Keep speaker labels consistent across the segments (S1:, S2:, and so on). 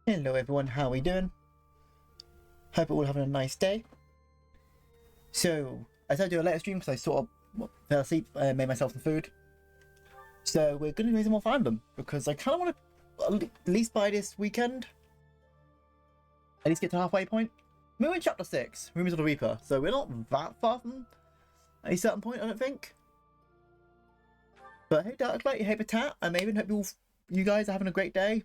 S1: Hello everyone, how are we doing? Hope you're all having a nice day. So, I decided to do a later stream because I sort of fell asleep and made myself some food. So, we're going to do some more Fire Emblem because I kind of want to at least by this weekend. At least get to the halfway point. We're in chapter 6, Rumors of the Reaper, so we're not that far from a certain point, I don't think. But hey Darklight, hey Patat, and Maven, hope you guys are having a great day.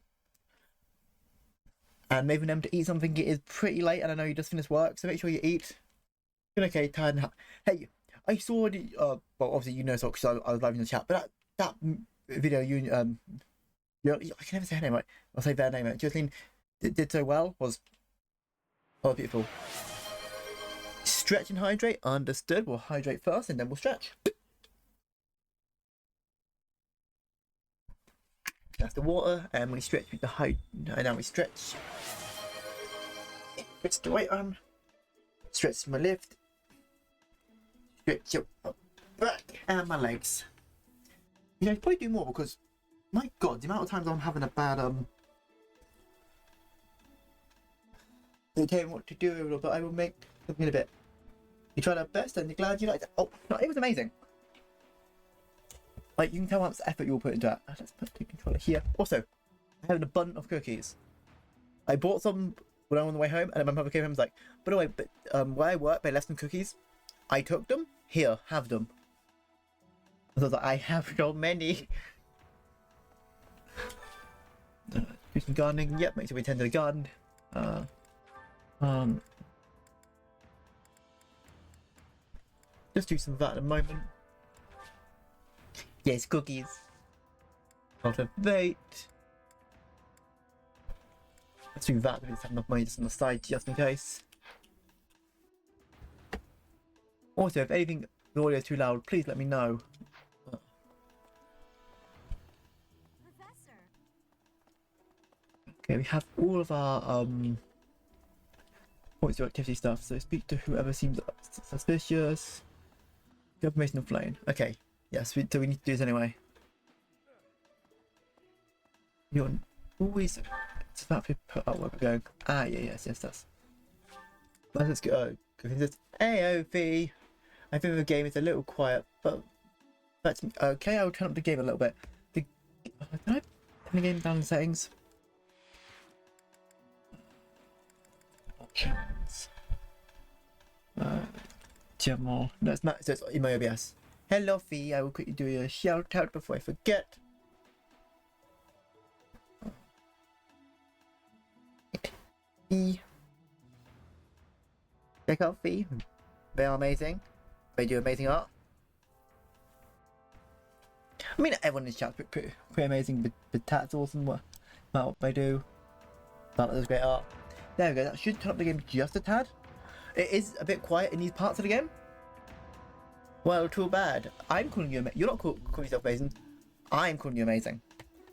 S1: And maybe them to eat something. It is pretty late, and I know you just finished work, so make sure you eat. Okay, tired. And hey, I saw the well, obviously you know, so because I was live in the chat, but that video you I can never say her name right. I'll say their name. Jocelyn did so well. Was beautiful. Stretch and hydrate. Understood. We'll hydrate first, and then we'll stretch. That's the water, and when you stretch with the height, and now we stretch. Stretch the right arm, stretch my left, stretch your back and my legs. You know, probably do more because, my God, the amount of times I'm having a bad they tell me what to do, but I will make something in a bit. You tried our best, and you're glad you liked it. Oh, no, it was amazing. Like, you can tell how much effort you'll put into that. Let's put the controller here. Also, I have an abundance of cookies. I bought some when I was on the way home, and then my mother came home and was like, by the way, but where I work, they left some cookies. I took them. Here, have them. I was like, I have so many. Do some gardening. Yep, make sure we tend to the garden. Just do some of that at the moment. Yes, cookies. Cultivate. Let's do that. Let's have enough money just on the side, just in case. Also, if anything, the audio is too loud, please let me know.
S2: Professor.
S1: Okay, we have all of our points to activity stuff. So speak to whoever seems suspicious. Information of flame. Okay. Yes, so we need to do this anyway. You're always. It's about to put up where we're going. Ah, yeah, yes, that's. Let's go. AOV. I think the game is a little quiet, but that's okay. I'll turn up the game a little bit. Can I turn the game down in settings? Options. General. No, it's not. So it's in my OBS. Hello, Fee. I will quickly do a shout out before I forget. Fee. Check out Fee. They are amazing. They do amazing art. I mean, everyone in the chat's pretty amazing, but Tat's awesome. What they do. That is great art. There we go. That should turn up the game just a tad. It is a bit quiet in these parts of the game. Well, too bad. I'm calling you. You're not calling yourself amazing. I'm calling you amazing.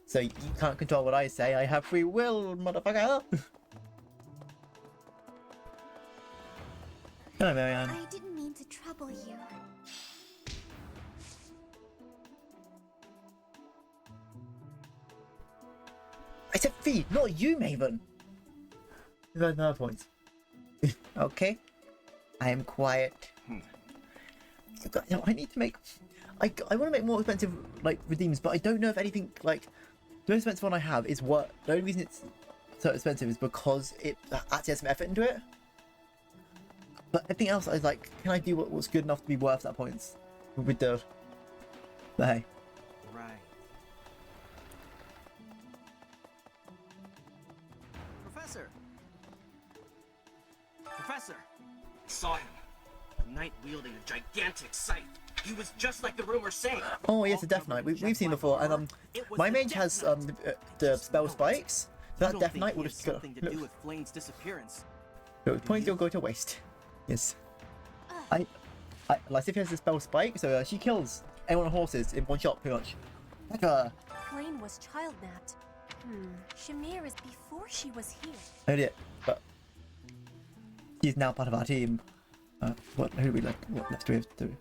S1: So you can't control what I say. I have free will, motherfucker. Hello, Marianne.
S2: I didn't mean to trouble you.
S1: I said Fee, not you, Maven. There's another point. Okay. I am quiet. I need to make. I want to make more expensive like redeems, but I don't know if anything like the most expensive one I have is what. The only reason it's so expensive is because it actually has some effort into it. But everything else is like, can I do what's good enough to be worth that points with the? But hey.
S3: Right. Professor. Professor.
S4: I saw him. A knight wielding a gigantic scythe. He was just like the rumors say.
S1: Oh yes, a Death Knight. We've seen before, and my mage has the spell spikes. So that Death Knight will just go.
S3: Something to do with Flame's disappearance.
S1: Look, points will go to waste. Yes. Like if he has the spell spike, so she kills anyone on horses in one shot, pretty much.
S2: Flame was child napped. Shamir is before she was here.
S1: Oh dear, but he's now part of our team. Who do we like? What left do we have to do?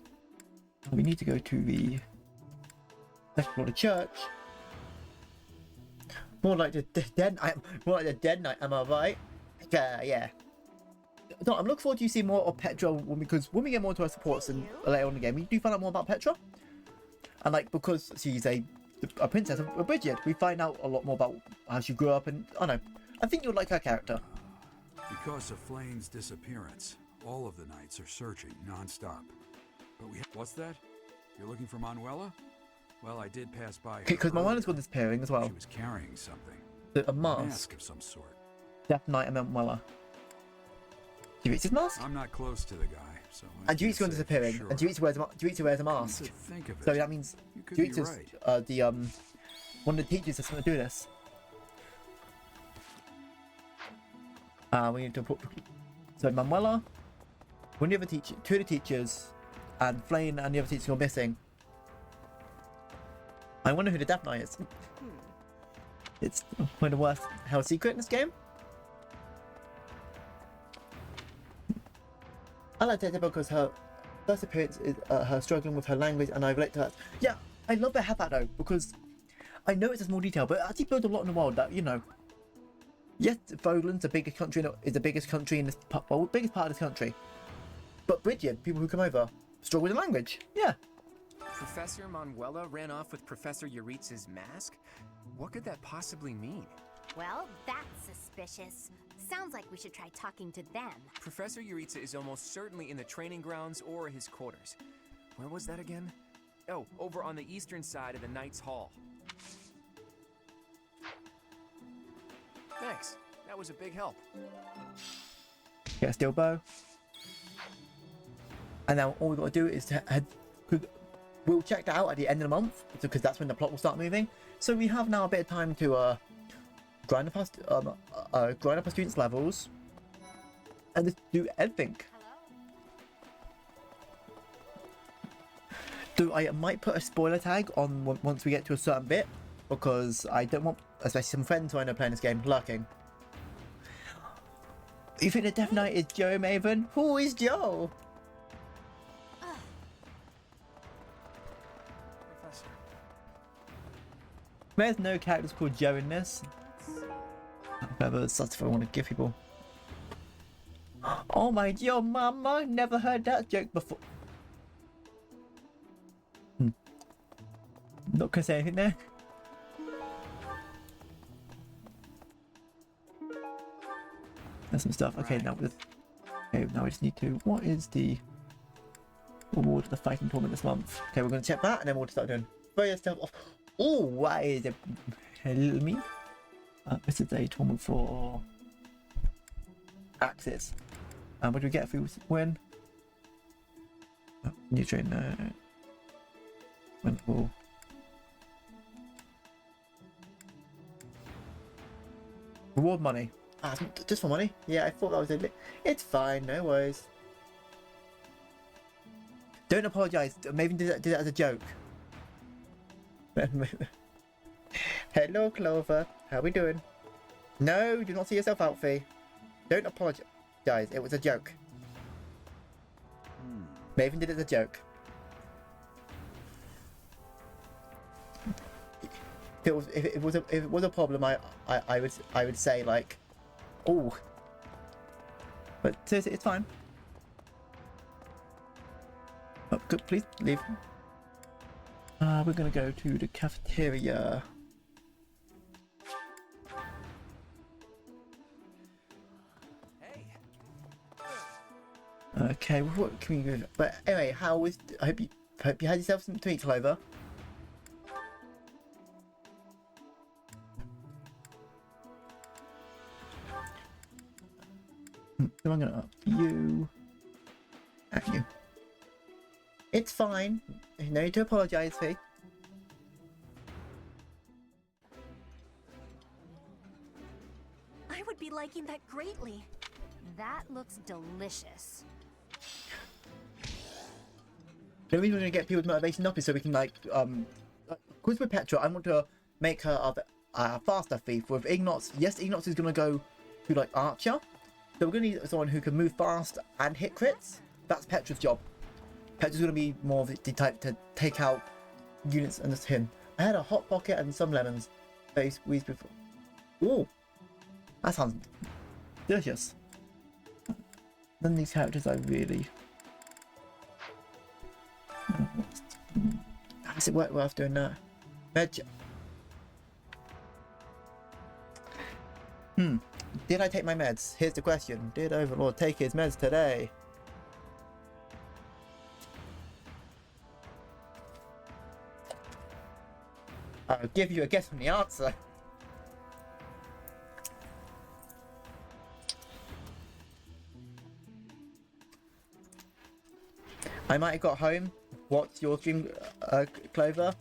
S1: We need to go to the second floor of the church. More like the dead knight. More like the dead knight. Am I right? Yeah. No, I'm looking forward to seeing more of Petra because when we get more into her supports and later on in the game, we do find out more about Petra. And like because she's a princess of Bridget, we find out a lot more about how she grew up, and I don't know. I think you'll like her character.
S5: Because of Flane's disappearance, all of the knights are searching non-stop. But what's that? You're looking for Manuela? Well, I did pass by her
S1: Because Manuela's
S5: earlier.
S1: gone disappearing as well.
S5: She was carrying something.
S1: A mask.
S5: of some sort.
S1: Death Knight and Manuela. Yuritsu's mask?
S5: I'm not close to the guy, so I
S1: And
S5: can't
S1: Yuritsu's gone
S5: say
S1: disappearing.
S5: for sure.
S1: And Yuritsu wears a mask.
S5: Come to think of it,
S1: So that means
S5: you could be
S1: Yuritsu's
S5: right.
S1: the one of the teachers that's going to do this. We need to put so Manuela, one of the other teacher, two of the teachers, and Flame and the other teacher are missing. I wonder who the Death Knight is. It's one of the worst held secret in this game. I like Tete because her first appearance is her struggling with her language, and I relate to that. Yeah, I love they have that though, because I know it's a small detail, but it actually builds a lot in the world that, you know, yes, Vogland's the biggest country, is the biggest country in this, well, biggest part of this country. But Bridget, people who come over, struggle with the language. Yeah.
S6: Professor Manuela ran off with Professor Yuritsu's mask? What could that possibly mean?
S7: Well, that's suspicious. Sounds like we should try talking to them.
S6: Professor Yuritsu is almost certainly in the training grounds or his quarters. Where was that again? Oh, over on the eastern side of the Knight's Hall. Thanks. That was a big help.
S1: Get a steel bow. And now all we've got to do is to head. We'll check that out at the end of the month because that's when the plot will start moving. So we have now a bit of time to grind up our students' levels and just do everything. So I might put a spoiler tag on once we get to a certain bit because I don't want, especially some friends who I know playing this game, lurking. You think the Death Knight is Joe Maven? Who is Joe?
S6: Professor.
S1: There's no characters called Joe in this. That's what I want to give people. Oh my Joe mama, never heard that joke before. Not gonna say anything there. There's some stuff. Okay, now we just need to. What is the reward of the fighting tournament this month? Okay, we're gonna check that and then we'll start doing various stuff off. Oh, why is it? Hello me. This is a tournament for axes. What do we get if we win? Oh, new train. Wonderful. Reward money. Ah, just for money? Yeah, I thought that was a it's fine, no worries. Don't apologise. Maybe did that as a joke. Hello, Clover. How we doing? No, do not see yourself, Alfie. Don't apologise. It was a joke. Maven did it as a joke. If it was a problem, I would say like, oh. But seriously, it's fine. Oh, good, please leave. We're gonna go to the cafeteria.
S6: Hey.
S1: Okay, what can we do? But anyway, how was? I hope you had yourself some tweets, Clover. So I'm gonna up you and you. It's fine. No need to apologise, Fee.
S2: I would be liking that greatly.
S7: That looks delicious.
S1: The reason we're gonna get people's motivation up is so we can like because with Petra, I want to make her a faster thief. With Ignots, yes, Ignots is gonna go to like Archer. So we're gonna need someone who can move fast and hit crits. That's Petra's job. Petra's gonna be more of the type to take out units and just him. I had a hot pocket and some lemons. They squeezed before. Ooh, that sounds delicious. None of these characters I really. How does it work worth doing that? Did I take my meds? Here's the question. Did Overlord take his meds today? I'll give you a guess from the answer. I might have got home, watched your stream, Clover.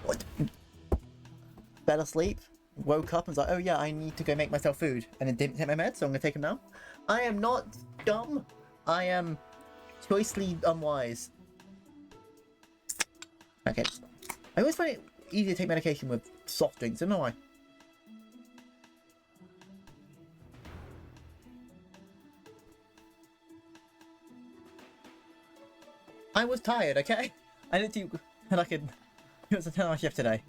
S1: What? Fell asleep, woke up and was like, oh yeah, I need to go make myself food. And then didn't take my meds, so I'm gonna take them now. I am not dumb. I am choicely unwise. Okay. I always find it easier to take medication with soft drinks, don't know why. I was tired, okay? I literally had like it was a 10-hour shift today.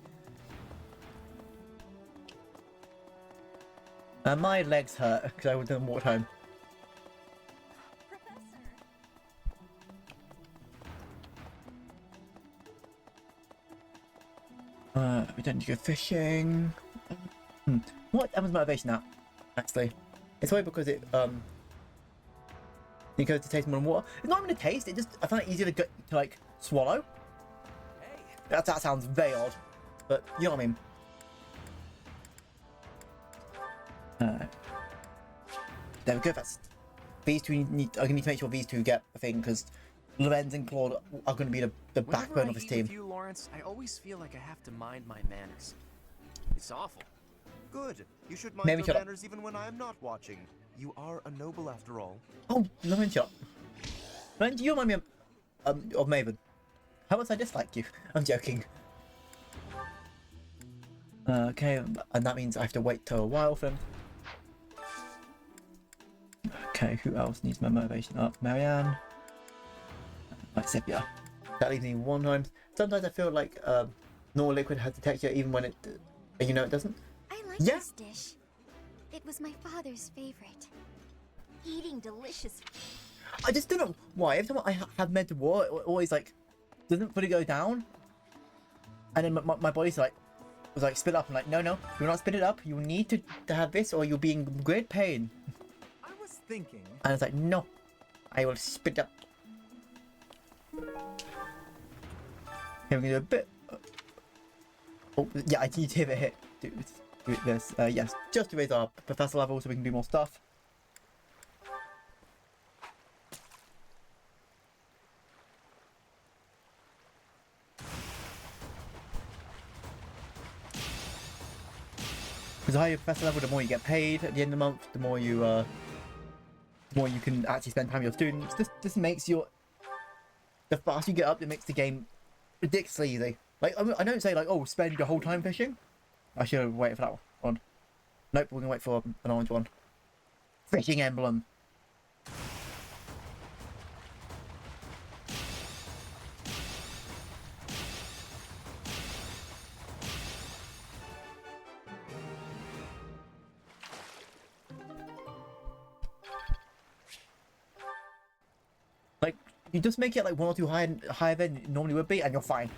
S1: And my legs hurt because I didn't walk home. We don't need to go fishing. What Emma's motivation at? Actually, it's probably because it goes to taste more than water. It's not even a taste. It just I find it easier to like swallow.
S6: Hey.
S1: That sounds very odd, but you know what I mean. There we go. That's these two need. I need to make sure these two get a thing because Lorenz and Claude are going to be the backbone of this team.
S6: With you, Lawrence, I always feel like I have to mind my manners. It's awful.
S8: Good. You should mind
S1: Maybe
S8: your
S1: shut up.
S8: manners even when I am not watching. You are a noble after all.
S1: Oh, Lorenz, shut up. Lorenz, you remind me of Maven. How much I dislike you? I'm joking. Okay, and that means I have to wait till a while for them. Okay, who else needs my motivation up? Marianne. Sepia. That leaves me one time. Sometimes I feel like normal liquid has the texture even when it, you know, it doesn't.
S7: I like
S1: Yeah.
S7: this dish. It was my father's favorite. Eating delicious.
S1: I just don't know why. Every time I have med to war, it always like doesn't fully go down, and then my body's like was like spit up. I'm like, no, you will not spit it up. You need to have this, or you'll be in great pain.
S8: I was thinking.
S1: And it's like, no, I will spit it up. Here we're gonna do a bit. Oh yeah, I need to give it a hit. Do this. Yes, just to raise our professor level so we can do more stuff. Because the higher your professor level, the more you get paid at the end of the month. The more you can actually spend time with your students. This makes your the faster you get up, it makes the game ridiculously easy. Like I don't say like, oh, spend your whole time fishing. I should have waited for that one. Nope, we're gonna wait for an orange one. Fishing emblem. Like, you just make it like 1 or 2 higher than it normally would be, and you're fine.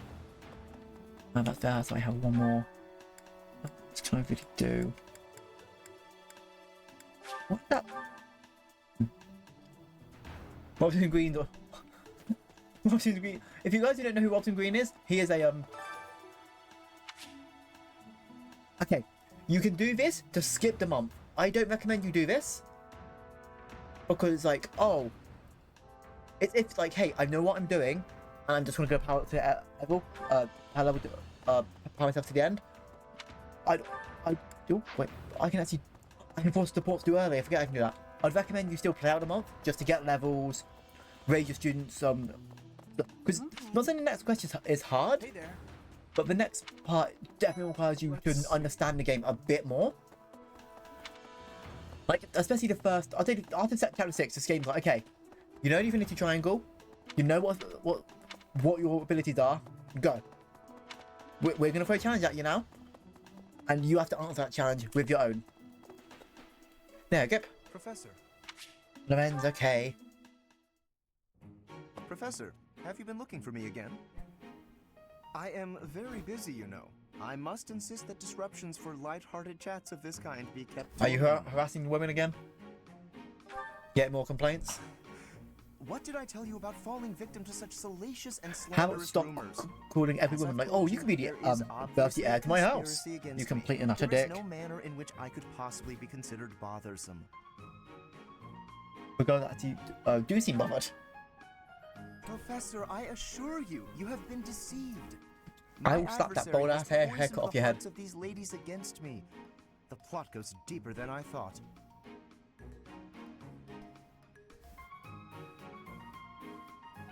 S1: Oh, that's there, so I have one more. What can I really do? What's that? Robson Green. Robson Green. If you guys don't know who Robson Green is, he is a Okay, you can do this to skip the month. I don't recommend you do this because it's like, oh, it's like, hey, I know what I'm doing, and I'm just gonna go power up to level, power level, power myself to the end. I do wait. I can force the ports to do early. I forget I can do that. I'd recommend you still play out a month just to get levels, raise your students. Because not saying the next question is hard,
S6: Hey there.
S1: but the next part definitely requires you to understand the game a bit more. Like, especially the first. I'll say after chapter 6, this game's like, okay, you know the Infinity Triangle, you know what your abilities are. Go. We're gonna throw a challenge at you now. and you have to answer that challenge with your own. There, go.
S8: Professor.
S1: Lorenz, okay.
S8: Professor, have you been looking for me again? I am very busy, you know. I must insist that disruptions for light-hearted chats of this kind be kept to
S1: Are you
S8: a minimum.
S1: harassing women again? Get more complaints?
S8: What did I tell you about falling victim to such salacious and
S1: How about
S8: slanderous
S1: stop
S8: rumors?
S1: calling every
S8: As
S1: woman
S8: I've
S1: like, oh,
S8: told
S1: you could be the
S8: there is
S1: birthday
S8: obviously
S1: heir
S8: a
S1: to my house.
S8: conspiracy against
S1: You
S8: me.
S1: complete and utter
S8: There is
S1: dick.
S8: no manner in which I could possibly be considered bothersome.
S1: Because that you do seem bothered.
S8: Professor, I assure you, you have been deceived.
S1: I
S8: My
S1: will slap that
S8: adversary
S1: bold
S8: has
S1: ass
S8: poisoned
S1: haircut off
S8: the
S1: your head.
S8: hearts of these ladies against me. The plot goes deeper than I thought.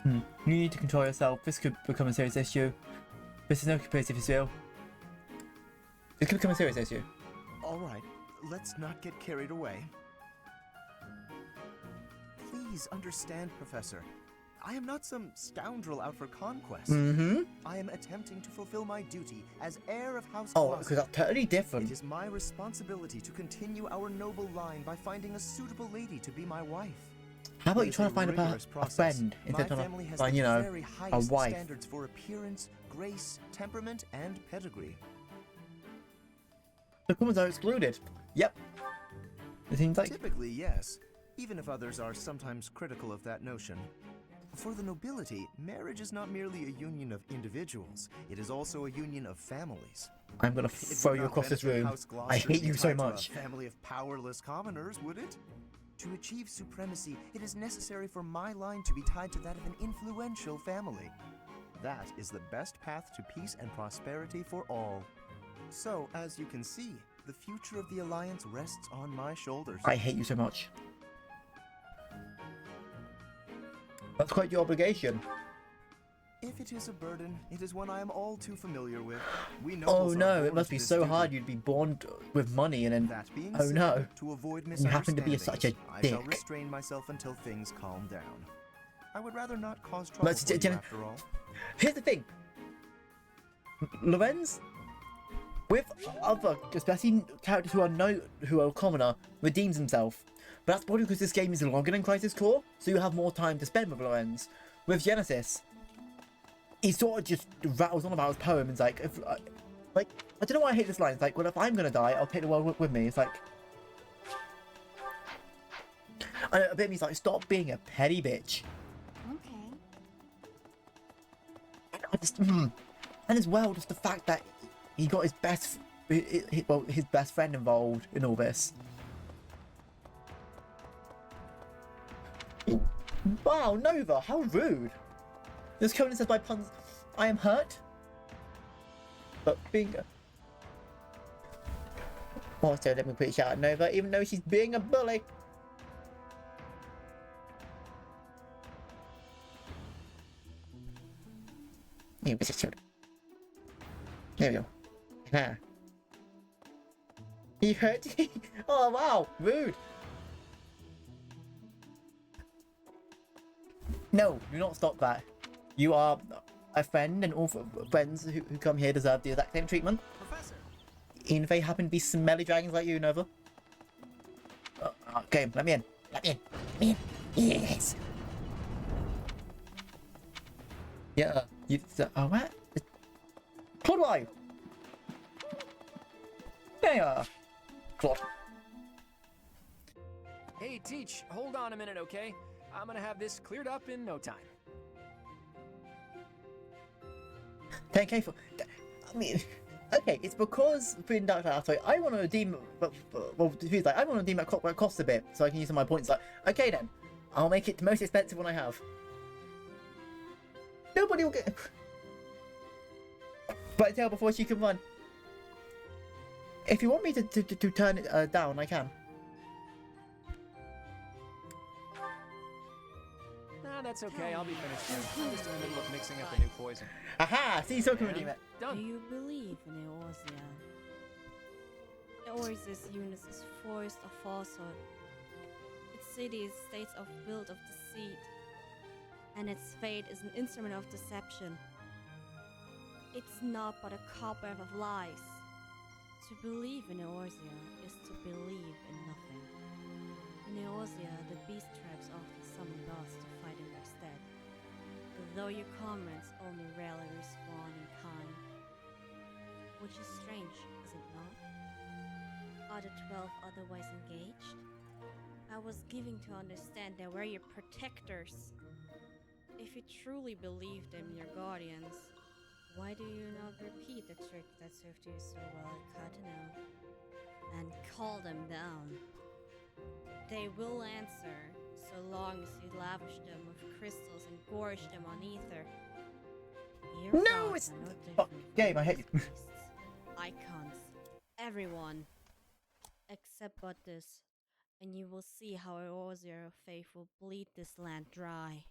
S1: You need to control yourself. This could become a serious issue. This is no caprice if you feel. This could become a serious issue.
S8: All right, let's not get carried away. Please understand, Professor. I am not some scoundrel out for conquest.
S1: Mm-hmm.
S8: I am attempting to fulfill my duty as heir of House
S1: Oh,
S8: Colossus.
S1: because that's totally
S8: It
S1: different.
S8: is my responsibility to continue our noble line by finding a suitable lady to be my wife.
S1: How about
S8: It
S1: you
S8: is
S1: try to find
S8: rigorous
S1: a
S8: process.
S1: friend
S8: My
S1: instead of trying
S8: family
S1: to
S8: has
S1: find,
S8: the
S1: you know,
S8: very
S1: a
S8: highest
S1: wife?
S8: standards for appearance, grace, temperament, and pedigree.
S1: The women are excluded. Yep. It seems like.
S8: Typically, yes, even if others are sometimes critical of that notion. For the nobility, marriage is not merely a union of individuals, it is also a union of families.
S1: I'm gonna
S8: It would
S1: throw you
S8: not
S1: across this
S8: benefit
S1: room.
S8: House
S1: I
S8: Gloucester
S1: hate
S8: to be
S1: you so
S8: tied to a
S1: much.
S8: family of powerless commoners, would it? To achieve supremacy, it is necessary for my line to be tied to that of an influential family. That is the best path to peace and prosperity for all. So, as you can see, the future of the Alliance rests on my shoulders.
S1: I hate you so much. That's quite your obligation.
S8: If it is a burden, it is one I am all too familiar with. We
S1: Oh
S8: nobles are
S1: no,
S8: born
S1: it must
S8: to
S1: be
S8: this
S1: so
S8: duty.
S1: hard. You'd be born with money and then.
S8: That being
S1: Oh
S8: said,
S1: no.
S8: to avoid
S1: You happen to be such a
S8: misunderstandings, I shall
S1: dick.
S8: restrain myself until things calm down. I would rather not cause trouble
S1: But
S8: for you,
S1: Jenna-
S8: after all.
S1: Here's the thing. Lorenz, with other, especially characters who are commoner, redeems himself. But that's probably because this game is longer than Crisis Core, so you have more time to spend with Lorenz. With Genesis, he sort of just rattles on about his poem and is like, I don't know why I hate this line. It's like, well, if I'm gonna die, I'll take the world with me. It's like, and a bit of me's like, stop being a petty bitch.
S7: Okay.
S1: And I just, and as well, just the fact that he got his best friend involved in all this. Wow, Nova, how rude! This Conan says by puns, I am hurt. But being also, let me quick shout out Nova, even though she's being a bully. You was a shield. There we go. Ha. He hurt me. Oh wow, rude. No, do not stop that. You are a friend, and all friends who come here deserve the exact same treatment.
S3: Professor!
S1: Even if they happen to be smelly dragons like you, Nova. Okay, let me in. Let me in. Let me in. Yes. Yeah. You. What? Claude, why? There you are. Claude.
S6: Hey, Teach, hold on a minute, okay? I'm gonna have this cleared up in no time.
S1: 10k for. I mean, okay, it's because Freedom Dark Tower. Sorry, I want to redeem. Well, he's like, I want to redeem that cost a bit, so I can use some of my points. Like, okay then, I'll make it the most expensive one I have. Nobody will get. But tell before she can run. If you want me to turn it down, I can.
S6: Nah, that's okay. I'll be finished soon. I'm just in the middle of mixing up a new poison.
S1: Aha! See, so can redeem it.
S9: Do
S6: Done.
S9: you believe in Eorzea? Eorzea's units is forest of falsehood. Its city is states of build of deceit, and its fate is an instrument of deception. It's not but a cobweb of lies, To believe in Eorzea is to believe in nothing. In Eorzea, the beast tribes often summon gods to fight in their stead, though your comrades only rarely respond in kind. Which is strange, is it not? Are the 12 otherwise engaged? I was giving to understand they were your protectors. If you truly believe them your guardians, why do you not repeat the trick that served you so well at Katano and call them down? They will answer, so long as you lavish them with crystals and gorge them on ether. Your
S1: No,
S9: gods
S1: it's
S9: are no
S1: fuck
S9: different
S1: game.
S9: from
S1: I hate you.
S9: priests, icons, everyone, except but this, and you will see how Eorzea faith will bleed this land dry.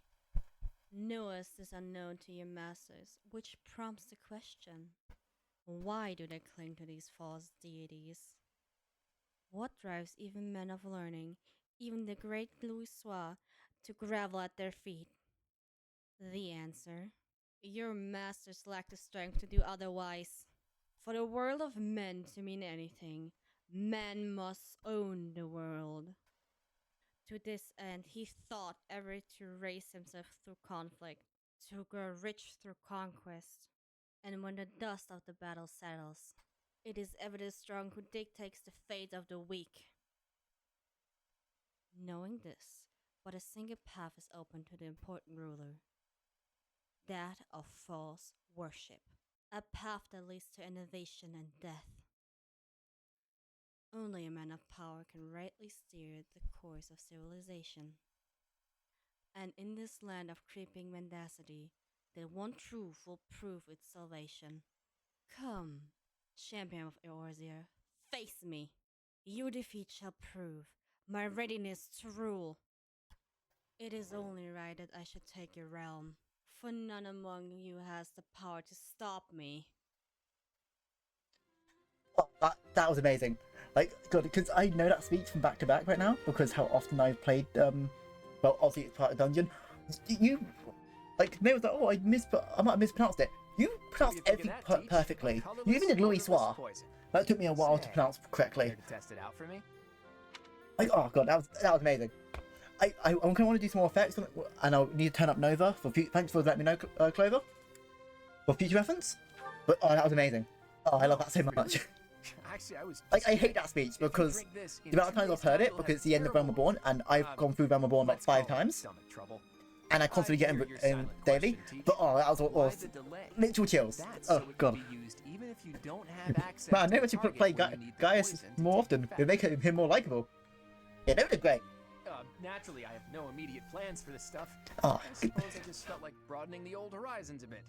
S9: Knowest is unknown to your masters, which prompts the question: why do they cling to these false deities? What drives even men of learning, even the great Louisoix, to grovel at their feet? The answer: your masters lack the strength to do otherwise. For the world of men to mean anything, man must own the world. To this end, he thought ever to raise himself through conflict, to grow rich through conquest. And when the dust of the battle settles, it is ever the strong who dictates the fate of the weak. Knowing this, but a single path is open to the important ruler, that of false worship, a path that leads to innovation and death. Only a man of power can rightly steer the course of civilization. And in this land of creeping mendacity, the one truth will prove its salvation. Come, champion of Eorzea, face me. Your defeat shall prove my readiness to rule. It is only right that I should take your realm, for none among you has the power to stop me.
S1: Oh, that was amazing. Like, God, because I know that speech from back to back right now, because how often I've played, well, obviously it's part of Dungeon. You, like, May was like, oh, I might have mispronounced it. You pronounced everything perfectly. You even did Louisoix. That took me a while to pronounce correctly.
S6: Test it out for me?
S1: Like, oh god, that was amazing. I'm gonna want to do some more effects, and I'll need to turn up Nova for thanks for letting me know, Clover, for future reference. But oh, that was amazing. Oh, I love that so much.
S6: Actually,
S1: I hate that speech because the amount of times I've heard it, because it's the end of Realm Reborn, and I've gone through Realm Reborn like 5 times, and I constantly get in daily. But oh, that was awesome. Literal chills. Oh god. Man, I know we should play Gaius more often. It make him more likable. Yeah, they did great.
S6: Naturally, I have no immediate plans for this stuff.
S1: Oh,
S6: I suppose I just felt like broadening the old horizons a bit.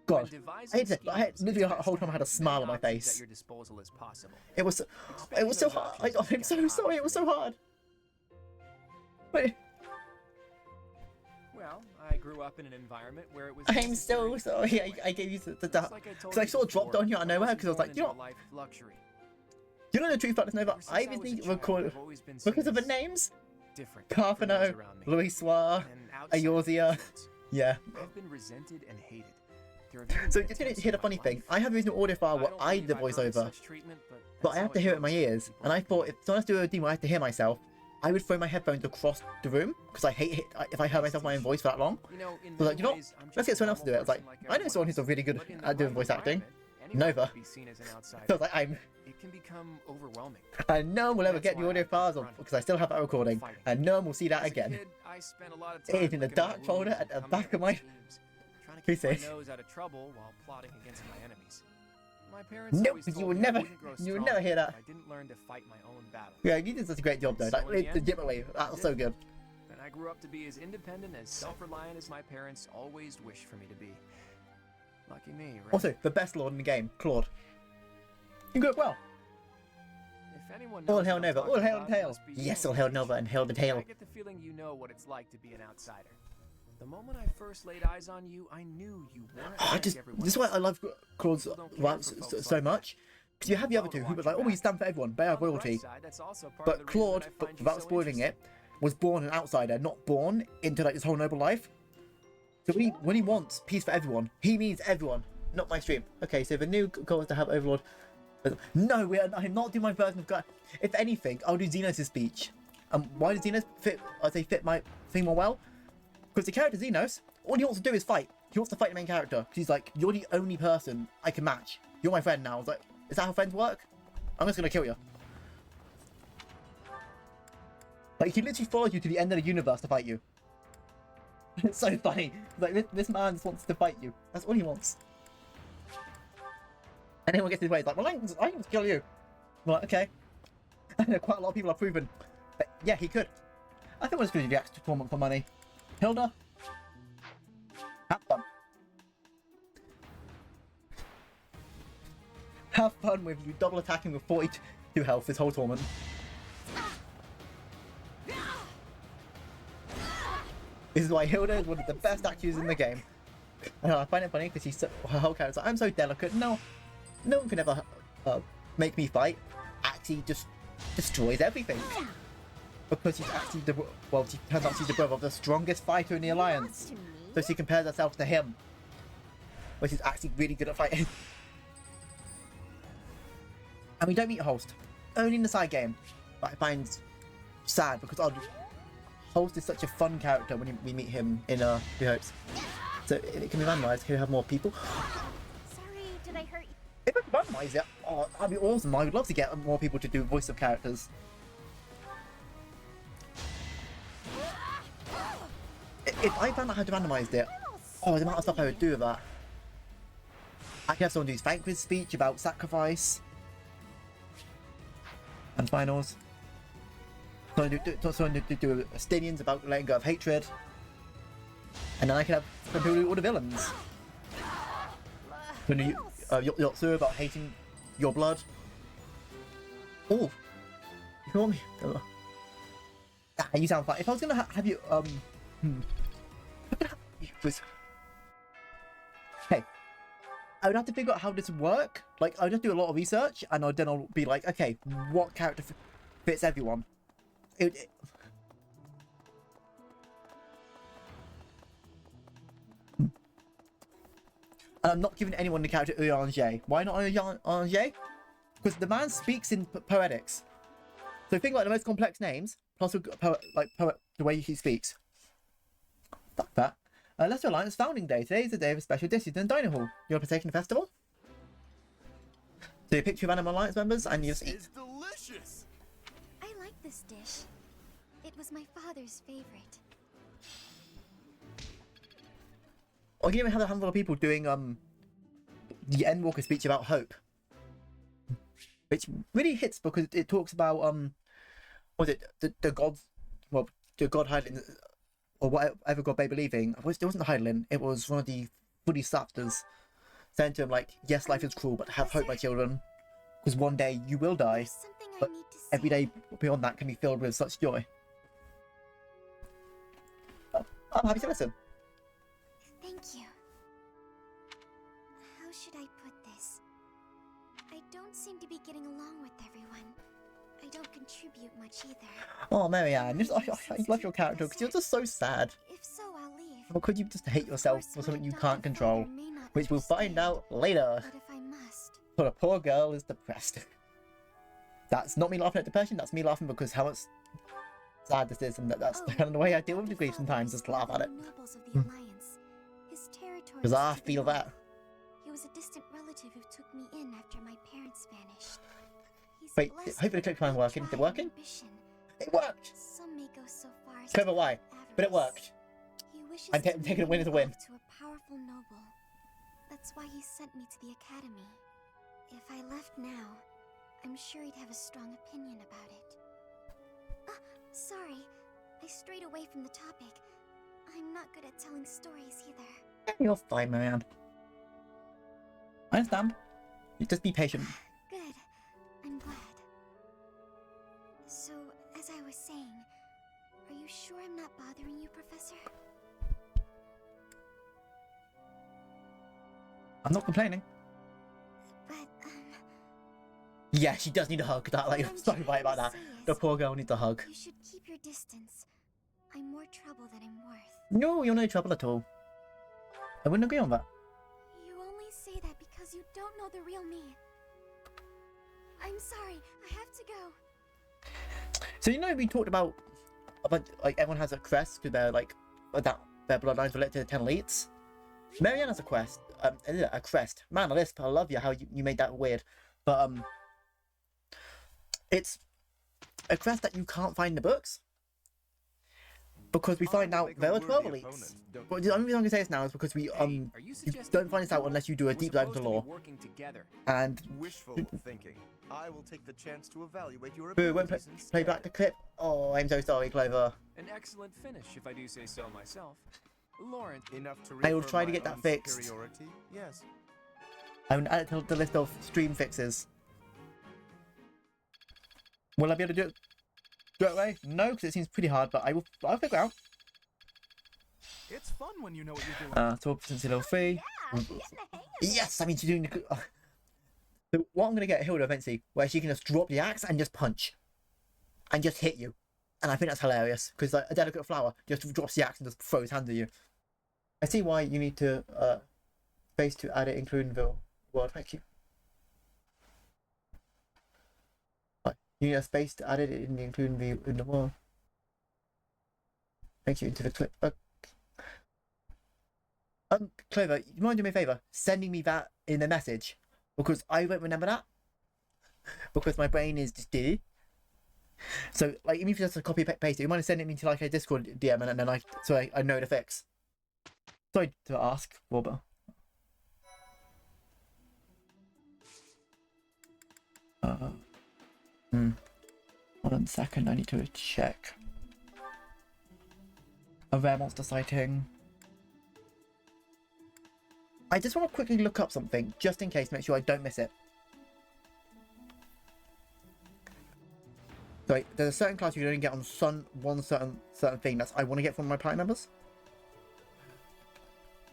S1: God, I had literally the whole time I had a smile on my face.
S6: At your disposal as possible.
S1: It was so hard. I'm so sorry. It was so hard. Wait.
S6: Well, I grew up in an environment where it was.
S1: I'm so sorry. I gave you the because I sort of dropped on you out of nowhere because I was like, you know, you know the truth about this Nova. I just need to record because of the names. Carfano, Louisoix, Eorzea. Yeah.
S6: I've been resented and hated.
S1: So you're gonna hear the funny thing. I have an audio file where I did the voiceover, but I have to hear it in my ears. And I thought if someone has to do a demo, I have to hear myself. I would throw my headphones across the room because I hate if I heard myself my own voice for that long. So I was like, you know, let's get someone else to do it. I was like, I know someone who's really good at doing voice acting. Nova. So I was like,
S6: It can become overwhelming.
S1: And no one will ever get the audio files on because I still have that recording, and no one will see that again. It is in the dark folder at the back of my.
S6: Keep my nose out of trouble while plotting against my enemies. My parents
S1: nope, you will never hear that.
S6: I didn't learn to fight my own battles.
S1: Yeah, you did such a great job though. Like, legitimately, that was so good.
S6: And I grew up to be as independent, as self-reliant as my parents always wished for me to be. Lucky me, right?
S1: Also, the best lord in the game, Claude. You grew up well.
S6: If anyone
S1: all hail Nova, all hail the tail. Yes, all hail Nova and hail the tail.
S6: I get the feeling you know what it's like to be an outsider. The moment I first laid eyes on you, I knew you weren't
S1: this is why I love Claude's raps so much. Because you have the other two who were like, oh, you stand for everyone, they are royalty. But Claude, without spoiling it, was born an outsider, not born into like this whole noble life. So when he wants peace for everyone, he means everyone, not my stream. Okay, so the new goal is to have Overlord No, I'm not doing my version of God. If anything, I'll do Xenos' speech. Why does Xenos fit my thing more well? Because the character Xenos, all he wants to do is fight. He wants to fight the main character. Because he's like, you're the only person I can match. You're my friend now. I was like, is that how friends work? I'm just gonna kill you. Like, he literally follows you to the end of the universe to fight you. It's so funny. Like, this man just wants to fight you. That's all he wants. And anyone gets his way, he's like, well, I can just kill you. I'm like, okay. I know quite a lot of people have proven that, yeah, he could. I think we're just going to do the extra tournament for money. Hilda, have fun. Have fun with you double attacking with 42 health this whole tournament. This is why Hilda is one of the best actors in the game. And I find it funny because her whole character's like, I'm so delicate. No one can ever make me fight. Actually, just destroys everything. Because she's actually she turns out she's the brother of the strongest fighter in the Alliance. So she compares herself to him. But she's actually really good at fighting. And we don't meet Holst. Only in the side game. But I find sad because Holst is such a fun character when we meet him in Three Hopes. So it can be randomized. Can we have more people?
S7: Sorry, did I hurt you?
S1: If I could randomize it, that'd be awesome. I would love to get more people to do voice of characters. If I found out how to randomize it, the amount of stuff I would do with that. I could have someone do Vanquish's speech about sacrifice and finals. Someone to do Stadians about letting go of hatred. And then I could have some people do all the villains. Yotsu about hating your blood. Oh, you want me? You sound fine. If I was gonna have you, hey, I would have to figure out how this would work. Like, I'd just do a lot of research, and then I'll be like, okay, what character fits everyone? And I'm not giving anyone the character Urianger. Why not Urianger? Because the man speaks in poetics. So think like the most complex names, plus the way he speaks. Fuck that. Leicester Alliance Founding Day. Today is the day of a special dish in Diner Hall. You want to partake in the festival? So you picture of Animal Alliance members and you just eat.
S8: It's delicious.
S7: I like this dish. It was my father's favorite.
S1: Or you even have a handful of people doing the Endwalker speech about hope. Which really hits because it talks about was it the gods, well, the god Hylian, or whatever god they believing. It wasn't the Hylian, it was one of the Bodhisattvas saying to him like, yes, life is cruel, but have hope, my children, because one day you will die, but every day beyond that can be filled with such joy. I'm happy to listen.
S7: Thank you. How should I put this? I don't seem to be getting along with everyone. I don't contribute much either.
S1: Oh, Marianne, I love your character because you're just so sad.
S7: If so, I'll leave.
S1: Or could you just hate yourself for something you can't control? Which we'll find out later.
S7: But if I must.
S1: But a poor girl is depressed. That's not me laughing at depression, that's me laughing because how much sad this is, and that's kind of the way I deal with the grief sometimes, just laugh at it. Because I feel that.
S7: He was a distant relative who took me in after my parents vanished.
S1: Wait, hopefully the click command working. Is it working? It worked!
S7: Some may go so far as
S1: Clever why? But it worked. I'm taking a win as a win.
S7: To a powerful noble. That's why he sent me to the academy. If I left now, I'm sure he'd have a strong opinion about it. Sorry, I strayed away from the topic. I'm not good at telling stories either.
S1: You're fine, Marianne. I understand. You just be patient.
S7: Good. I'm glad. So, as I was saying, are you sure I'm not bothering you, Professor?
S1: I'm not complaining.
S7: But,
S1: yeah, she does need a hug. I'm sorry about that. The poor girl needs a hug.
S7: You should keep your distance. I'm more trouble than I'm worth.
S1: No, you're no trouble at all. I wouldn't agree on that.
S7: You only say that because you don't know the real me. I'm sorry. I have to go.
S1: So you know we talked about a bunch, like everyone has a crest because they're like that their bloodlines relate to the 10 elites. Marianne has a quest, a crest. Man, Alyssa, I love you how you made that weird, but it's a crest that you can't find in the books because we find out there are 12 elites. But the only reason I'm gonna say this now is because we
S6: Hey, are you
S1: you
S6: suggesting
S1: don't find this out unless you do a
S6: we're
S1: deep dive into
S6: supposed to be
S1: lore.
S6: working together?
S1: And
S8: Wishful thinking. I will take the chance to evaluate your
S1: boo, won't
S8: abilities
S1: play
S8: instead.
S1: back the clip. Oh, I'm so sorry, Clover.
S6: An excellent finish, if I do say so myself. Lawrence,
S8: Enough to
S1: I will
S8: reaffirm
S1: try to
S8: my
S1: get that
S8: own
S1: fixed.
S8: superiority? Yes.
S1: I will add it to the list of stream fixes. Will I be able to do it straight away? No, because it seems pretty hard, but I'll figure it out.
S10: It's fun when you know what you're doing.
S1: 12% level 3.
S7: Yeah, getting the hang of it.
S1: Yes, I mean she's doing the. So what I'm gonna get Hilda eventually, where she can just drop the axe and just punch, and just hit you, and I think that's hilarious because like a delicate flower just drops the axe and just throws hands at you. I see why you need to space to add it, including the world. Thank you. Right, you need a space to add it in the including the in the world. Thank you into the clip. Clover, you mind doing me a favour? Sending me that in a message. Because I won't remember that. Because my brain is just doo. So, like, even if you just copy paste it, you mind sending me to like a Discord DM and then I know the fix. Sorry to ask, Robert. Hold on a second, I need to check. A rare monster sighting. I just want to quickly look up something, just in case, make sure I don't miss it. So there's a certain class you can only get on one certain thing. That's I want to get from my party members.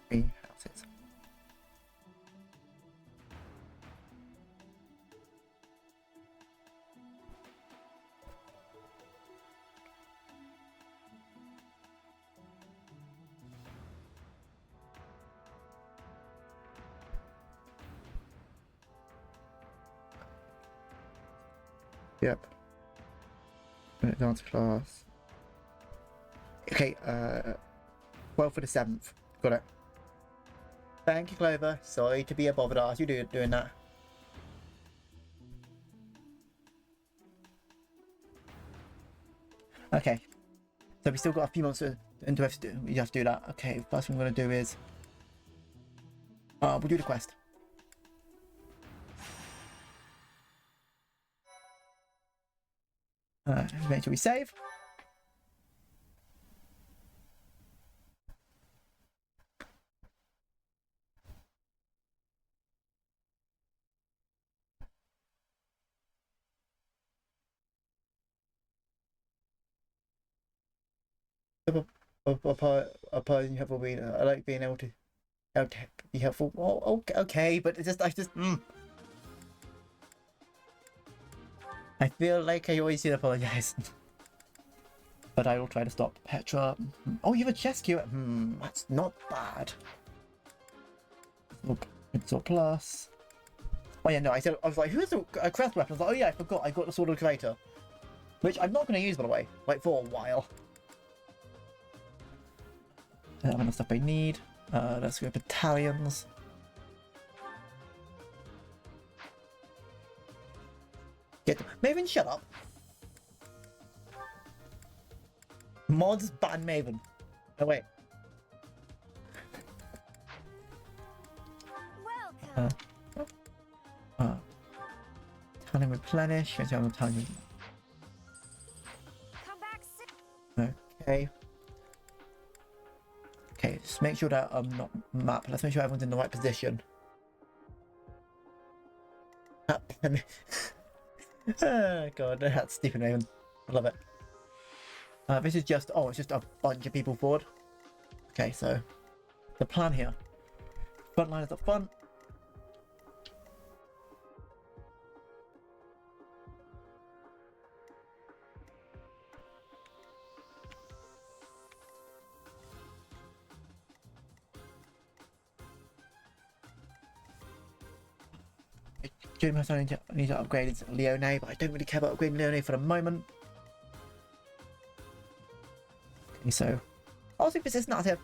S1: 3 houses. Yep. Dance class. Okay, 12 for the 7th. Got it. Thank you, Clover. Sorry to be a bothered ass. You doing that. Okay. So we still got a few months into it. We have to do that. Okay, first thing I'm going to do is... we'll do the quest. Make sure we save. Opposing you have been, I like being able to be helpful. Oh, okay, but it's just I feel like I always should apologize. But I will try to stop. Petra. Oh, you have a chest queue. That's not bad. Look, it's a plus. Oh yeah, no, I was like, who's a craft weapon? I was like, oh yeah, I forgot. I got the Sword of the Creator. Which I'm not going to use, by the way. Like, for a while. I have enough stuff I need. Let's go battalions. Get them. Maven, shut up. Mods ban Maven. Oh wait.
S7: Welcome.
S1: Talent replenish. Talent.
S7: Come back soon.
S1: Okay. Okay, just make sure that not map. Let's make sure everyone's in the right position. Oh god, that's stupid Maven. I love it. This is just it's just a bunch of people forward. Okay, so the plan here. Front line is up front. Jim has only need to upgrade Leone, but I don't really care about upgrading Leone for the moment. Okay, so I'll think this is not a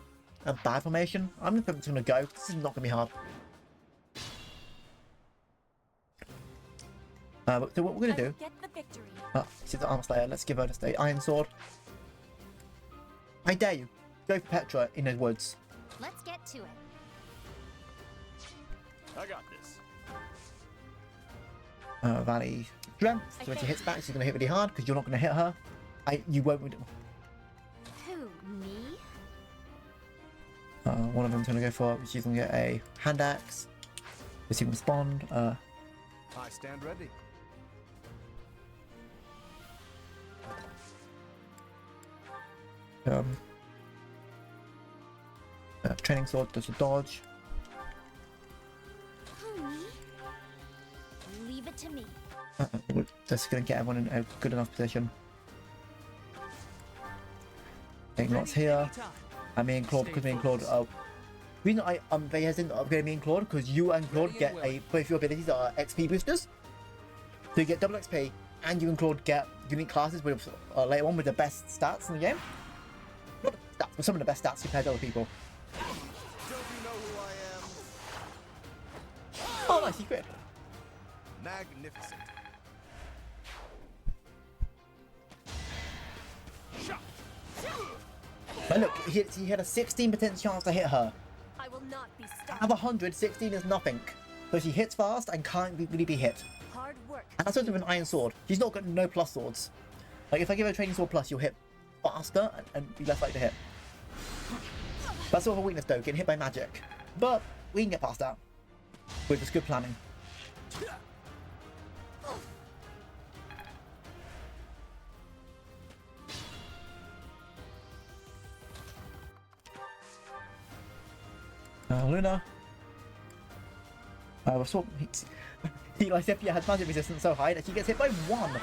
S1: bad formation. I'm just gonna go. This is not gonna be hard. So what we're gonna do?
S2: Get the victory.
S1: She's the Armor Slayer. Let's give her the Iron Sword. I dare you. Go for Petra in the woods.
S7: Let's get to it.
S10: I got this.
S1: Valley Strength. So when she hits back, she's gonna hit really hard because you're not gonna hit her. You won't.
S7: Who, me?
S1: One of them's gonna go for. She's gonna get a hand axe. She can respond.
S8: I stand ready.
S1: Training sword does a dodge.
S7: Who, me? Leave it to me.
S1: We're just gonna get everyone in a good enough position. Getting lots here. And me and Claude, because me and Claude reason I'm very hesitant to upgrade me and Claude because you and Claude get both your abilities are XP boosters. So you get double XP and you and Claude get unique classes with later on with the best stats in the game. Not the stats, but some of the best stats compared to other people.
S8: Don't you know who I am?
S1: Oh, nice, he crit.
S8: Magnificent.
S1: But look, he had a 16% chance to hit her.
S2: I will not be
S1: Out
S2: stopped.
S1: of 100, 16 is nothing. So she hits fast and can't really be hit.
S2: Hard work.
S1: And that's also with an iron sword. She's not got no plus swords. Like if I give her a training sword plus, you'll hit faster and be less likely to hit. That's sort of a weakness though, getting hit by magic. But we can get past that with just good planning. Luna. Like Sepia has magic resistance so high that she gets hit by 1.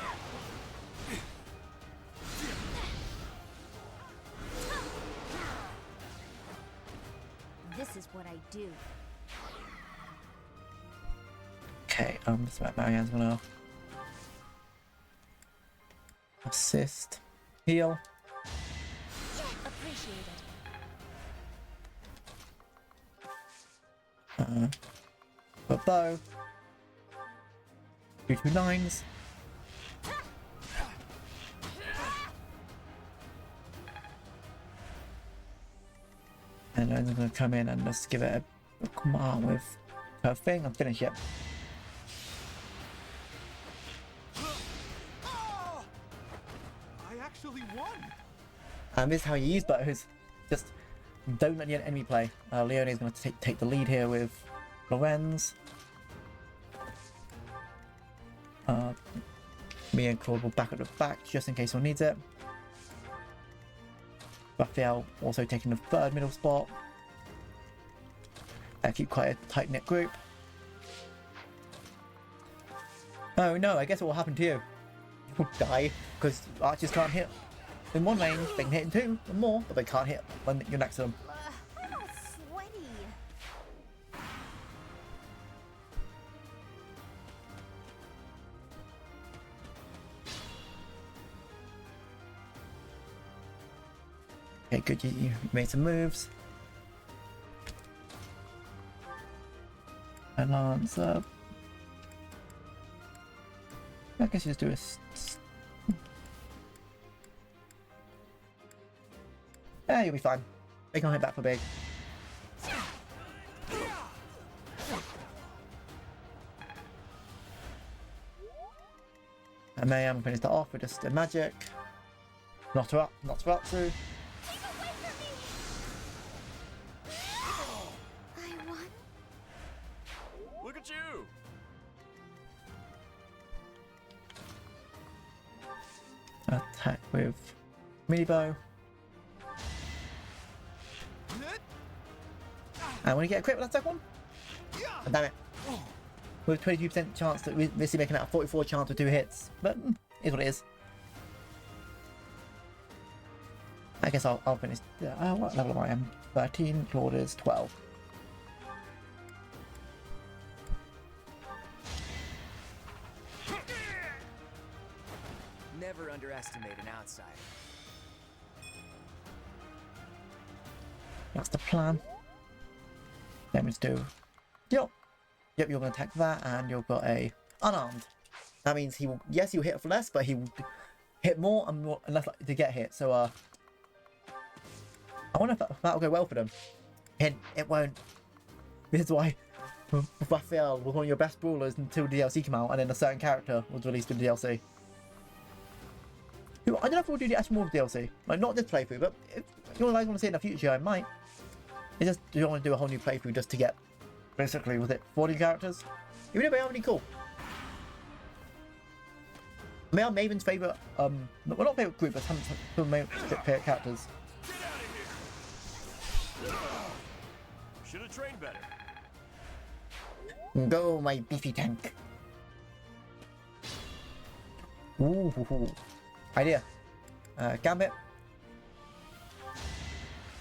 S7: This is what I do.
S1: Okay, this is where Marianne's gonna assist, heal.
S2: Appreciate it.
S1: A bow. 2 9s. And then I'm gonna come in and just give it a command with her thing and finish it.
S10: I actually won.
S1: And this is how you use bows. Just don't let the enemy play. Leone is going to take the lead here with Lorenz. Me and Claude will back at the back just in case someone needs it. Raphael also taking the 3rd middle spot. Keep quite a tight-knit group. Oh no, I guess what will happen to you? You'll die because archers can't hit in 1 range, they can hit in 2 or more, but they can't hit when you're next to them.
S7: I'm all sweaty.
S1: Okay, good, you made some moves. And Lance, I guess you just do a... Yeah, you'll be fine. They can't hit back for big. And Mayhem finished it off with just a magic. Not her up, not her up through.
S7: I won.
S10: Look at you.
S1: Attack with mini bow. And when you get a crit with that second one, oh, damn it. With 22% chance that this is making out a 44 chance with 2 hits, but is what it is. I guess I'll finish. What level am I? I'm 13. Claude is 12.
S6: underestimate an outsider.
S1: That's the plan. Damage do. Yep. Yep, you're gonna attack that, and you've got a unarmed. That means he will. Yes, he'll hit for less, but he will hit more and more and less likely to get hit. So I wonder if that'll go well for them. Hint: it won't. This is why Raphael was one of your best brawlers until DLC came out, and then a certain character was released in DLC. I don't know if we'll do the actual more DLC, like not this playthrough, but if you guys want to see it in the future, I might. It's just you don't want to do a whole new playthrough just to get basically was it 40 characters? Even if they are really cool. They are Maven's favourite, well not favourite group, but some of my favourite characters.
S11: Should have trained better.
S1: Go, my beefy tank. Ooh, idea. Gambit.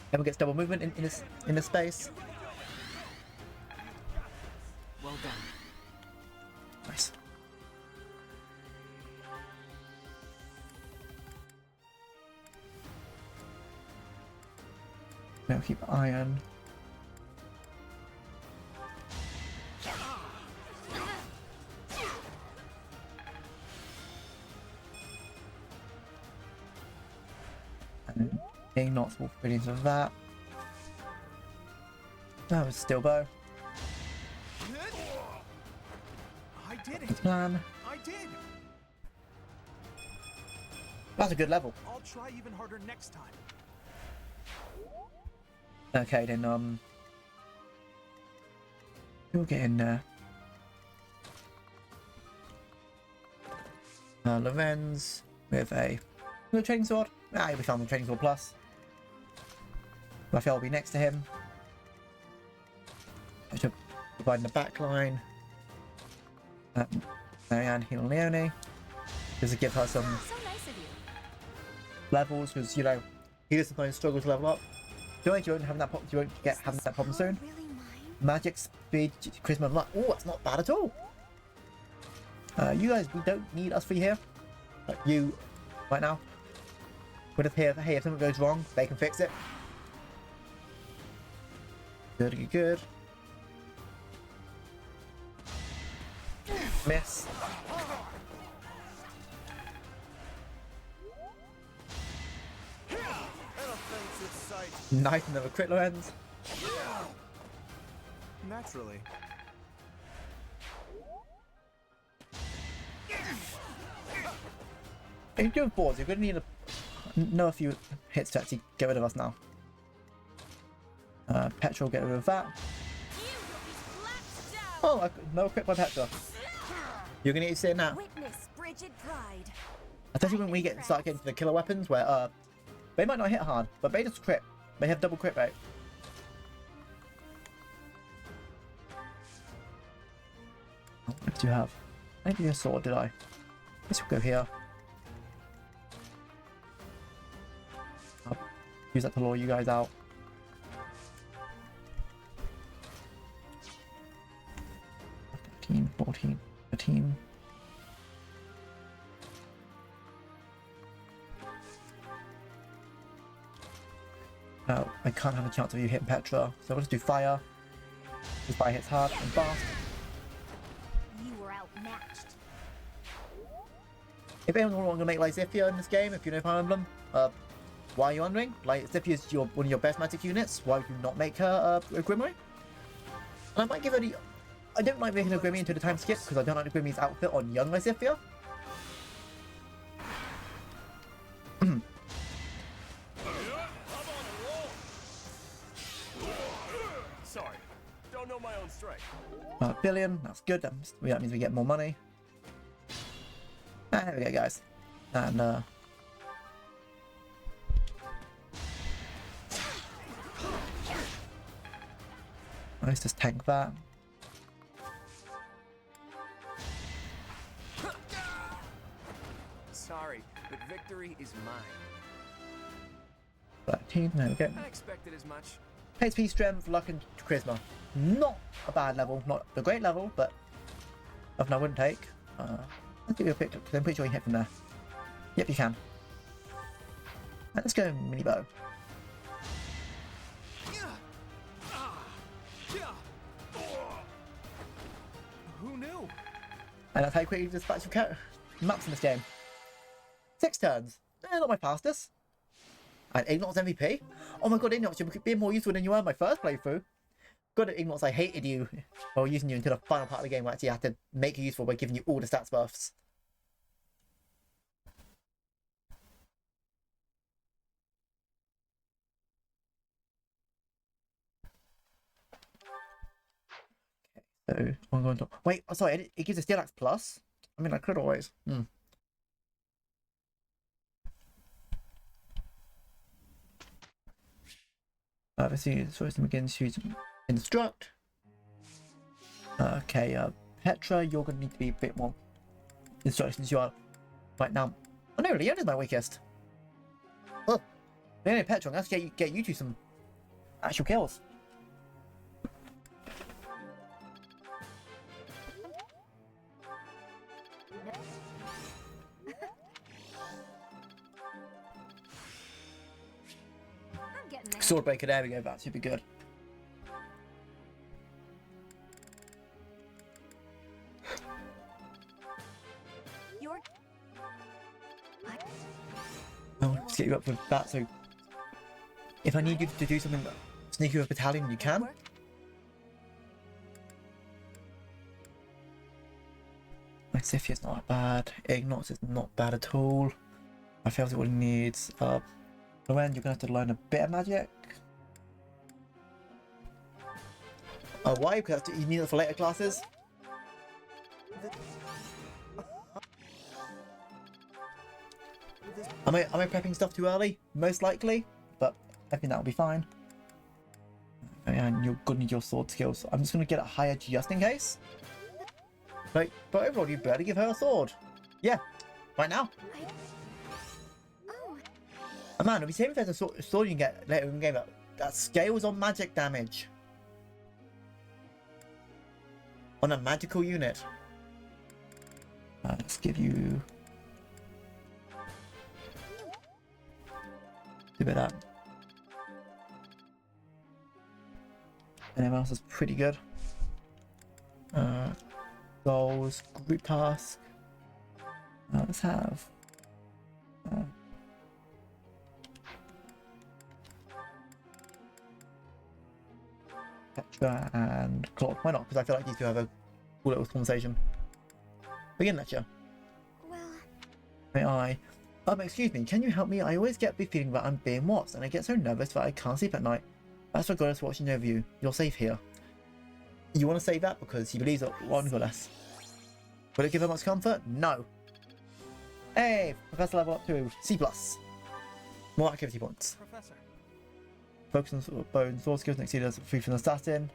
S1: Everyone gets double movement in this space.
S3: Well done.
S1: Nice. Now keep iron. And being not small brilliance of that. That was still bow.
S10: I did
S1: The
S10: it.
S1: plan.
S10: I did.
S1: That's a good level.
S10: I'll try even harder next time.
S1: Okay, then we'll get in there. Lorenz with a training sword. Ah, we found the training sword plus. Raphael will be next to him. I should provide in the back line. Marianne heal Leone. Just to give her some
S2: So nice of you.
S1: levels, because you know he does sometimes struggle to level up. Don't think you won't have that. You won't get having that problem soon.
S7: Really mine?
S1: Magic, speed, charisma, and luck. Oh, that's not bad at all. You guys, we don't need us for here. Like you, right now. But if here, hey, if something goes wrong, they can fix it. Good, good, good. Miss. Nice, another crit Lorenz.
S8: Naturally.
S1: If you do have boards, you're going to need know a few hits to actually get rid of us now. Petrol, get rid of that. Oh, no crit by Petra. You're going to need to see it now.
S2: Witness Bridget Pride.
S1: Especially when we start getting to the killer weapons, where they might not hit hard, but they just crit. They have double crit rate. What do you have? Maybe a sword, did I? This will go here. I'll use that to lure you guys out. $13, $14, $13. I can't have a chance of you hitting Petra, so we'll just do fire. Because fire hits hard and fast.
S2: You were outmatched.
S1: If anyone's going to make like Zifia in this game, if you know Fire Emblem, why are you wondering? Like, Zifia is one of your best magic units. Why would you not make her a Grimoire? And I might give her the... I don't like making a Grimoire into the time skip because I don't like the Grimie's outfit on young Zifia.
S11: Sorry, don't know my own strength.
S1: Billion, that's good. That means we get more money. There we go, guys. And let's just tank that.
S6: Sorry, but victory is mine.
S1: 13, there we go.
S6: I expected as much.
S1: HP, strength, luck, and charisma. Not a bad level, not a great level, but nothing I wouldn't take. Let's give you a quick look, because I'm pretty sure you hit from there. Yep, you can. Let's go mini bow.
S10: Who knew?
S1: And that's how quickly you dispatch your maps in this game. 6 turns. Not my fastest. And Ignor's MVP? Oh my god, Ignor, you're being more useful than you were in my first playthrough. God, Ignor, I hated you while using you until the final part of the game where I actually had to make you useful by giving you all the stats buffs. Okay, so I'm going to wait. Oh, sorry, it gives a Steelax plus. I mean, I could always. Let's see. So it's begins to instruct. Okay, Petra, you're gonna need to be a bit more instructions. You are right now. Oh no, Leona's my weakest. Oh, Leona and Petra, I'm gonna have to get you to some actual kills. Swordbreaker, there we go, that should be good. I'll just get you up with that, so if I need you to do something, sneak you with a battalion, you can. My Siphia's not bad, Ignox is not bad at all. I feel what he needs. Loren, you're gonna have to learn a bit of magic. Oh, why? Because you need it for later classes. Am I prepping stuff too early? Most likely, but I think that'll be fine. And you're gonna need your sword skills. I'm just gonna get it higher just in case. But overall, you better give her a sword. Yeah, right now. Oh man, it'll be safe if there's a sword you can get later in the game that scales on magic damage. On a magical unit. Let's give you a bit of that. And everyone else is pretty good. Goals, group task. Let's have Petra and Claude. Why not? Because I feel like these two have a cool little conversation. Begin lecture.
S7: Well...
S1: May I? Excuse me, can you help me? I always get the feeling that I'm being watched, and I get so nervous that I can't sleep at night. That's what God is watching over you. You're safe here. You want to say that because he believes that one goddess. Will it give her much comfort? No. Hey, Professor level up to C+. More activity points.
S10: Professor.
S1: Focus on bow and sword skills next to the free from the assassin.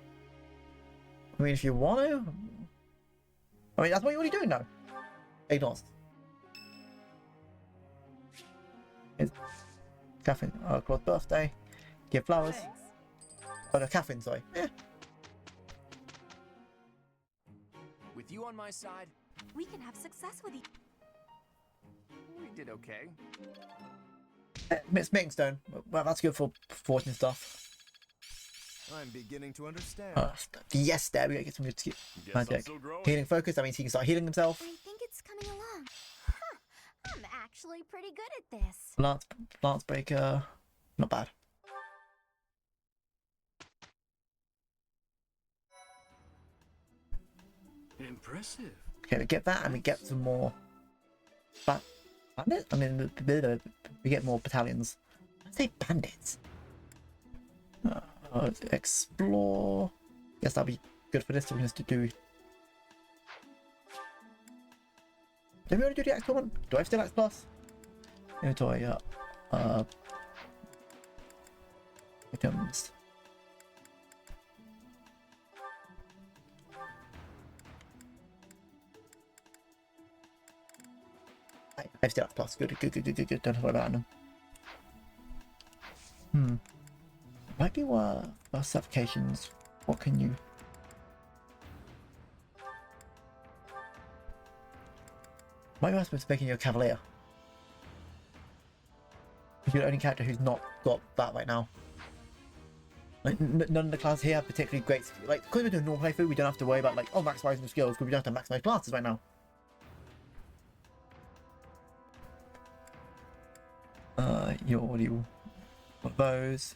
S1: I mean, if you want to. I mean, that's what you're already doing now. Ignores. It's Catherine, Claude's birthday. Give flowers.
S2: Thanks.
S1: Oh, no, Catherine, sorry.
S6: With you on my side,
S2: We can have success with each.
S6: we did okay.
S1: Miss Stone. Well, that's good for fortune stuff.
S8: I'm beginning to understand.
S1: Yes, there we go. Get some good
S11: Guess I'm
S1: magic.
S11: still growing.
S1: Healing focus. That means he can start healing himself.
S7: I think it's coming along.
S2: I'm actually pretty good at this.
S1: Lance breaker. Not bad.
S11: Impressive.
S1: Okay, we get that, and we get some more. Bandits? I mean, we get more battalions. I say bandits. Explore. Yes, that'll be good for this. So we have to do. Did we already do the explore one? Do I still X plus? Inventory. Items. I've still X plus. Good. Don't have to worry about them. Might be worth suffocations. What can you? Might be worth making you a cavalier. You're the only character who's not got that right now. Like, none of the classes here have particularly great... Like, because we're doing normal playthrough, we don't have to worry about, like, oh, maximizing the skills, because we don't have to maximize classes right now. You already got those.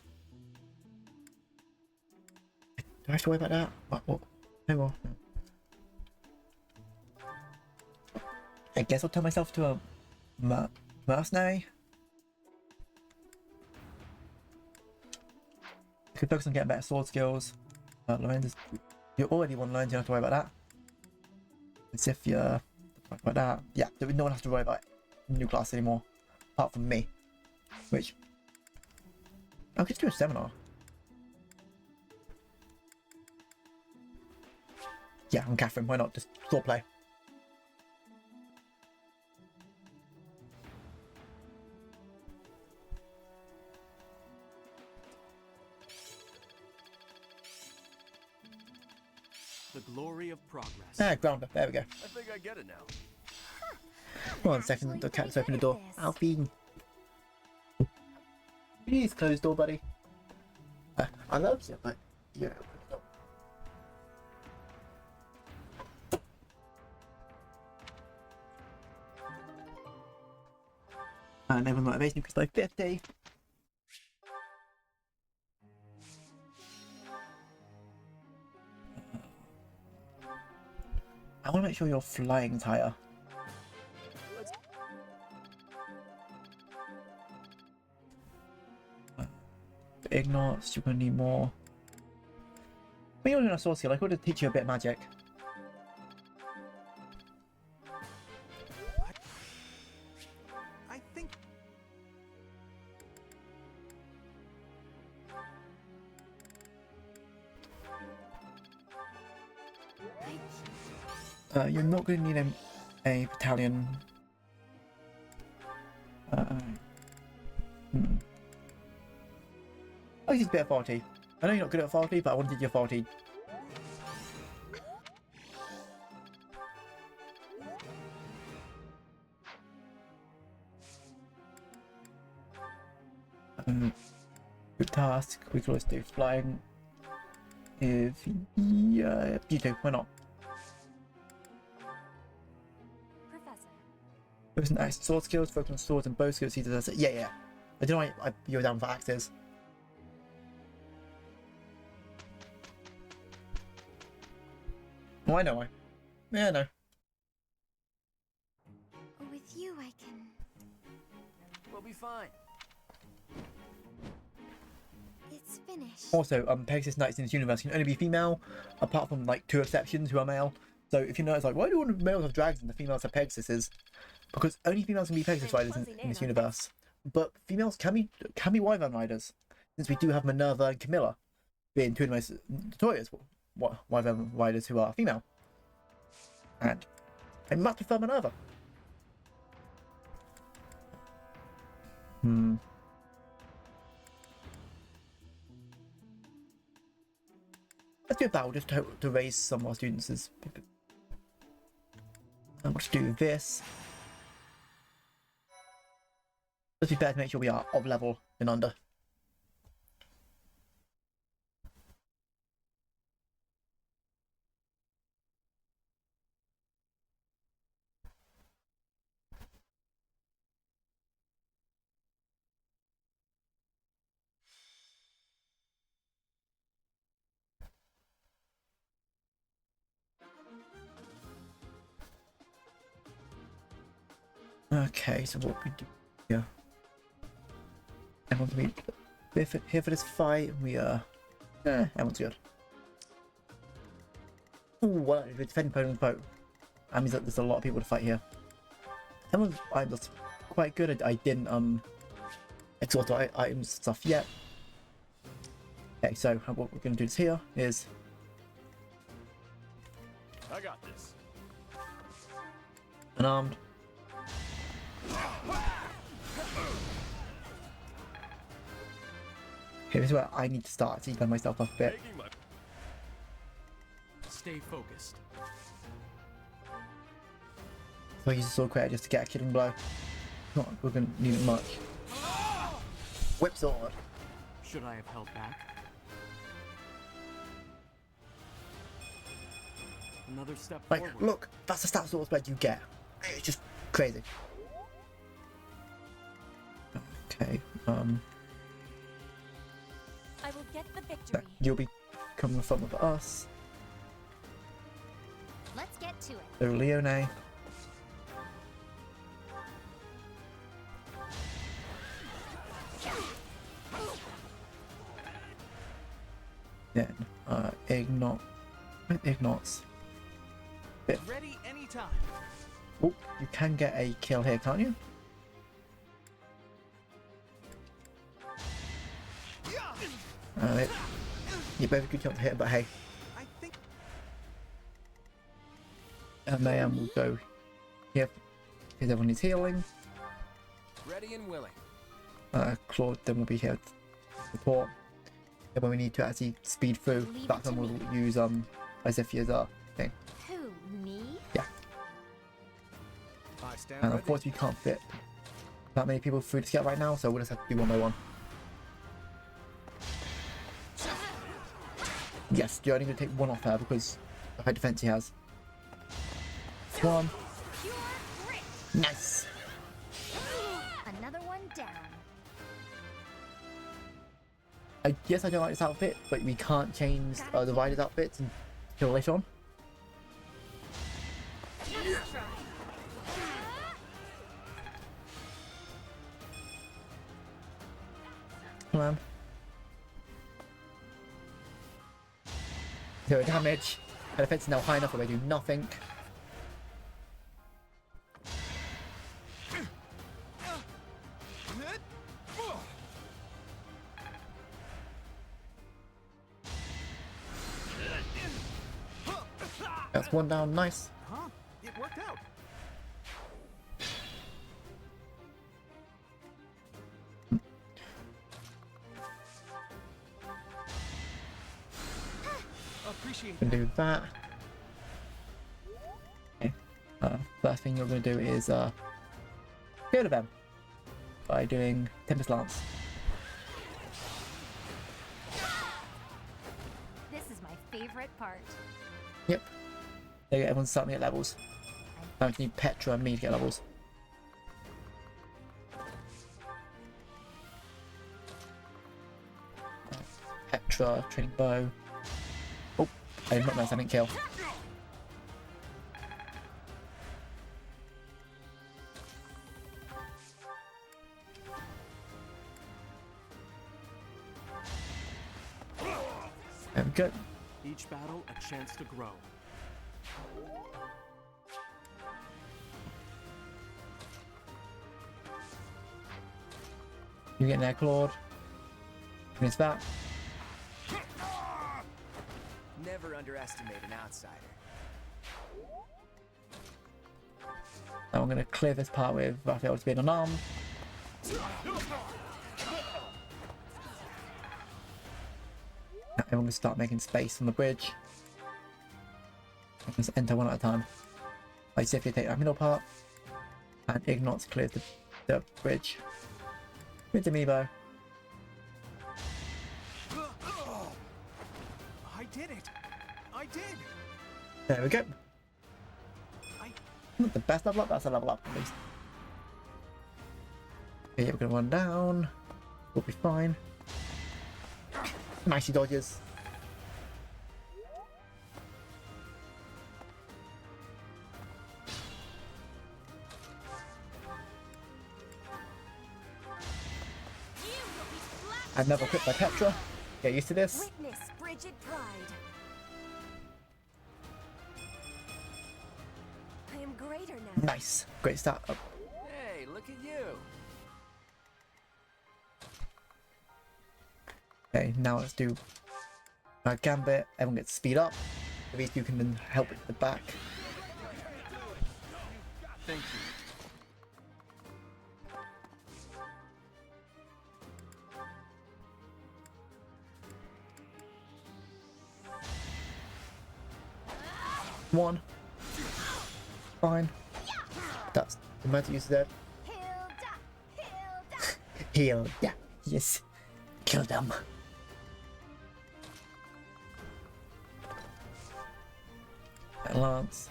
S1: Do I have to worry about that? What? No more. I guess I'll turn myself to a mercenary. I could focus on getting better sword skills. Lorenz, you're already one Lorenz, you don't have to worry about that. As if you're about that. Yeah, no one has to worry about new class anymore. Apart from me. Which I could just do a seminar. Yeah, I'm Catherine, why not? Just sword play.
S3: The glory of progress.
S1: Ah, grounder. There we go.
S11: I think I get it now.
S1: One second, the cat's open the door. Alfie. Please close the door, buddy. I love you, but yeah. And everyone motivation because by 50. I want to make sure your flying's higher. Ignorance, you're gonna need more. When you're doing a sword skill, I could have teach you a bit of magic.
S3: I think
S1: You're not gonna need a battalion. Oh, he's a bit of 40. I know you're not good at 40, but I wanted your 40. Good task. We could always do flying. If yeah, you do. Why not?
S2: Professor.
S1: There's an axe sword skills, focus on swords and bow skills. He does it. Yeah. I don't know why you're down for axes. Oh, I know why. Yeah, I know.
S7: With you, I can...
S6: We'll be fine.
S7: It's finished.
S1: Also, Pegasus Knights in this universe can only be female, apart from like 2 exceptions who are male. So if you notice, like, why do all the males have dragons and the females have Pegasuses? Because only females can be Pegasus riders in this universe. But females can be Wyvern riders, since we do have Minerva and Camilla being 2 of the most notorious Wyvern riders who are female. And I much prefer Minerva. Let's do a battle just to raise some of our students. I'm going to do this. Let's be fair to make sure we are of level and under. Okay, so what we do here? Everyone's gonna be here for this fight. We are. Everyone's good. Ooh, well, we're defending opponent's boat. That means that there's a lot of people to fight here. Everyone's items quite good. I didn't exhaust items stuff yet. Okay, so what we're gonna do this here is.
S11: I got this.
S1: Unarmed. Okay, this is where I need to start to equal myself up a bit.
S3: Stay focused.
S1: So I use a sword creator just to get a killing blow. Not we're gonna need it much. Whip sword.
S3: Should I have held back? Another step
S1: Like,
S3: forward.
S1: look, that's the stat sword spread you get. It's just crazy. Okay,
S2: I will get the victory.
S1: you'll be coming in front of us.
S7: Let's get to it.
S1: So Leone. Then, Ignots.
S10: Ready anytime.
S1: Oh, you can get a kill here, can't you? You both good chance to hit, but hey.
S10: I think
S1: And Mayhem will go here because everyone needs healing.
S6: Ready and willing.
S1: Claude then will be here to support. And when we need to actually speed through,
S7: Leave
S1: that's
S7: it
S1: when
S7: to
S1: we'll use as if you're thing.
S7: Who, me?
S1: Yeah.
S10: I stand
S1: And
S10: ready.
S1: unfortunately we can't fit that many people through the scout right now, so we'll just have to do one by one. Yes, you're only going to take one off her because of how defense he has. One.
S7: Pure grit.
S1: Nice.
S7: Another one down.
S1: Yes, I don't like this outfit, but we can't change the rider's outfits until later on. Come on. Zero damage. Her defense is now high enough that they do nothing. That's one down, nice.
S10: Huh? It worked out. Appreciate
S1: Gonna do that. Okay. First thing you're gonna do is go to them by doing Tempest Lance.
S2: This is my favorite part.
S1: Yep. There you go, everyone's starting to get levels. Now we need Petra and me to get levels. Petra, training bow. Oh, I did not notice I didn't kill. There we go.
S3: Each battle a chance to grow.
S1: You get there, Claude. Finish that.
S6: Never underestimate an outsider.
S1: Now I'm going to clear this part with Raphael being unarmed. Now everyone can start making space on the bridge. Just enter one at a time. I see if you take that middle part. And Ignots clears the bridge. With Amiibo.
S10: I did it. I did.
S1: There we go.
S10: I
S1: Not the best level up, that's a level up at least. Okay, yeah, we're gonna run down. We'll be fine. Nicey dodges. Another crit by Petra. Get used to this.
S2: Witness frigid pride. I am greater now.
S1: Nice. Great start up.
S6: Hey, look at you.
S1: Okay, now let's do Gambit. Everyone gets speed up. These two can then help at the back.
S3: Thank you.
S1: One. Fine. That's the most use there.
S2: Hilda! Hilda!
S1: Heal. Yeah. Yes. Kill them. Lance.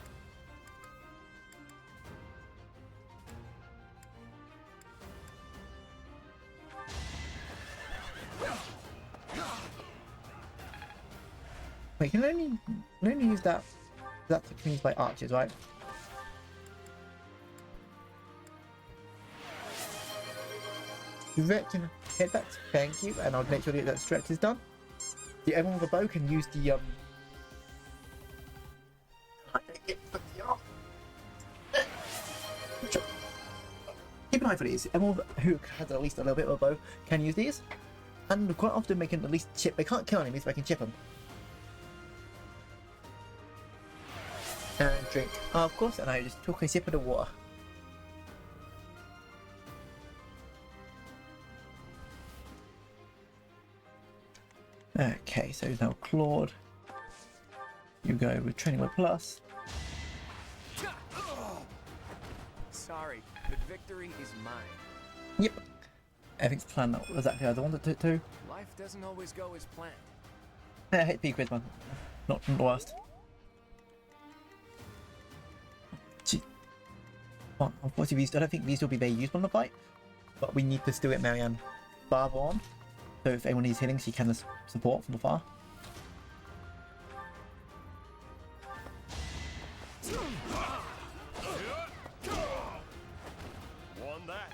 S1: Wait, can only use that. That's used by archers, right? Direct and hit that. Thank you, and I'll make sure that stretch is done. The everyone with a bow can use the Keep an eye for these. Everyone who has at least a little bit of a bow can use these, and quite often they can at least chip. They can't kill enemies, but they can chip them. And drink, of course, and I just took a sip of the water. Okay, so now Claude, you go with Training with Plus.
S6: Sorry, the victory is mine.
S1: Yep, everything's planned out exactly as I wanted it to.
S6: Life doesn't always go as planned.
S1: I hate P quiz, man. Not the worst. Well, unfortunately, I don't think these will be very useful in the fight, but we need to still get Marianne farther on. So if anyone needs healing, she can support from afar.
S11: Won that.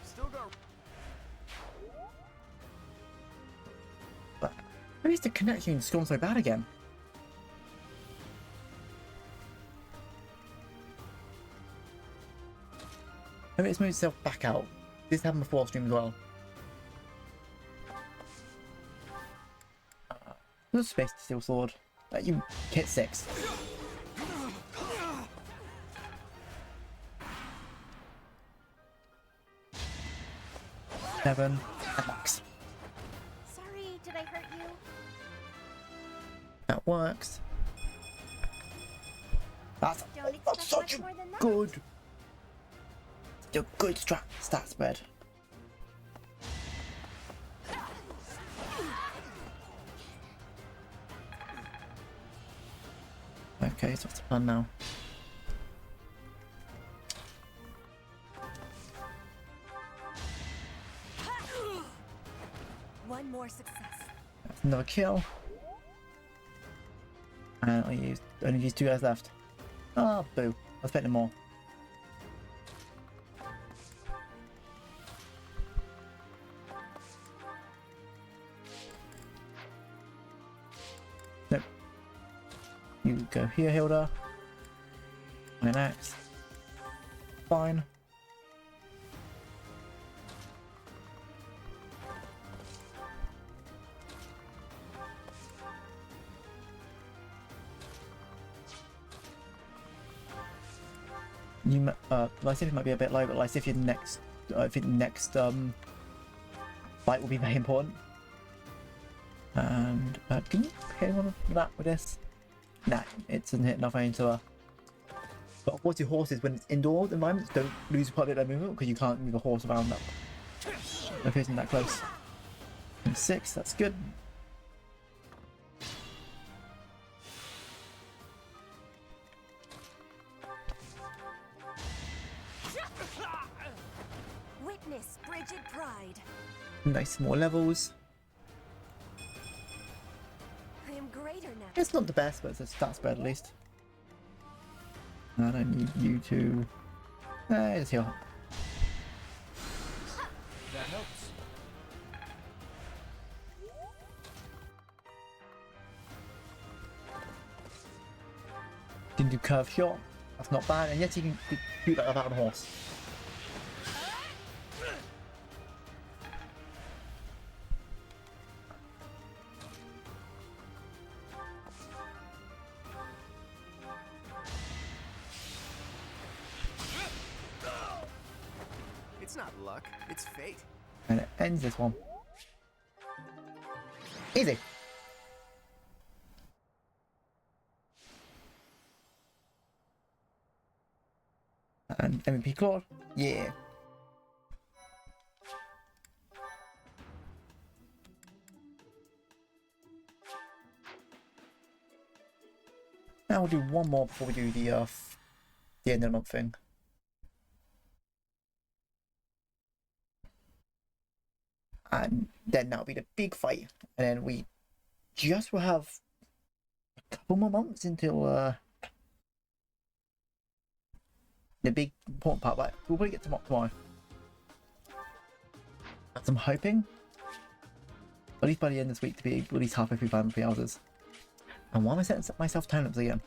S11: Still got.
S1: But where is the connection gone so bad again? Maybe it's moved itself back out. This happened before stream as well. There's space to steal sword. You hit 6. Seven. And max.
S2: Sorry, did I hurt you?
S1: That works. That's such a good. A good stat spread. Okay, so what's the plan now?
S2: One more success.
S1: That's another kill. And I only used 2 guys left. Ah, boo. I was expecting more. Nope. You go here, Hilda. An axe. Fine. You Lysithia might be a bit low, but Lysithia next, I think next fight will be very important. And can you hit anyone with that with this? Nah, it doesn't hit enough into her. But of course, your horses, when it's indoor environments, don't lose quite a bit of movement because you can't move a horse around that. If it isn't that close. And 6, that's good.
S2: Witness Bridget Pride.
S1: Nice, more levels.
S2: I am greater now.
S1: It's not the best, but it's a stat spread at least. I don't need you to. Just heal.
S6: That helps.
S1: Can do curve shot. That's not bad, and yet you can shoot like that on a horse.
S6: It's not luck, it's fate.
S1: And it ends this one. Easy. And MVP Claude. Yeah. Now we'll do one more before we do the end of the month thing. And then that'll be the big fight. And then we just will have a couple more months until the big important part, but we'll probably get to tomorrow. As I'm hoping, at least by the end of this week, to be at least halfway through Fire Emblem Three Houses. And why am I setting myself turnips again?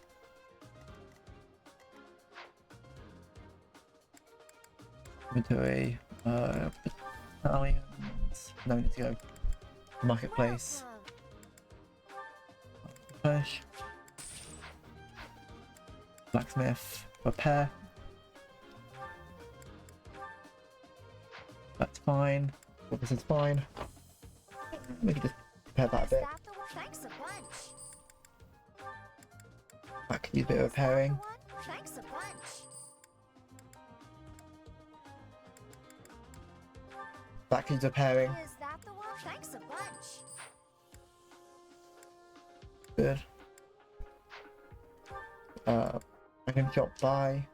S1: Inventory, battalions. No, we need to go. Marketplace. Push. Blacksmith. Repair. That's fine. This is fine. We can just repair that a bit.
S7: Thanks a bunch.
S1: I can use a bit of repairing.
S7: Thanks a bunch.
S1: That can use repairing.
S7: Is that the one? Thanks a bunch.
S1: Good. I can drop by.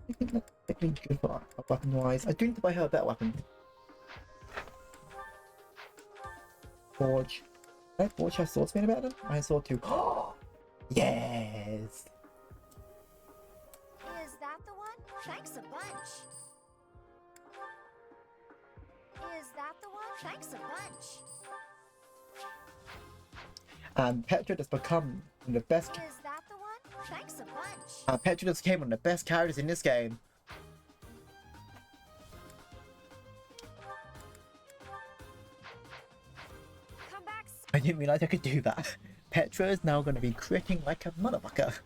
S1: I think that's definitely good for weapon wise. I do need to buy her a better weapon. Forge. Can I forge her swordsman about them? I saw two. Yes!
S7: Is that the one? Thanks a bunch. Is that the one? Thanks a bunch.
S1: And Petra has become one of the best.
S7: Is that the one? Thanks a bunch.
S1: And Petra just became one of the best characters in this game.
S7: Come back.
S1: I didn't realize I could do that. Petra is now going to be critting like a motherfucker.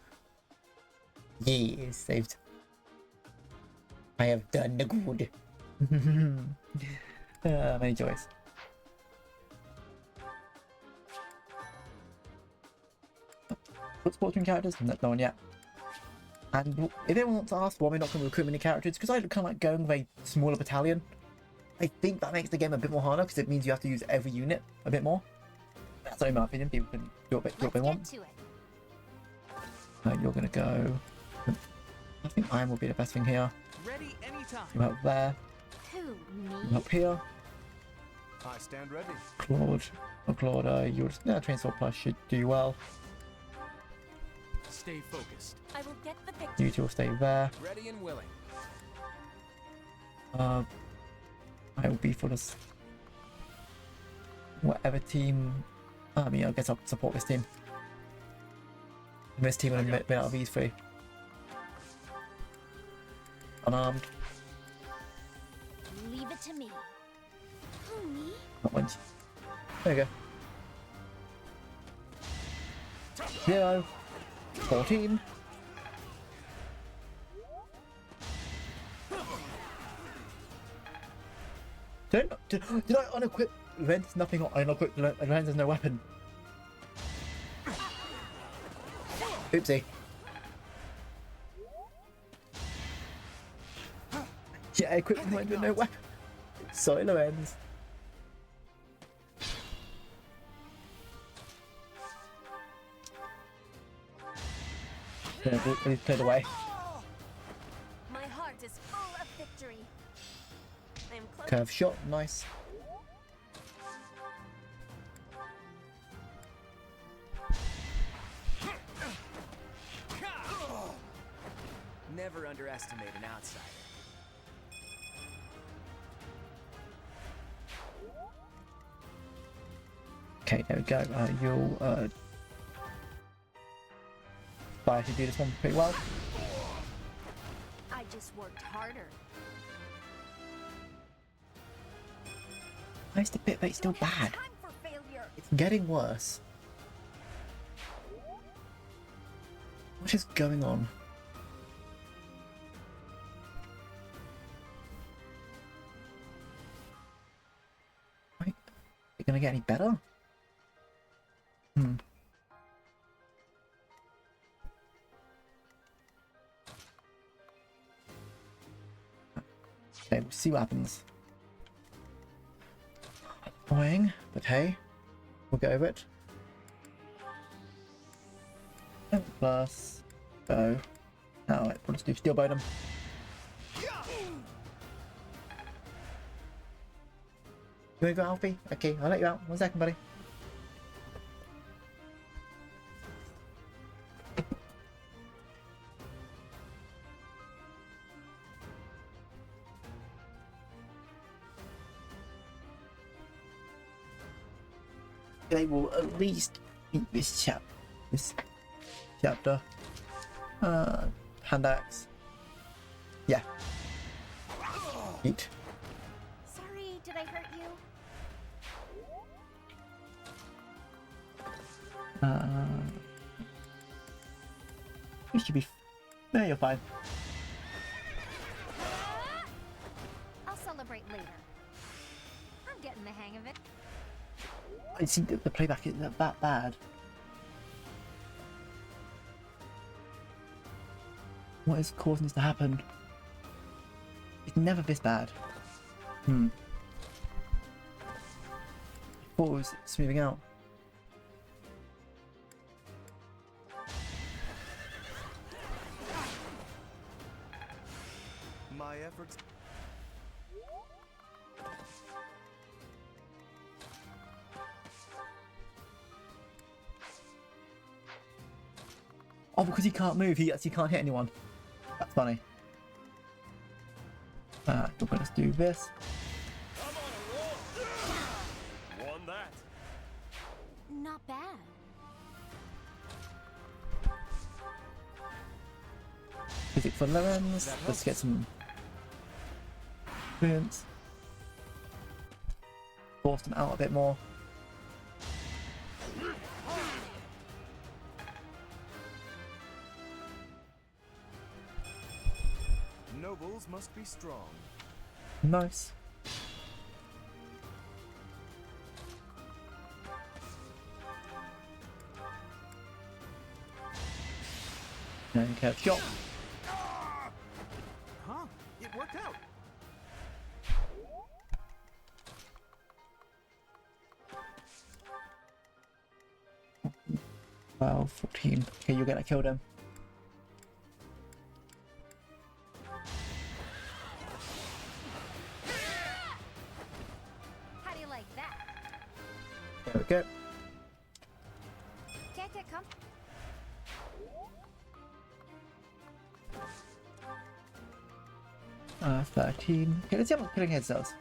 S1: Yes, saved. I have done the good. Many joys. What sporting characters? No one yet. And if anyone wants to ask why we're not going to recruit many characters, because I kind of like going with a smaller battalion. I think that makes the game a bit more harder because it means you have to use every unit a bit more. That's only my opinion. People can do what they want. You're gonna go. I think iron will be the best thing here.
S10: Ready anytime.
S1: You up there.
S7: Who,
S1: You
S7: me?
S1: up here.
S8: I stand ready.
S1: Claude. Oh, Claude, your Trainsaw Plus should do well.
S3: Stay focused.
S2: I will get the victory.
S1: You two will stay there.
S6: Ready and willing.
S1: I will be for this. Whatever team. I mean, I guess I'll support this team. This team will win out of these three. Unarmed.
S7: Leave it to me. Who, me?
S1: Not once. There you go. 0. 14. Did I unequip Lorenz? Nothing unequipped. Lorenz has no weapon. Oopsie. Yeah, I equipped him with no weapon. Sorry, Lorenz. He's cleared away.
S2: My heart is full of victory. I am close.
S1: Curve shot, nice.
S6: Never underestimate an outsider.
S1: Okay, there we go. You'll I should do this one pretty well.
S2: I just worked harder.
S1: Nice the bit, but it's still bad.
S2: Time for failure.
S1: It's getting worse. What is going on? Right. Is it gonna get any better? Okay, we'll see what happens. Annoying, but hey, we'll get over it. Plus, go. Now let's just do steel bone him. You wanna go, Alfie? Okay, I'll let you out. 1 second, buddy. They will at least beat this chapter. Hand axe. Yeah. Eat.
S2: Sorry, did I hurt you?
S1: You should be. No, you're fine.
S2: I'll celebrate later. I'm getting the hang of it.
S1: I see the playback isn't that bad. What is causing this to happen? It's never this bad. I thought it was smoothing out.
S8: My efforts.
S1: Oh, because he can't move, he actually can't hit anyone. That's funny. Let's do this.
S11: Come on, won that.
S2: Not bad.
S1: Physics for lemons. Let's get some experience. Force them out a bit more.
S8: Nobles must be strong.
S1: Nice. Now you can shot.
S10: Huh? It worked out.
S1: 12, 14. Okay, you're gonna kill them.
S2: How do you like that?
S1: There we go.
S2: Can't get comfortable.
S1: 13. Okay, let's see how much killing heads does.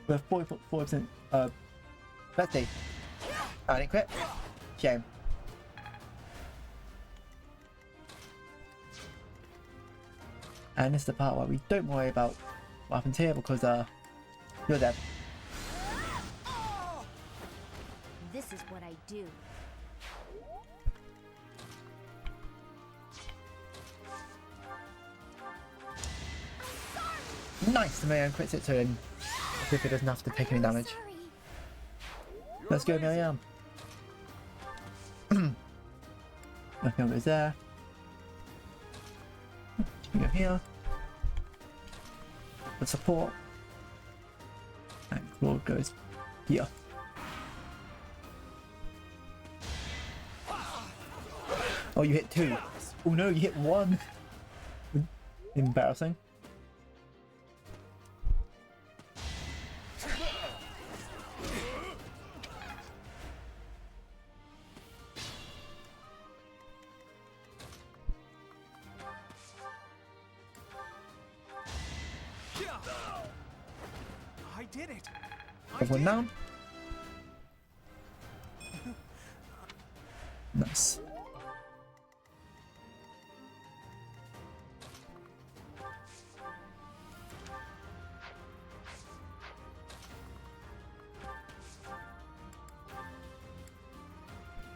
S1: We have 44%. Let's see. I didn't quit. Shame. And this is the part where we don't worry about what happens here because you're dead.
S2: This is what I do.
S1: Nice, the Marianne quits it so then Griffith doesn't have to take any damage. Let's go, Marianne. Nothing goes there. We go here. The support. And Claude goes here. Oh, you hit 2. Oh no, you hit 1. Embarrassing.
S10: I did it.
S1: Everyone down. Nice.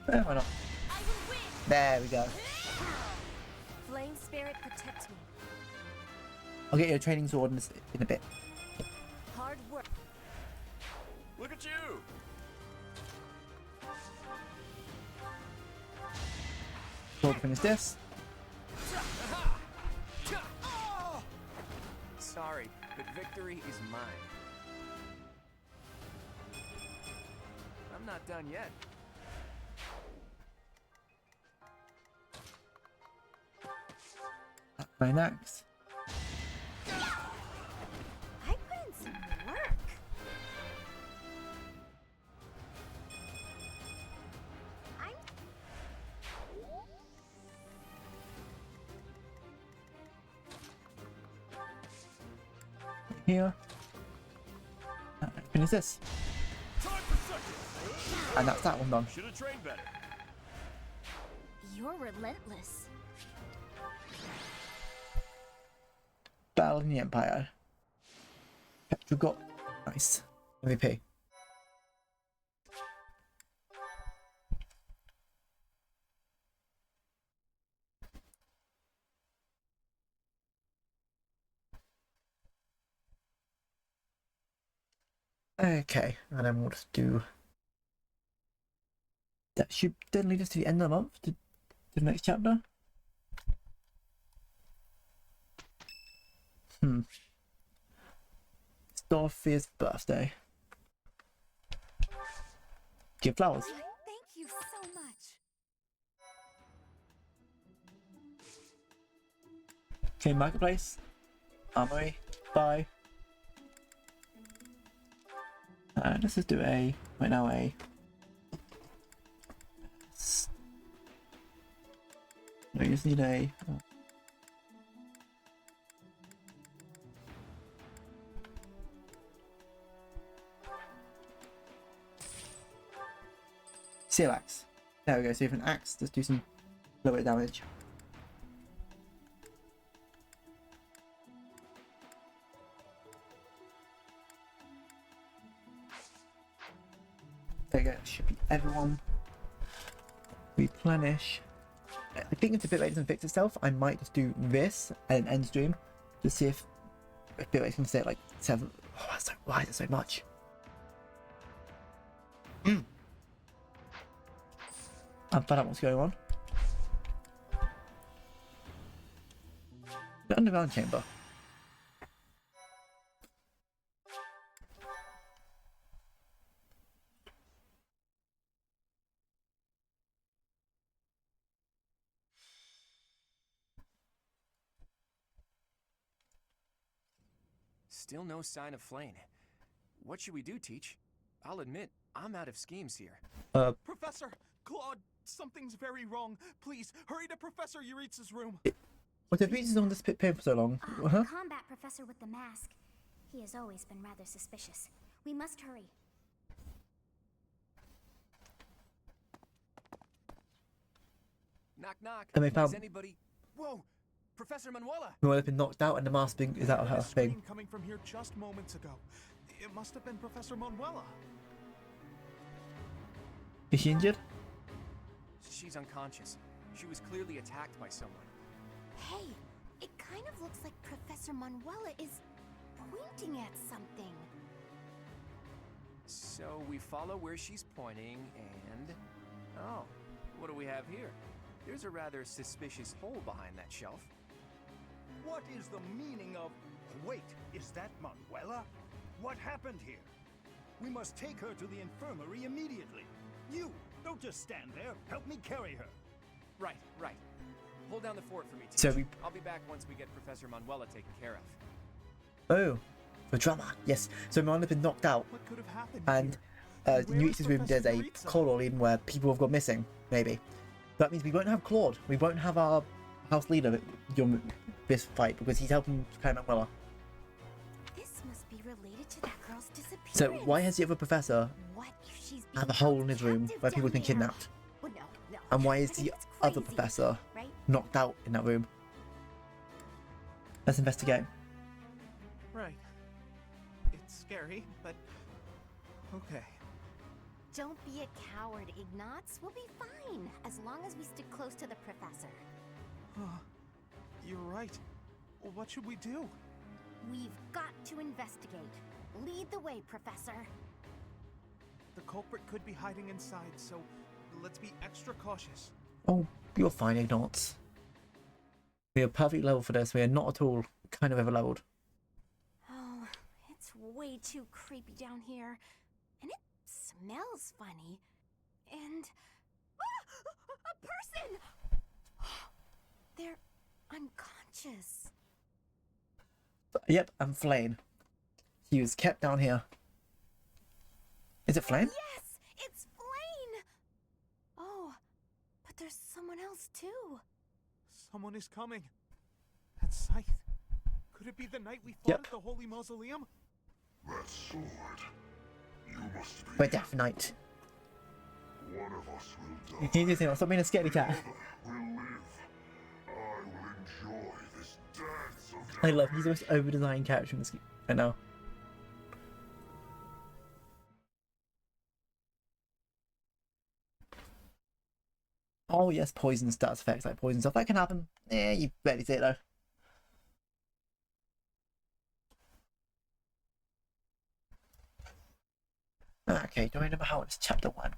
S1: Why not? There we go.
S2: Flame spirit protect me.
S1: I'll get you a training sword in a bit.
S2: Hard work.
S11: Look at you.
S1: Sword finish this.
S6: but victory is mine. I'm not done yet.
S1: My next.
S7: I put in some work.
S1: Here. Finish this.
S11: Time for seconds.
S1: And that's that one done.
S11: Should have trained better.
S7: You're relentless.
S1: Battle in the Empire. Petrol got nice. MVP. Okay, and then we'll just do. That should then lead us to the end of the month, to the next chapter. It's Dorothy's birthday. Give flowers.
S7: Thank you so much.
S1: Okay, marketplace. Armory. Bye. Let's just do A. Right now, A. No, you just need A. Oh. Seal axe. There we go. So if an axe, let's do some little bit of damage. There you go. Should be everyone. Replenish. I think if the bitrate doesn't fix itself, I might just do this and end stream to see if bitrate can stay at like 7. Oh, that's so, why is it so much? I'm fed up what's going on. The underground chamber.
S6: Still no sign of Flame. What should we do, Teach? I'll admit, I'm out of schemes here.
S10: Professor! Claude, something's very wrong. Please, hurry to Professor Euritza's room.
S1: What the reasons on this paper for so long?
S7: The combat professor with the mask. He has always been rather suspicious. We must hurry.
S6: Knock, knock.
S1: And they found-
S6: Is anybody... Whoa! Professor Manuela!
S1: Who have been knocked out and the mask being is out of her thing.
S10: Scream coming from here just moments ago. It must have been Professor Manuela.
S1: Is she injured?
S6: She's unconscious. She was clearly attacked by someone.
S7: Hey, it kind of looks like Professor Manuela is pointing at something.
S6: So we follow where she's pointing and... Oh, what do we have here? There's a rather suspicious hole behind that shelf.
S12: What is the meaning of... Wait, is that Manuela? What happened here? We must take her to the infirmary immediately. You, don't just stand there. Help me carry her.
S6: Right, right. Hold down the fort for me, Teach.
S1: So we...
S6: I'll be back once we get Professor Manuela taken care of.
S1: Oh, for drama. Yes. So Miranda's been knocked out.
S10: What could have happened
S1: And in Euritza's room there's a corridor leading where people have gone missing, maybe. That means we won't have Claude. We won't have our house leader during this fight because he's helping carry Manuela.
S7: This must be related to that girl's disappearance.
S1: So why has the other professor
S7: What if she's
S1: have a hole in his room where people have been kidnapped?
S7: Well, no.
S1: And why is
S7: I think
S1: the
S7: it's
S1: other
S7: crazy,
S1: professor
S7: right?
S1: knocked out in that room? Let's investigate.
S10: Right. It's scary, but... Okay.
S7: Don't be a coward, Ignatz. We'll be fine, as long as we stick close to the professor.
S10: You're right. What should we do?
S7: We've got to investigate. Lead the way, Professor.
S10: The culprit could be hiding inside, so let's be extra cautious.
S1: Oh, you're fine, Ignatz. We are perfect level for this. We are not at all kind of over leveled.
S7: Oh
S2: too creepy down here. And it smells funny. And... Ah! A person! They're unconscious.
S1: Yep, I'm Flame. He was kept down here. Is it Flame?
S2: Yes! It's Flame! Oh, but there's someone else too.
S10: Someone is coming. That scythe. Could it be the knight we fought at the Holy Mausoleum?
S11: That sword. You must be.
S1: We're Death Knight.
S11: One of us will
S1: You
S11: die.
S1: can do this. Stop being a scaredy cat.
S11: Will live. I will enjoy this dance of
S1: I love. He's the most over-designed character in this game. I know. Oh yes, poison stats effects like poison stuff. That can happen. Yeah, you barely see it though. Okay, do I remember how it's chapter 1?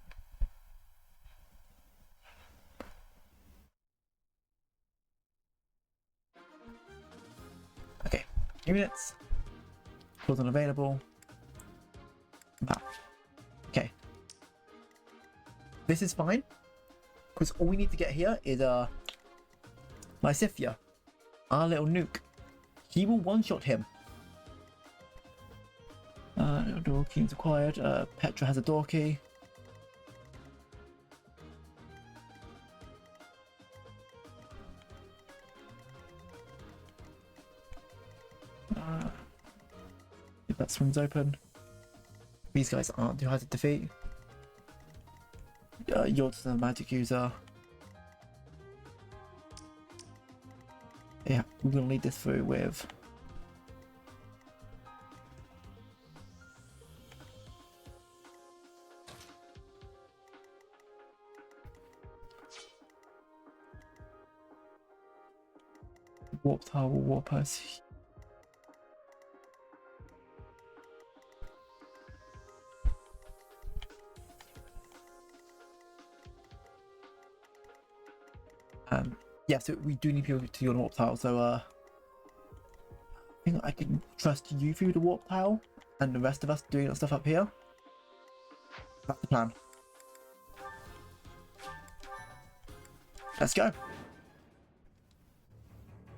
S1: Okay, units. Tools unavailable. Map. Okay. This is fine. Because all we need to get here is Lysithia, our little nuke. He will one-shot him. Door keys acquired. Petra has a door key. If that swings open. These guys aren't too hard to defeat. You're just a magic user. Yeah, we're gonna lead this through with warp tower will warp us. Yeah, so we do need people to your warp tile, so I think I can trust you through the warp tile and the rest of us doing stuff up here. That's the plan. Let's go.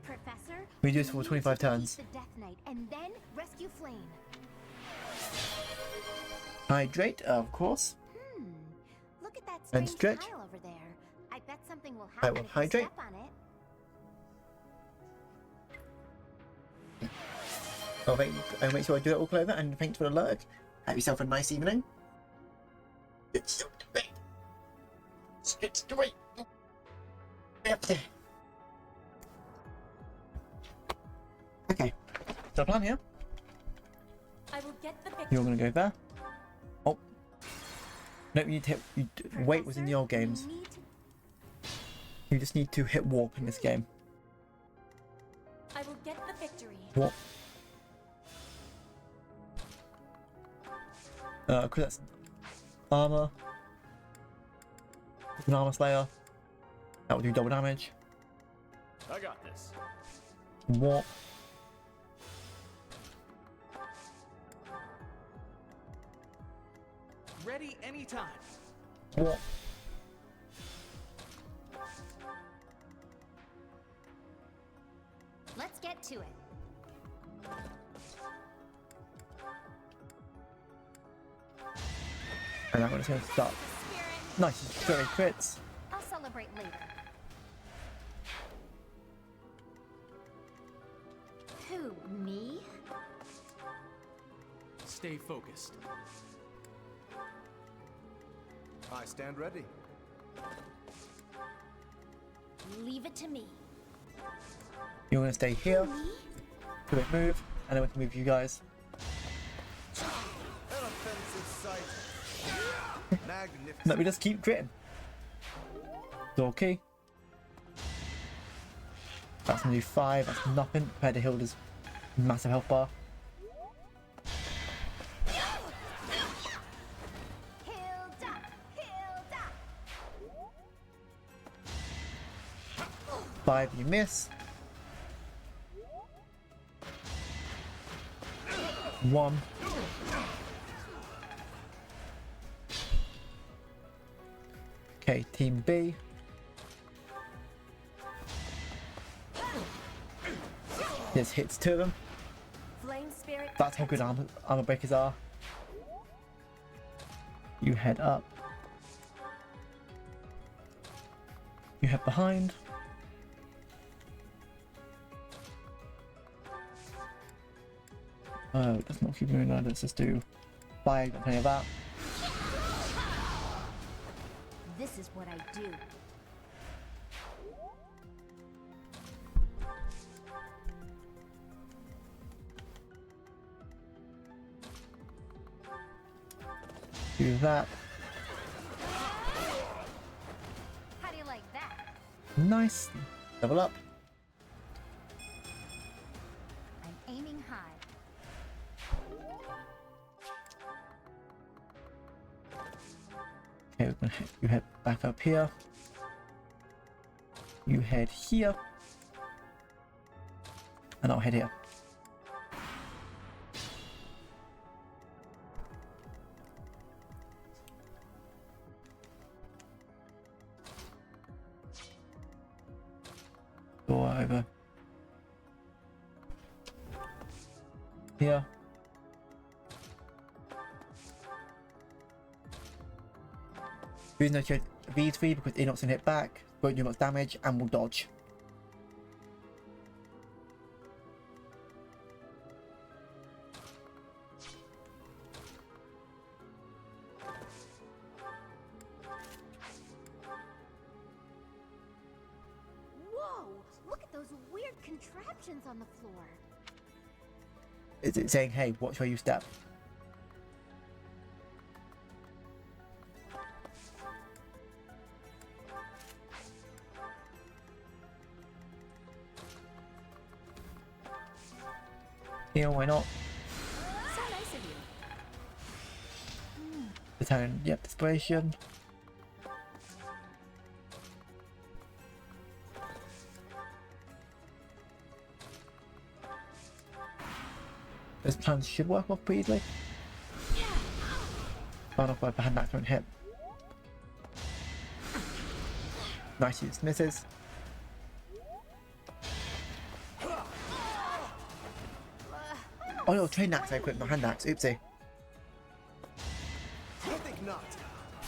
S2: Professor,
S1: We do this for 25 turns.
S2: the Death Knight and then rescue Flame.
S1: Hydrate, of course.
S2: Look at that
S1: And
S2: strange
S1: stretch.
S2: tile over there. I bet something will
S1: I
S2: happen
S1: will
S2: if you
S1: hydrate.
S2: step on it.
S1: I'll make sure I do it all clever, and thanks for the lurk. Have yourself a nice evening. It's the way. Okay. So plan here.
S2: I will get the
S1: You're gonna go there. Oh. No, you need to hit. Wait was in the old games. You just need to hit warp in this game.
S2: I will get the victory.
S1: Warp. Cause that's armor. An armor slayer. That will do double damage.
S11: I got this.
S1: Warp.
S10: Ready anytime.
S1: Warp.
S2: Let's get to it.
S1: And I'm just gonna start. Nice, very crits.
S2: I'll celebrate later. Who, me?
S3: Stay focused.
S8: I stand ready.
S2: Leave it to me.
S1: You're gonna stay here. Quick move, and then we can move you guys.
S8: An offensive sight. Magnificent.
S1: No, we just keep critting. Door key. That's gonna do 5. That's nothing compared to Hilda's massive health bar.
S2: Hilda! Hilda!
S1: 5, you miss. 1. Okay, Team B. This hits 2 of them.
S2: Flame spirit.
S1: That's how good armor breakers are. You head up. You head behind. Oh, it does not keep moving on. Let's just do fire. Got plenty of that.
S2: This is what I do.
S1: Do that.
S2: How do you like that?
S1: Nice. Level up.
S2: I'm aiming high.
S1: Okay, we're gonna you head back up here. You head here. And I'll head here. Go over here. Use no V3 because it knocks and hit back, won't do much damage, and will dodge.
S2: Whoa! Look at those weird contraptions on the floor.
S1: Is it saying, hey, watch where you step? Yeah, why not?
S2: So nice of you.
S1: Battalion, yep, desperation. Those plans should work off pretty easily. Found off by the hand axe won't hit. Nice, he just misses. Oh no, train axe I equipped my hand axe, oopsie.
S8: I think not.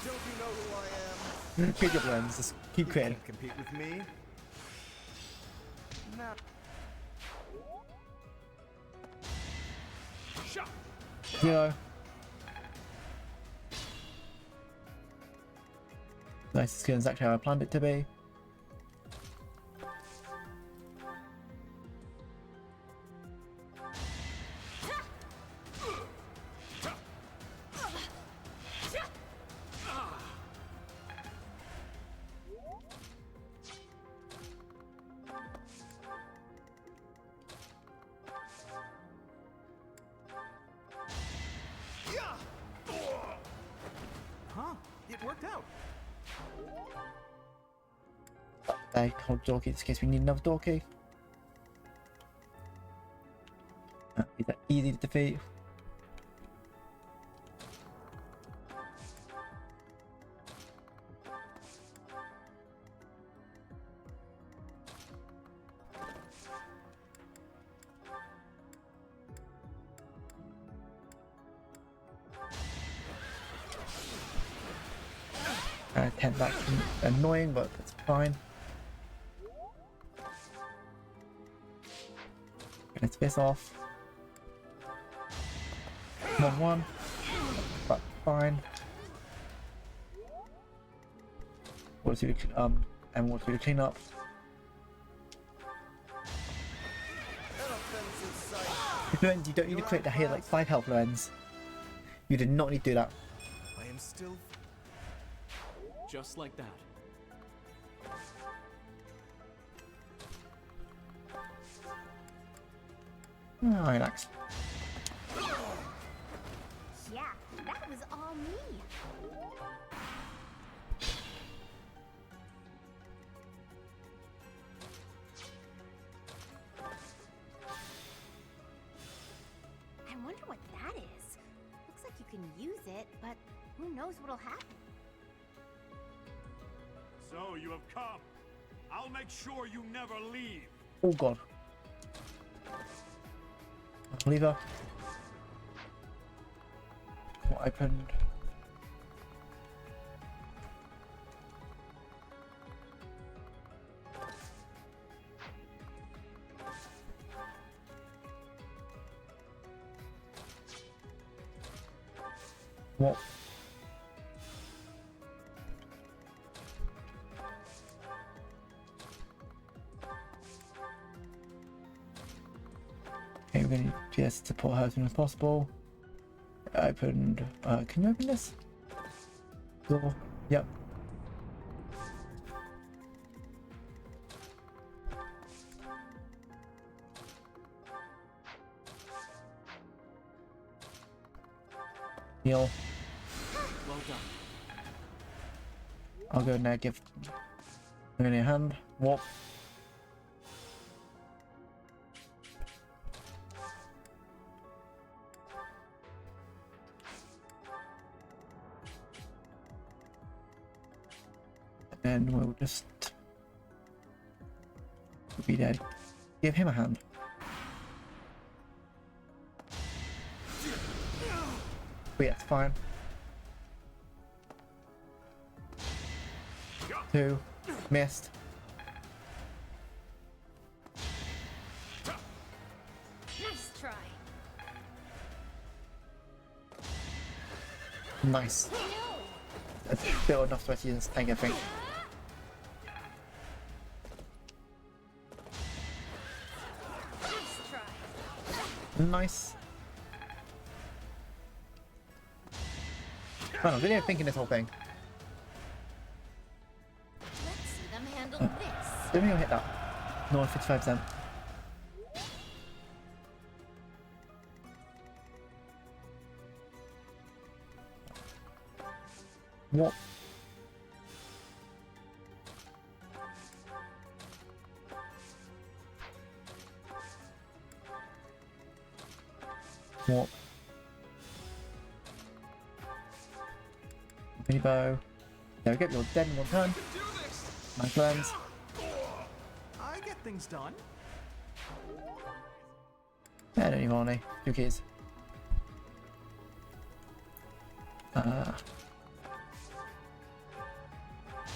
S8: Don't you know who I am?
S1: Good job, Lens, just keep
S8: You
S1: critting.
S8: can't compete with me. Nah.
S1: Zero. Nice, it's exactly how I planned it to be.
S10: Huh? It worked out.
S1: I hold door key in case we need another door key. Is that easy to defeat? I tend that's annoying, but that's fine. Let's piss off. 1-1. But fine. We'll do and we'll do the clean up. Lorenz, you don't need to crit that here like 5 health, Lorenz. You did not need to do that.
S8: I am still.
S3: Just like that.
S1: Oh, relax.
S2: Yeah, that was all me. I wonder what that is. Looks like you can use it, but who knows what'll happen.
S12: So you have come. I'll make sure you never leave.
S1: Oh god. Lever. What opened? What? Okay, we're going to need PS to support her as soon as possible. Opened. Can you open this? Door. Yep. Heal.
S3: Well done.
S1: I'll go now give him a hand. Warp. And we'll just be dead. Give him a hand. But yeah, it's fine. 2 missed.
S2: Nice try.
S1: Nice. That's still enough to actually sting, I think.
S2: Nice try.
S1: Nice. Oh, video thinking this whole thing.
S2: Let's see them handle this.
S1: Didn't even hit that. No, 55%. What? What? Mini bow. There we go, you're dead in one turn. Nice lens.
S10: I get things done.
S1: I don't even want any. Who cares?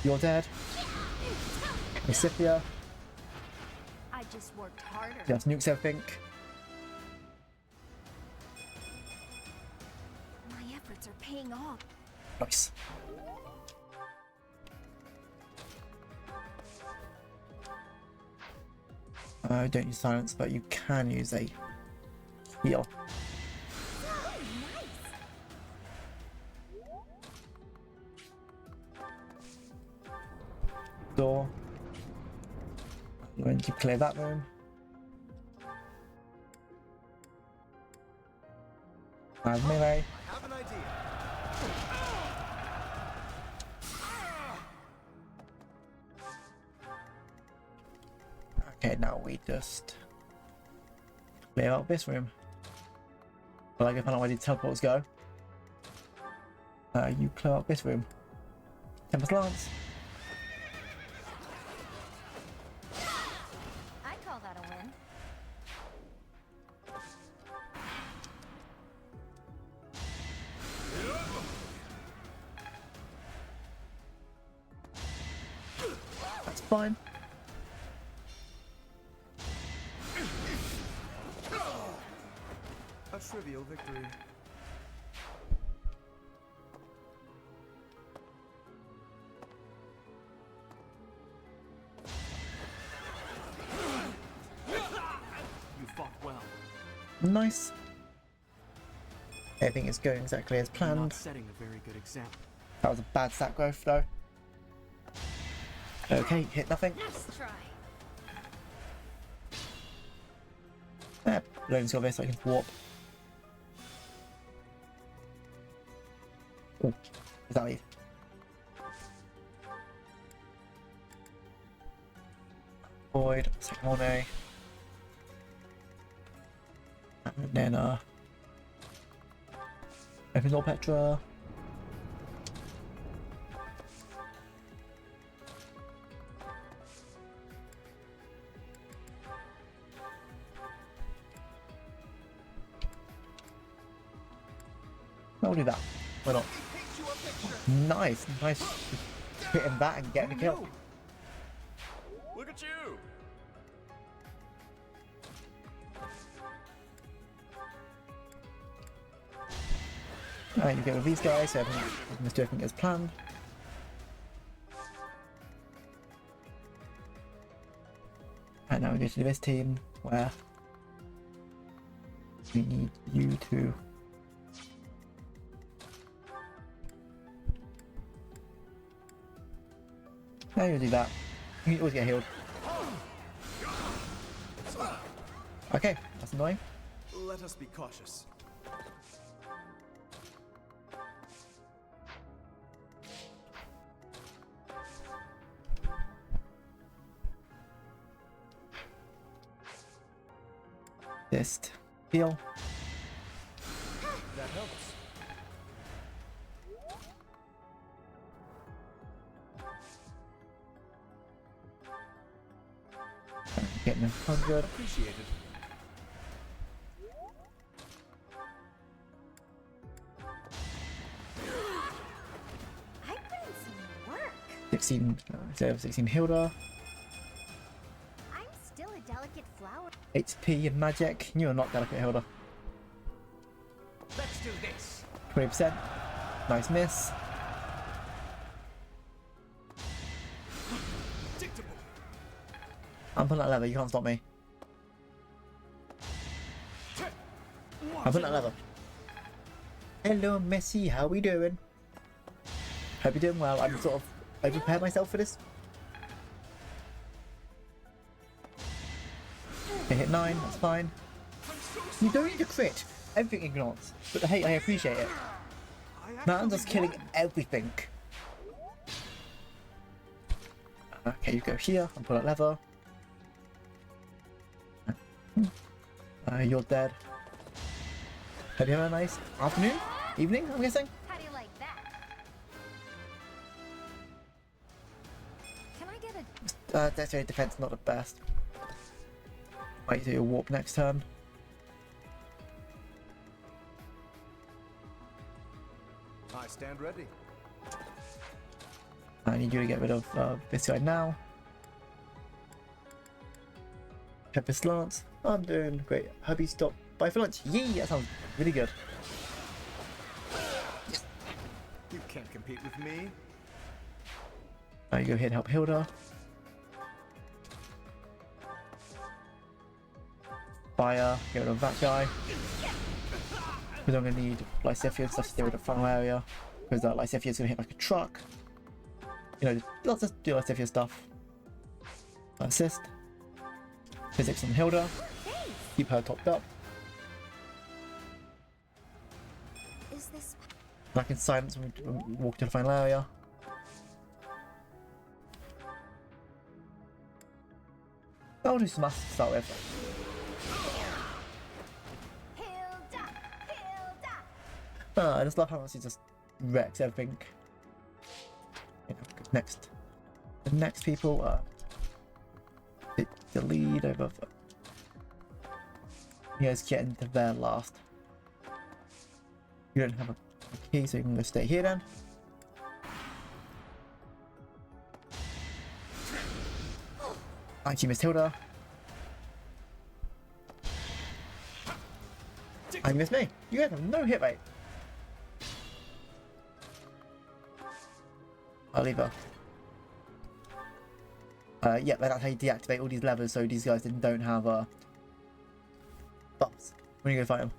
S1: You're dead. Recipia.
S2: I just worked harder.
S1: Just nukes everything.
S2: My efforts are paying off.
S1: Nice. Don't use silence, but you can use a heal. Door. I'm going to clear that room. I have melee.
S12: I have an idea.
S1: Okay, now we just clear out this room. Well, I can find out where the teleports go. You clear out this room. Tempest Lance.
S2: I call that a win.
S1: That's fine.
S8: A trivial victory.
S3: You fought well.
S1: Nice. Everything is going exactly as
S3: You're not
S1: planned.
S3: setting a very good example.
S1: That was a bad stat growth though. Okay, hit nothing.
S2: Nice try.
S1: Loading's got this so I can warp. Oh, is that me? Void, second one A. And then opens all Petra. I'll do that. Why not? Nice, nice. Hitting that and getting a kill.
S6: Look at you!
S1: Alright, you get with these guys, so everything must do everything as planned. And now we go to this team where we need you to now you do that. You can always get healed. Okay, that's annoying.
S3: Let us be cautious.
S1: Just heal.
S3: That helps.
S1: Getting 100.
S3: Appreciated.
S2: I put in some work.
S1: 16, 16 Hilda.
S2: I'm still a delicate flower.
S1: HP and magic. You are not delicate, Hilda.
S4: Let's do this.
S1: 20%. Nice miss. I'm putting that lever, you can't stop me. I'm putting that lever. Hello, Messi, how we doing? Hope you're doing well. I'm sort of, I prepared myself for this. I hit 9, that's fine. You don't need to crit. Everything ignores. But hey, I appreciate it. Man's just killing everything. Okay, you go here and pull that lever. You're dead. Hope you have a nice afternoon? Evening, I'm guessing?
S2: How do you like that? Can I get a...
S1: That's very defense, not the best. Might do a warp next turn.
S8: I stand ready.
S1: I need you to get rid of this guy now. Pepper Slants. I'm doing great. Hubby stop by for lunch. Yee! That sounds really good.
S8: You can't compete with me.
S1: Now you go ahead and help Hilda. Fire, get rid of that guy. Because I'm going to need Lysithia stuff to get rid of the final area. Because Lysithia is going to hit like a truck. You know, let's just do Lysithia stuff. Assist. Physics on Hilda. Keep her topped up.
S7: Is this...
S1: Back in silence when we walk to the final area. I'll do some math to start with. I just love how much he just wrecks everything. You know, next. The next people the lead over. You guys get into there last. You don't have a key, so you can go stay here then. Actually missed Hilda. I missed me. You guys have no hit rate. I'll leave her. Yeah, that's how you deactivate all these levers, so these guys don't have buffs when you go fight them.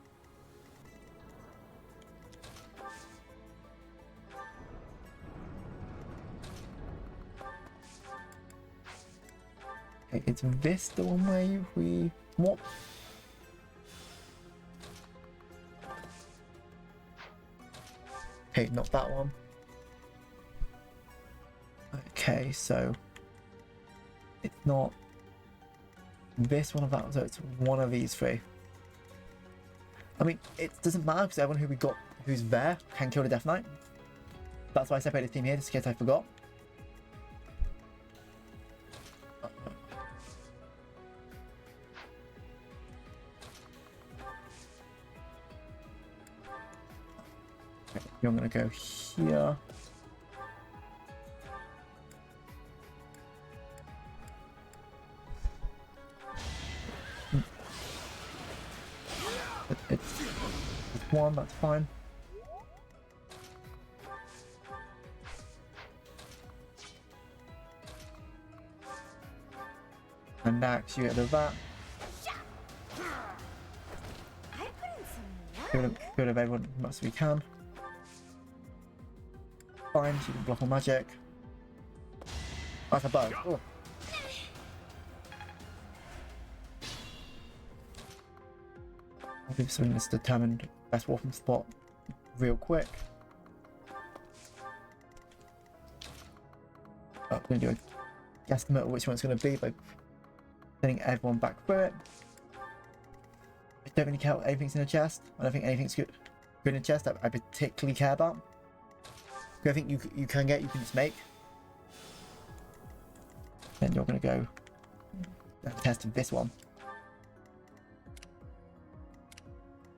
S1: Okay, it's this the one where we what? Okay, not that one. Okay, so it's not this one of that, so it's one of these three. I mean, it doesn't matter because everyone who we got who's there can kill the Death Knight. That's why I separated the team here, just in case I forgot. You're gonna go here. It's one, that's fine. And next you get rid of that. Get rid of everyone as much as we can. Fine, so you can block all magic. That's a bow. Oh. I'll give something that's determined best weapon spot real quick. I'm going to do a guesstimate of which one it's going to be by sending everyone back through it. I don't really care what anything's in the chest. I don't think anything's good in the chest that I particularly care about. I think you can just make. Then you're going to go test this one.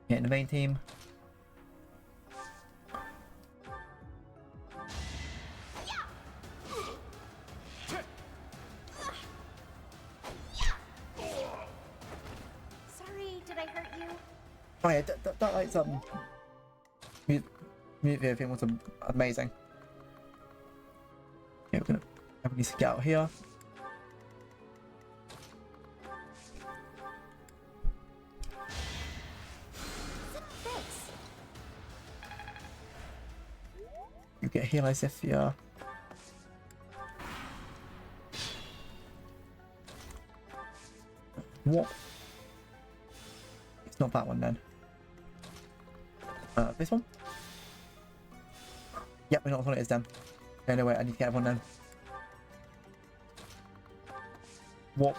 S1: Get in the main team.
S2: Sorry, did I hurt you?
S1: Oh yeah, that like music video thing was amazing. Yeah, we're gonna need to get out here. You get heal Isifia. What? It's not that one then. This one? Yep, we know what one it is then. Okay, no wait, I need to get everyone then. What?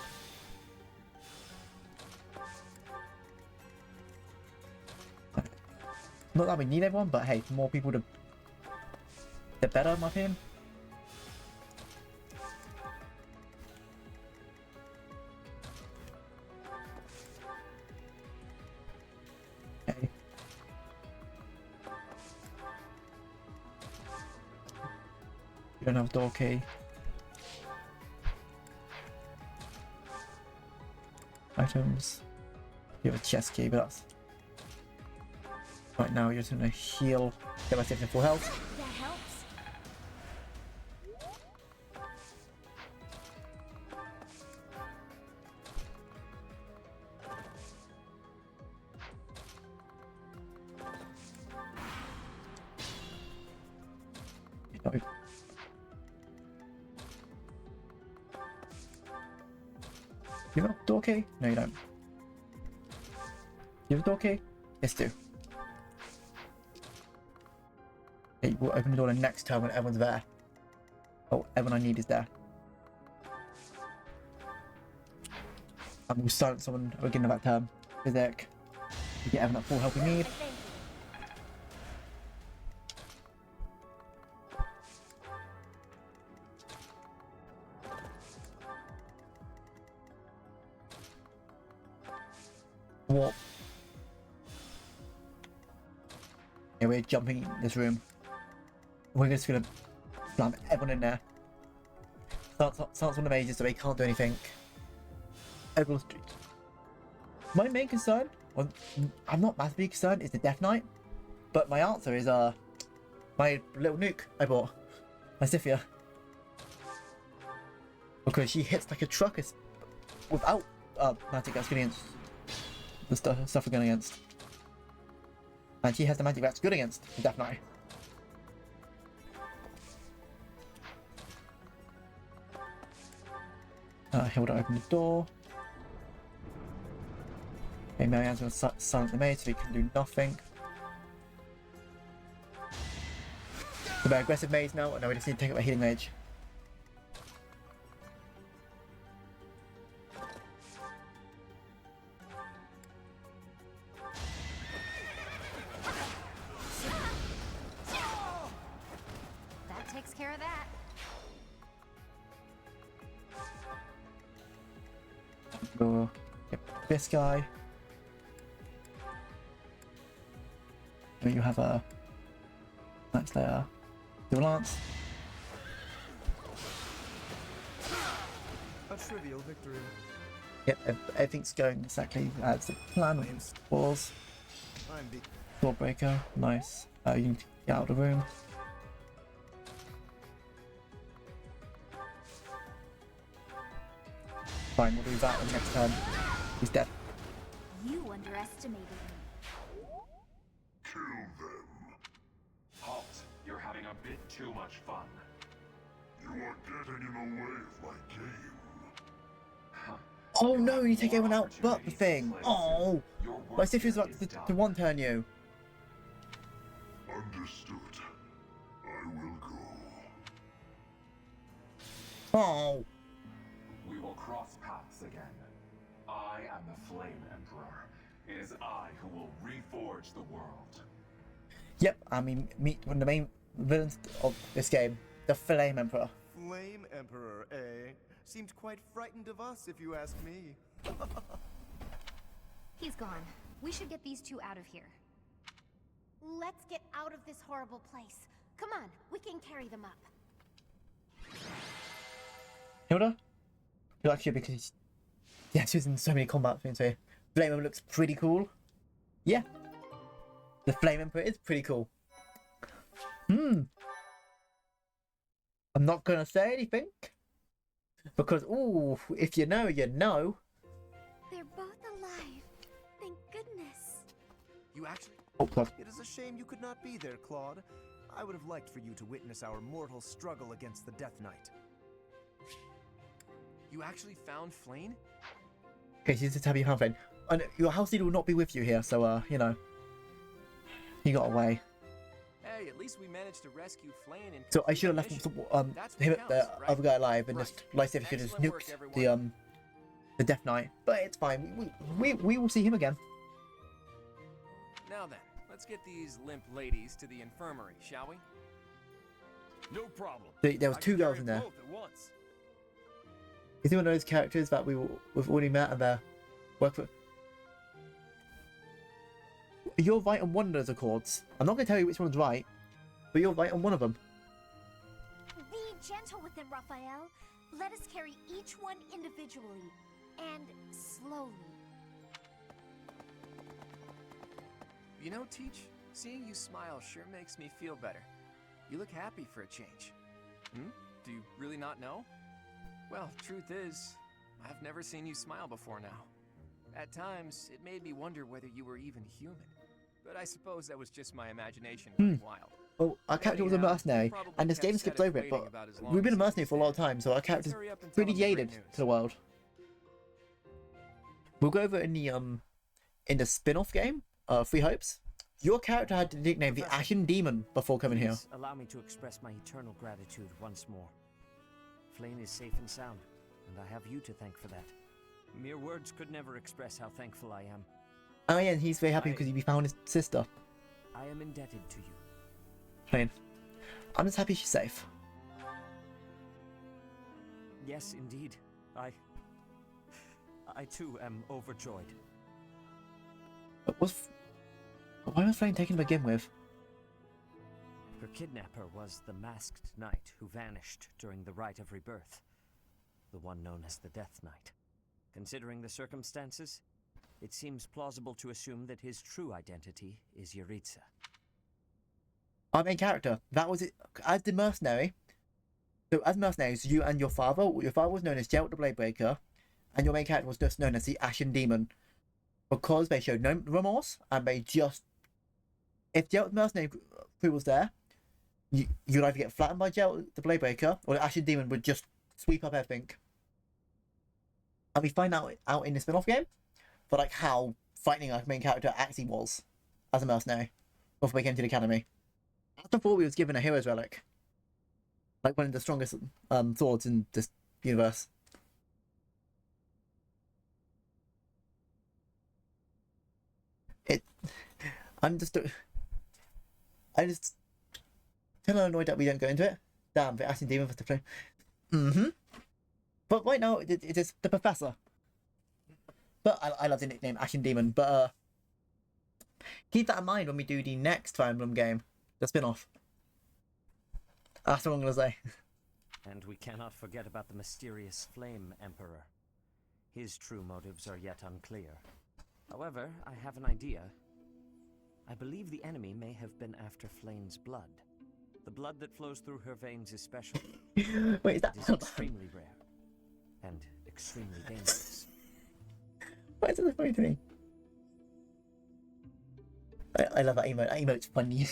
S1: Not that we need everyone, but hey, more people to the better, in my opinion. Okay. You don't have a door key. Items. You have a chest key, but that's right now. You're just gonna heal. Get myself to full health.
S2: That helps.
S1: You have a door key? No, you don't. You have a door key? Yes, do. Okay, we'll open the door the next turn when everyone's there. Oh, everyone I need is there. And we'll silence someone at the beginning of that turn. Physic. We get everyone that full help we need. What? Yeah, we're jumping in this room. We're just gonna slam everyone in there. Starts on the mages, so they can't do anything. Everyone's... My main concern, well, I'm not massively concerned, is the Death Knight. But my answer is my little nuke I bought, my Sifia. Because she hits like a truck without magic that's good against the stuff we're going against. And she has the magic that's good against the Death Knight. Hilda open the door. Okay, Marianne's going to silence the maid so he can do nothing. So they're aggressive maids now, and now we just need to take up a healing mage.
S2: That takes care of that.
S1: Go get this guy. And you have a Max Slayer. Dual Lance.
S8: A trivial victory.
S1: Yep, everything's going exactly as the plan was.
S8: I'm the
S1: Swordbreaker, nice. You need to get out of the room. Fine, we'll do that the next turn. He's dead.
S2: You underestimated me.
S11: Kill them.
S13: Halt. You're having a bit too much fun.
S11: You are getting in the way of my game.
S1: Oh no, you take everyone out but the thing. Oh! My if he was about to one-turn you.
S11: Understood. I will go.
S1: Oh!
S13: We will cross paths again. I am the Flame Emperor. It is I who will reforge the world.
S1: Yep, I mean, meet one of the main villains of this game, the Flame Emperor.
S8: Flame Emperor, eh? Seemed quite frightened of us, if you ask me.
S2: He's gone. We should get these two out of here. Let's get out of this horrible place. Come on, we can carry them up.
S1: Hilda? You like her because yeah, she's in so many combat things here. Flame Emperor looks pretty cool. Yeah. The Flame Emperor is pretty cool. I'm not gonna say anything. Because, ooh, if you know, you know.
S7: They're both alive. Thank goodness.
S8: You actually...
S1: Oh, God.
S8: It is a shame you could not be there, Claude. I would have liked for you to witness our mortal struggle against the Death Knight.
S6: You actually found Flame?
S1: Okay, she's just happy you found Flame. And your house leader will not be with you here, so, you know. He got away.
S6: Hey, at least we managed to rescue Flame and
S1: So I should have left him, the other guy alive, and just Lifesaver should have just nuked the Death Knight. But it's fine. We will see him again.
S6: Now then, let's get these limp ladies to the infirmary, shall we?
S12: No problem.
S1: There was two girls in there. Is he one of those characters that we've already met and they're work for? You're right on one of those accords. I'm not going to tell you which one's right, but you're right on one of them.
S2: Be gentle with them, Raphael. Let us carry each one individually and slowly.
S6: You know, Teach, seeing you smile sure makes me feel better. You look happy for a change. Do you really not know? Well, truth is, I've never seen you smile before now. At times, it made me wonder whether you were even human. But I suppose that was just my imagination going wild.
S1: Well, our character was a mercenary, and this game skips over it, but we've been a mercenary for a lot of time, so our character's pretty jaded to the world. We'll go over in the spin-off game, Three Hopes. Your character had the nickname the Ashen Demon before coming here.
S14: Allow me to express my eternal gratitude once more. Flame is safe and sound, and I have you to thank for that. Mere words could never express how thankful I am.
S1: Oh yeah, and he's very happy because he found his sister.
S14: I am indebted to you.
S1: Plain. I'm just happy she's safe.
S14: Yes, indeed. I too am overjoyed.
S1: Why was Flame taken to begin with?
S14: Her kidnapper was the masked knight who vanished during the Rite of Rebirth. The one known as the Death Knight. Considering the circumstances, it seems plausible to assume that his true identity is Yuritsa.
S1: Our main character. That was it. As the mercenary. So as mercenaries, you and your father was known as Geralt the Bladebreaker, and your main character was just known as the Ashen Demon. Because they showed no remorse, and they just... If Geralt the mercenary crew was there, you'd either get flattened by Geralt the Bladebreaker, or the Ashen Demon would just sweep up everything. And we find out in the spin-off game, but like how frightening our main character actually was as a mercenary before we came to the academy. After before we was given a hero's relic, like one of the strongest swords in this universe. I'm just kind of annoyed that we don't go into it. Damn, the Ashen Demon for the flame. But right now, it is the Professor. But I love the nickname Ashen Demon. But keep that in mind when we do the next Fire Emblem game, the spin-off. That's what I'm gonna say.
S14: And we cannot forget about the mysterious Flame Emperor. His true motives are yet unclear. However, I have an idea. I believe the enemy may have been after Flame's blood. The blood that flows through her veins is special.
S1: Wait, is that
S14: It is extremely rare and extremely dangerous.
S1: Why is it so funny to me? I love that emote. That emote's funny.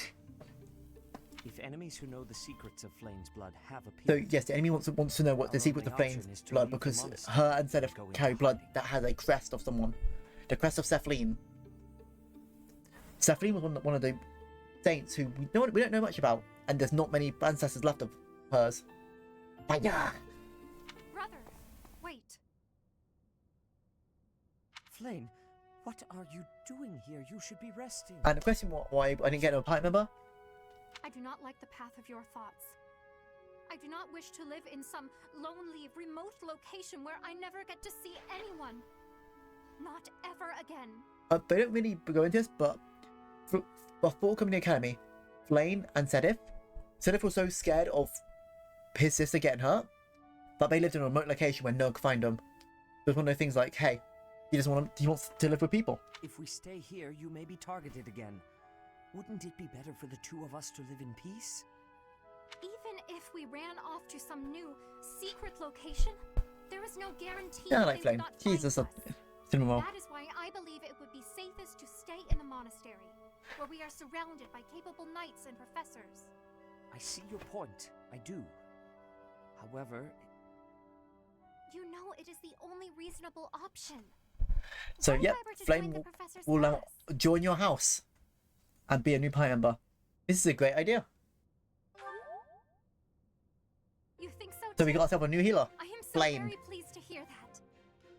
S14: If enemies who know the secrets of Flame's blood have
S1: So
S14: appeared,
S1: yes, the enemy wants to know what the secret of Flame's blood, because her and Sedith carry blood that has a crest of someone. The crest of Cephaline. Cephaline was one of the saints who we don't know much about, and there's not many ancestors left of hers. Fire!
S2: Brother, wait.
S14: Flame, what are you doing here? You should be resting.
S1: And the question why I didn't get a pipe member?
S2: I do not like the path of your thoughts. I do not wish to live in some lonely, remote location where I never get to see anyone. Not ever again.
S1: They don't really go into this, but before coming to the academy, Flame and Sedith was so scared of his sister getting hurt that they lived in a remote location where no one could find them. It was one of those things like, hey, he wants to live with people.
S14: If we stay here, you may be targeted again. Wouldn't it be better for the two of us to live in peace?
S2: Even if we ran off to some new secret location, there is no guarantee
S1: Yeah, I
S2: that
S1: like
S2: they
S1: Flame.
S2: would not
S1: She's
S2: find
S1: just
S2: us.
S1: cinnamon roll.
S2: That is why I believe it would be safest to stay in the monastery, where we are surrounded by capable knights and professors.
S14: I see your point. I do. However,
S2: You know it is the only reasonable option.
S1: So
S2: What if
S1: yep,
S2: I were to
S1: Flame
S2: join the professor's
S1: will
S2: class?
S1: join your house and be a new pie member. This is a great idea.
S2: You think so
S1: So we
S2: too?
S1: got ourselves a new healer.
S2: I am so
S1: Flame.
S2: very pleased to hear that.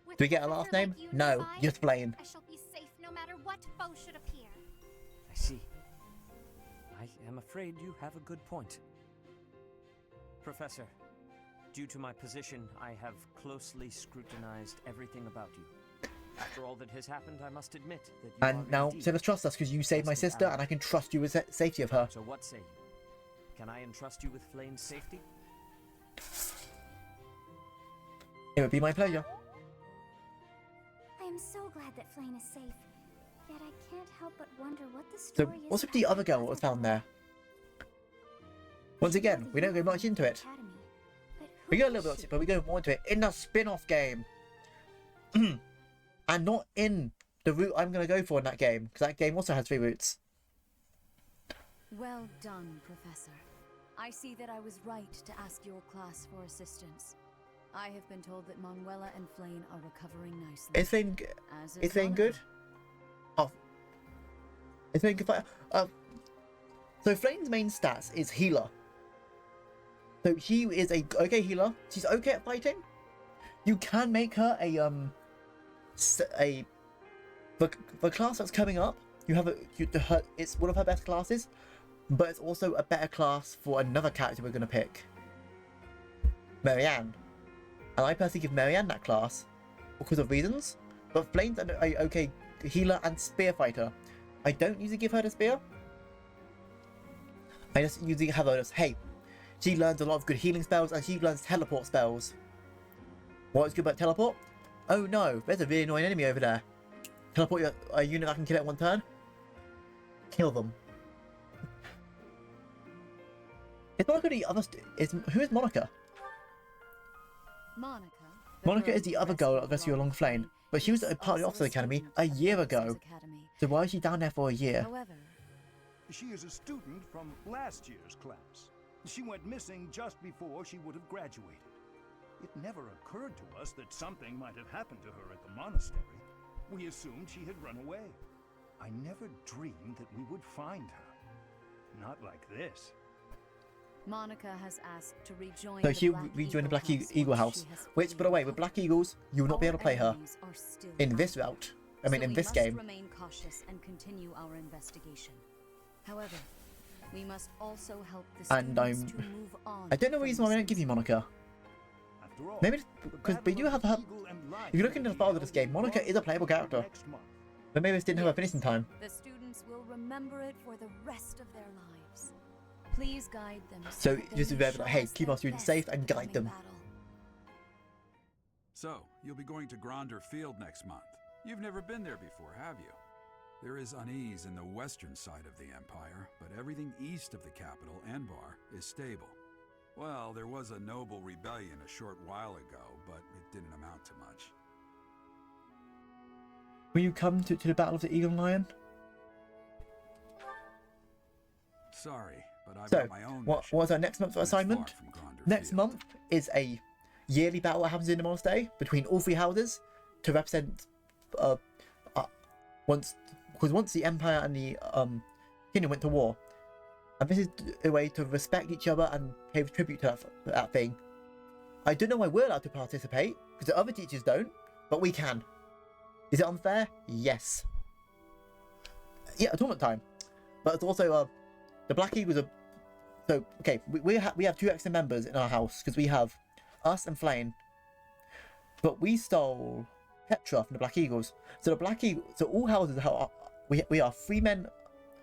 S2: With
S1: Do we get a
S2: professor
S1: last name?
S2: like you
S1: No,
S2: nearby,
S1: just Flame.
S2: I shall be safe no matter what foe should appear.
S14: I see. I am afraid you have a good point. Professor, due to my position, I have closely scrutinized everything about you. After all that has happened, I must admit that you
S1: And
S14: are
S1: now
S14: indeed
S1: Sedith trusts us because you saved my
S14: trusted
S1: sister,
S14: ally.
S1: and I can trust you with the safety of her.
S14: So what say you? Can I entrust you with Flame's safety?
S1: It would be my pleasure.
S7: I am so glad that Flame is safe. Yet I can't help but wonder what the
S1: So
S7: story is.
S1: what's with the other girl that was found there? Once again, we don't go much into it. We go a little bit, but we go more into it in the spin-off game. And not in the route I'm going to go for in that game, because that game also has 3 routes.
S15: Well done, Professor. I see that I was right to ask your class for assistance. I have been told that Manuela and Flame are recovering nicely.
S1: Is Flame
S15: As
S1: is Flame
S15: Monica.
S1: good? Oh. Is Flame good? So Flame's main stats is healer. So she is a okay healer. She's okay at fighting. You can make her the class that's coming up. You have it's one of her best classes, but it's also a better class for another character we're gonna pick, Marianne. And I personally give Marianne that class because of reasons. But Flame's an okay healer and spear fighter. I don't usually give her the spear. I just usually have her as, hey, she learns a lot of good healing spells and she learns teleport spells. What's good about teleport? Oh no, there's a really annoying enemy over there. Teleport a unit that can kill it in 1 turn. Kill them. Is Monica the other? Who is Monica?
S15: Monica.
S1: Monica is the other girl that rescued along Flame, but she was a part of the Officer Academy a year ago. So why is she down there for a year?
S12: However, she is a student from last year's class. She went missing just before she would have graduated. It never occurred to us that something might have happened to her at the monastery. We assumed she had run away. I never dreamed that we would find her. Not like this.
S15: Monica has asked to rejoin
S1: So
S15: the
S1: she'll
S15: Black
S1: rejoin the
S15: Eagle
S1: Black
S15: House
S1: Eagle
S15: once
S1: House,
S15: she has
S1: which, by the way, with Black Eagles, you will not be able to play her
S15: enemies are still
S1: in this route. I mean,
S15: so
S1: in
S15: we
S1: this
S15: must
S1: game.
S15: remain cautious and continue our investigation. However, we must also help the
S1: And
S15: students to move on.
S1: I don't know the
S15: from
S1: reason why I
S15: this
S1: don't give you Monica.
S12: After all,
S1: Maybe because we do have her. If you look into the files of this game, Monica is a playable character. But maybe this didn't have a finishing time.
S15: The students will remember it for the rest of their lives. Please guide them.
S1: So
S15: that they
S1: just
S15: may
S1: remember, like,
S15: show
S1: hey,
S15: us
S1: keep
S15: their
S1: our students
S15: best
S1: safe
S15: at
S1: and
S15: the
S1: guide
S15: coming
S1: them.
S15: battle.
S5: So, you'll be going to Gronder Field next month. You've never been there before, have you? There is unease in the western side of the Empire, but everything east of the capital, Enbar, is stable. Well, there was a noble rebellion a short while ago, but it didn't amount to much.
S1: Will you come to the Battle of the Eagle and Lion?
S5: Sorry, but I've
S1: So,
S5: got my own
S1: what's our next month's assignment? Next month is a yearly battle that happens in the monastery between all three houses to represent once the Empire and the Kingdom went to war, and this is a way to respect each other and pay tribute to that thing. I don't know why we're allowed to participate because the other teachers don't, but we can. Is it unfair? Yes. Yeah, tournament time, but it's also the Black Eagles are. So okay, we have 2 extra members in our house because we have us and Flame, but we stole Petra from the Black Eagles. So the Black Eagles, so all houses are we are 3 men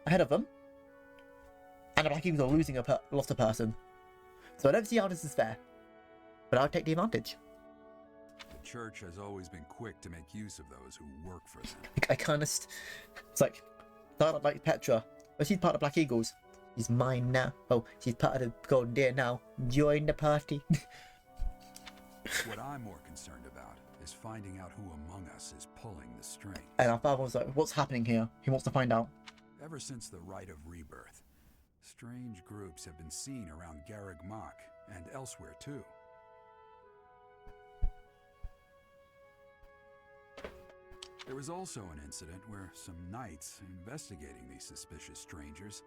S1: ahead of them, and the Black Eagles are lost a person. So I don't see how this is fair, but I'll take the advantage.
S5: The church has always been quick to make use of those who work for them.
S1: I kind of, it's like Petra, but she's part of the Black Eagles. She's mine now. Oh, she's part of the Golden Deer now. Join the party.
S5: What I'm more concerned about is finding out who among us is pulling the strings.
S1: And our father was like, what's happening here? He wants to find out.
S5: Ever since the Rite of Rebirth, strange groups have been seen around Garreg Mach and elsewhere too. There was also an incident where some knights investigating these suspicious strangers.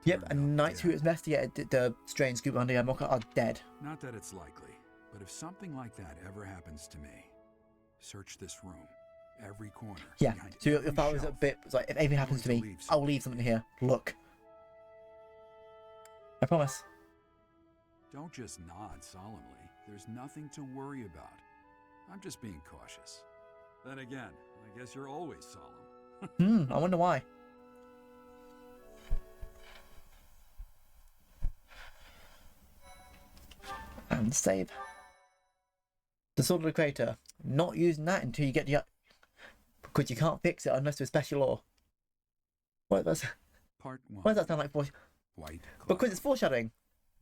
S1: Yep, and knights who investigated the strange group under Yamaoka are dead.
S5: Not that it's likely, but if something like that ever happens to me, search this room, every corner.
S1: Yeah, so your father was a bit like, if anything happens to me, I'll leave something here. Look. I promise.
S5: Don't just nod solemnly. There's nothing to worry about. I'm just being cautious. Then again, I guess you're always solemn.
S1: I wonder why. And save. The Sword of the Creator. Not using that until you get the... Because you can't fix it unless there's special law. What does...
S5: Part 1.
S1: Why does that sound like
S5: White
S1: because it's foreshadowing.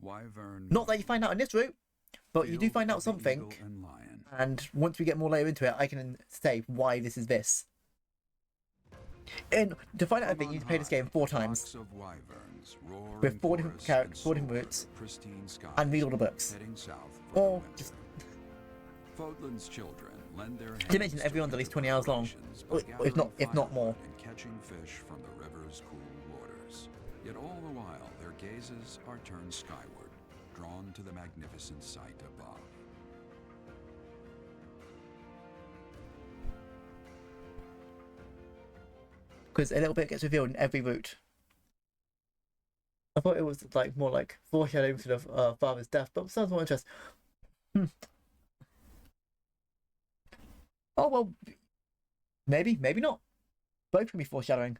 S5: Wyvern.
S1: Not that you find out in this route, but you do find out something. And once we get more later into it, I can say why this is this. And to find out everything, you need to play this game 4 times. With 4 different characters, 4 different routes, and read all the books. Or just...
S5: Fodlan's children lend their
S1: to mention everyone's at least 20 hours long, if not more.
S5: Catching fish from the river's cool waters. Yet all the while, their gazes are turned skyward, drawn to the magnificent sight above.
S1: Because a little bit gets revealed in every route. I thought it was like more like foreshadowing to the father's death, but sounds more interesting. Oh well, maybe not. Both can be foreshadowing.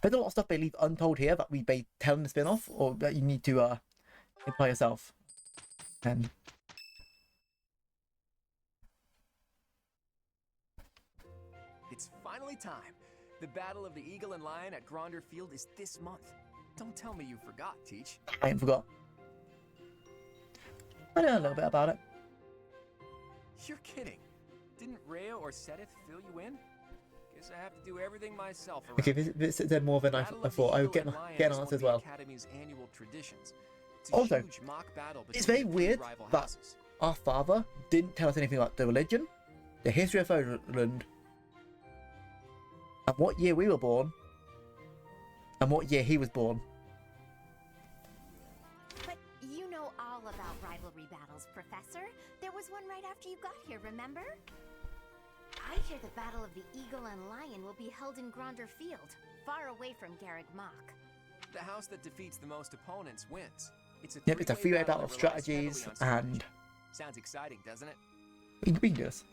S1: There's a lot of stuff they leave untold here that we may tell in the spin-off, or that you need to imply yourself. And
S6: it's finally time. The Battle of the Eagle and Lion at Gronder Field is this month. Don't tell me you forgot, Teach.
S1: I ain't forgot. I know a little bit about it.
S6: You're kidding. Didn't Rhea or Sedith fill you in? Guess I have to do everything myself.
S1: Okay, this is more than I thought. I would get an answer as well.
S6: Academy's annual traditions.
S1: Also, it's very weird that our father didn't tell us anything about the religion, the history of Poland, and what year we were born, and what year he was born.
S7: But you know all about rivalry battles, Professor. There was one right after you got here, remember? I hear the Battle of the Eagle and Lion will be held in Gronder Field, far away from Garreg Mach.
S6: The house that defeats the most opponents wins. It's a
S1: Yep, it's a three-way battle of strategies, and...
S6: Sounds exciting, doesn't it?
S1: We can do this.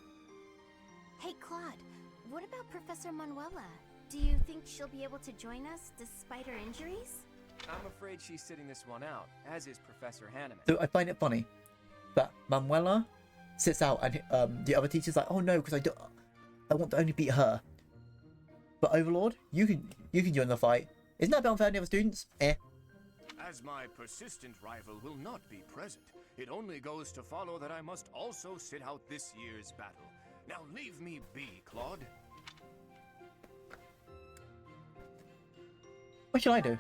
S7: Hey, Claude, what about Professor Manuela? Do you think she'll be able to join us despite her injuries?
S6: I'm afraid she's sitting this one out, as is Professor Hanneman.
S1: So I find it funny that Manuela sits out and the other teacher's like, oh no, because I want to only beat her. But Overlord, you can join the fight. Isn't that better for any other students?
S12: As my persistent rival will not be present, it only goes to follow that I must also sit out this year's battle. Now leave me be, Claude.
S1: What should I do?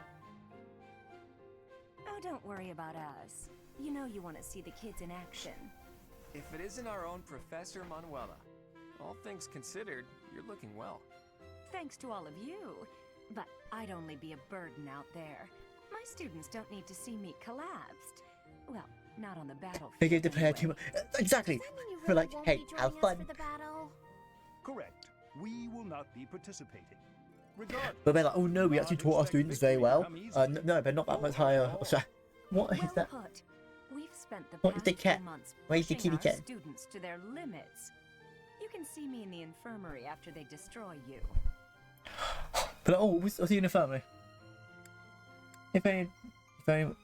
S15: Oh, don't worry about us. You know you want to see the kids in action.
S6: If it isn't our own Professor Manuela, all things considered, you're looking well.
S15: Thanks to all of you. But I'd only be a burden out there. My students don't need to see me collapsed. Well, not on the battlefield.
S1: They gave the player too much. Exactly. We're like, hey, have fun.
S12: Correct. We will not be participating. Regardless,
S1: But they're like, oh no, we actually taught our students very well. No, they're not that much higher. What is that?
S15: Put. We've spent the
S1: What is the
S15: past
S1: cat?
S15: few months
S1: Where's the
S15: pushing
S1: kitty
S15: our
S1: cat?
S15: students to their limits. You can see me in the infirmary after they destroy you.
S1: But oh, what's the infirmary? If any, I'm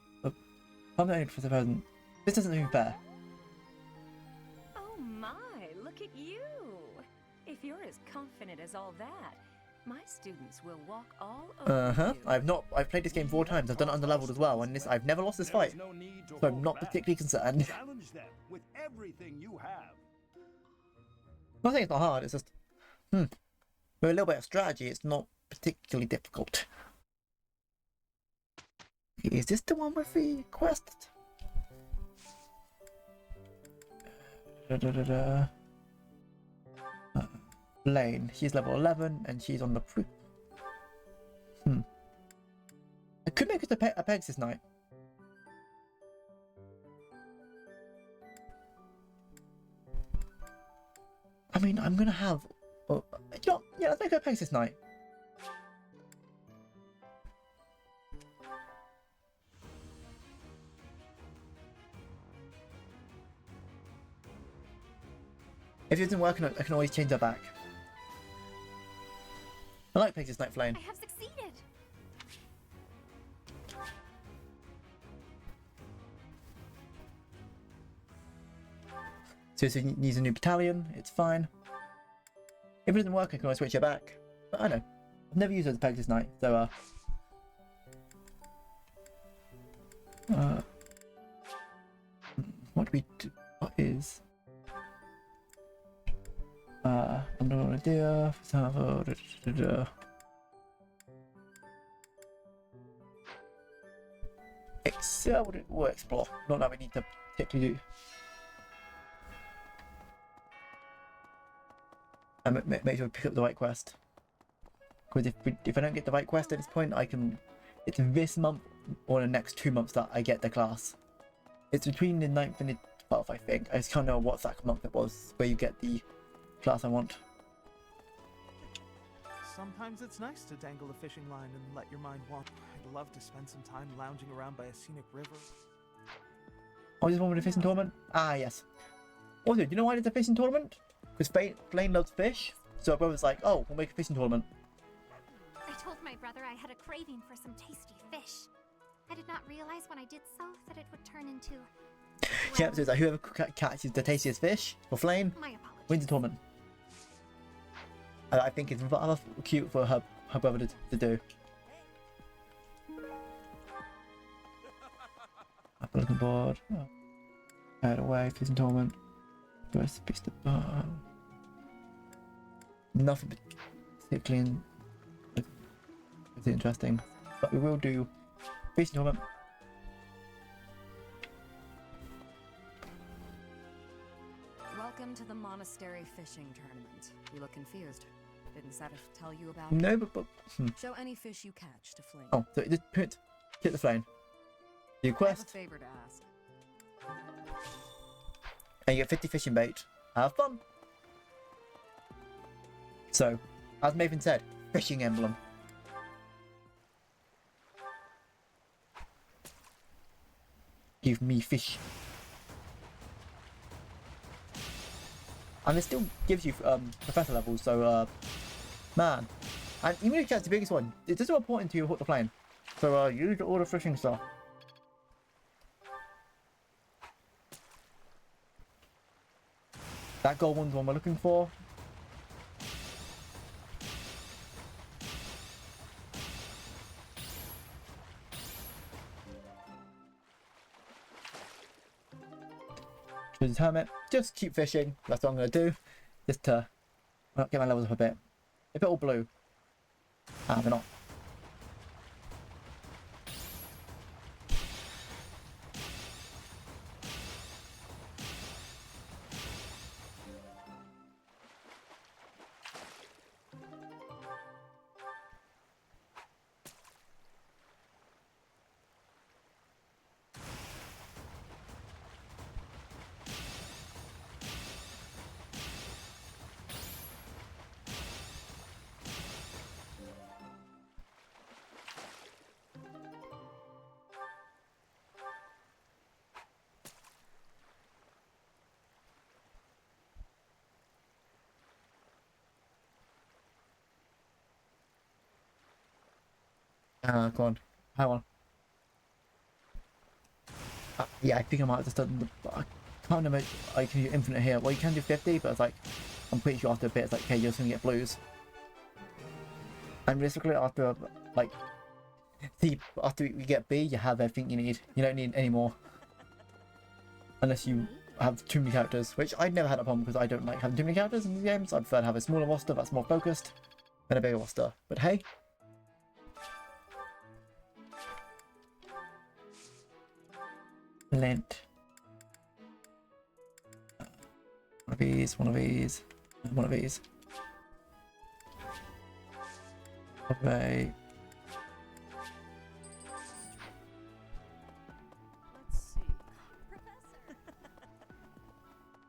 S1: not only for the present. This doesn't seem fair.
S15: Oh my, look at you! If you're as confident as all that, my students will walk all over you.
S1: I've played this game 4 times. I've done it under leveled as well, and I've never lost this fight, so I'm not particularly concerned.
S12: challenge them with everything you have.
S1: I'm not saying it's not hard. It's just, with a little bit of strategy, it's not particularly difficult. Is this the one with the quest? Lane. She's level 11 and she's on the I could make it a Pegasus Knight. I mean, I'm gonna have. Yeah, let's make her a Pegasus Knight. If it doesn't work, I can always change her back. I like Pegasus Knight Flame.
S2: I have succeeded.
S1: So if it needs a new battalion, it's fine. If it doesn't work, I can always switch her back. But I know. I've never used her as a Pegasus Knight, so what do we do? What is I'm not gonna do Excel or explore. Not that we need to particularly do. And make sure we pick up the right quest. Because if I don't get the right quest at this point, it's this month or the next 2 months that I get the class. It's between the 9th and the 12th, I think. I just can't know what exact month it was where you get the class I want.
S10: Sometimes it's nice to dangle a fishing line and let your mind wander. I'd love to spend some time lounging around by a scenic river.
S1: Oh, this one with the fishing tournament? Ah, yes. Also, do you know why there's a fishing tournament? Because Blaine loves fish, so our brother's like, oh, we'll make a fishing tournament.
S2: I told my brother I had a craving for some tasty fish. I did not realize when I did so that it would turn into...
S1: Yeah, so it's like whoever catches the tastiest fish for Flame wins the tournament. I think it's rather cute for her brother to do. Up on the board. Oh. Out away, fishing tournament. Nothing particularly interesting, but we will do fishing tournament.
S15: Welcome to the monastery fishing tournament. You look confused. Didn't Satif tell you about
S1: No,
S15: it?
S1: but
S15: Show any fish you catch to Flame.
S1: Oh, so just hit the flame. Do
S15: I have a
S1: quest,
S15: favor to ask.
S1: and you get 50 fishing bait. Have fun. So, as Maven said, fishing emblem. Give me fish. And it still gives you professor levels, so man. And even if you catch the biggest one, it doesn't report into you hook the flame. So use all the fishing stuff. That gold one's the one we're looking for. Choose hermit. Just keep fishing. That's what I'm gonna do. Just to get my levels up a bit. If it all blue. Ah, they're not. Come on. Hang on. Yeah, I think I might have just done the... I can't remember. I can do infinite here. Well, you can do 50, but it's like... I'm pretty sure after a bit, it's like, okay, you're just gonna get blues. And realistically, after, like... See, after you get B, you have everything you need. You don't need any more. Unless you have too many characters, which I've never had a problem because I don't like having too many characters in these games. I prefer to have a smaller roster that's more focused than a bigger roster. But hey... Lint. One of these, one of these, one of these. Okay.
S6: Let's see.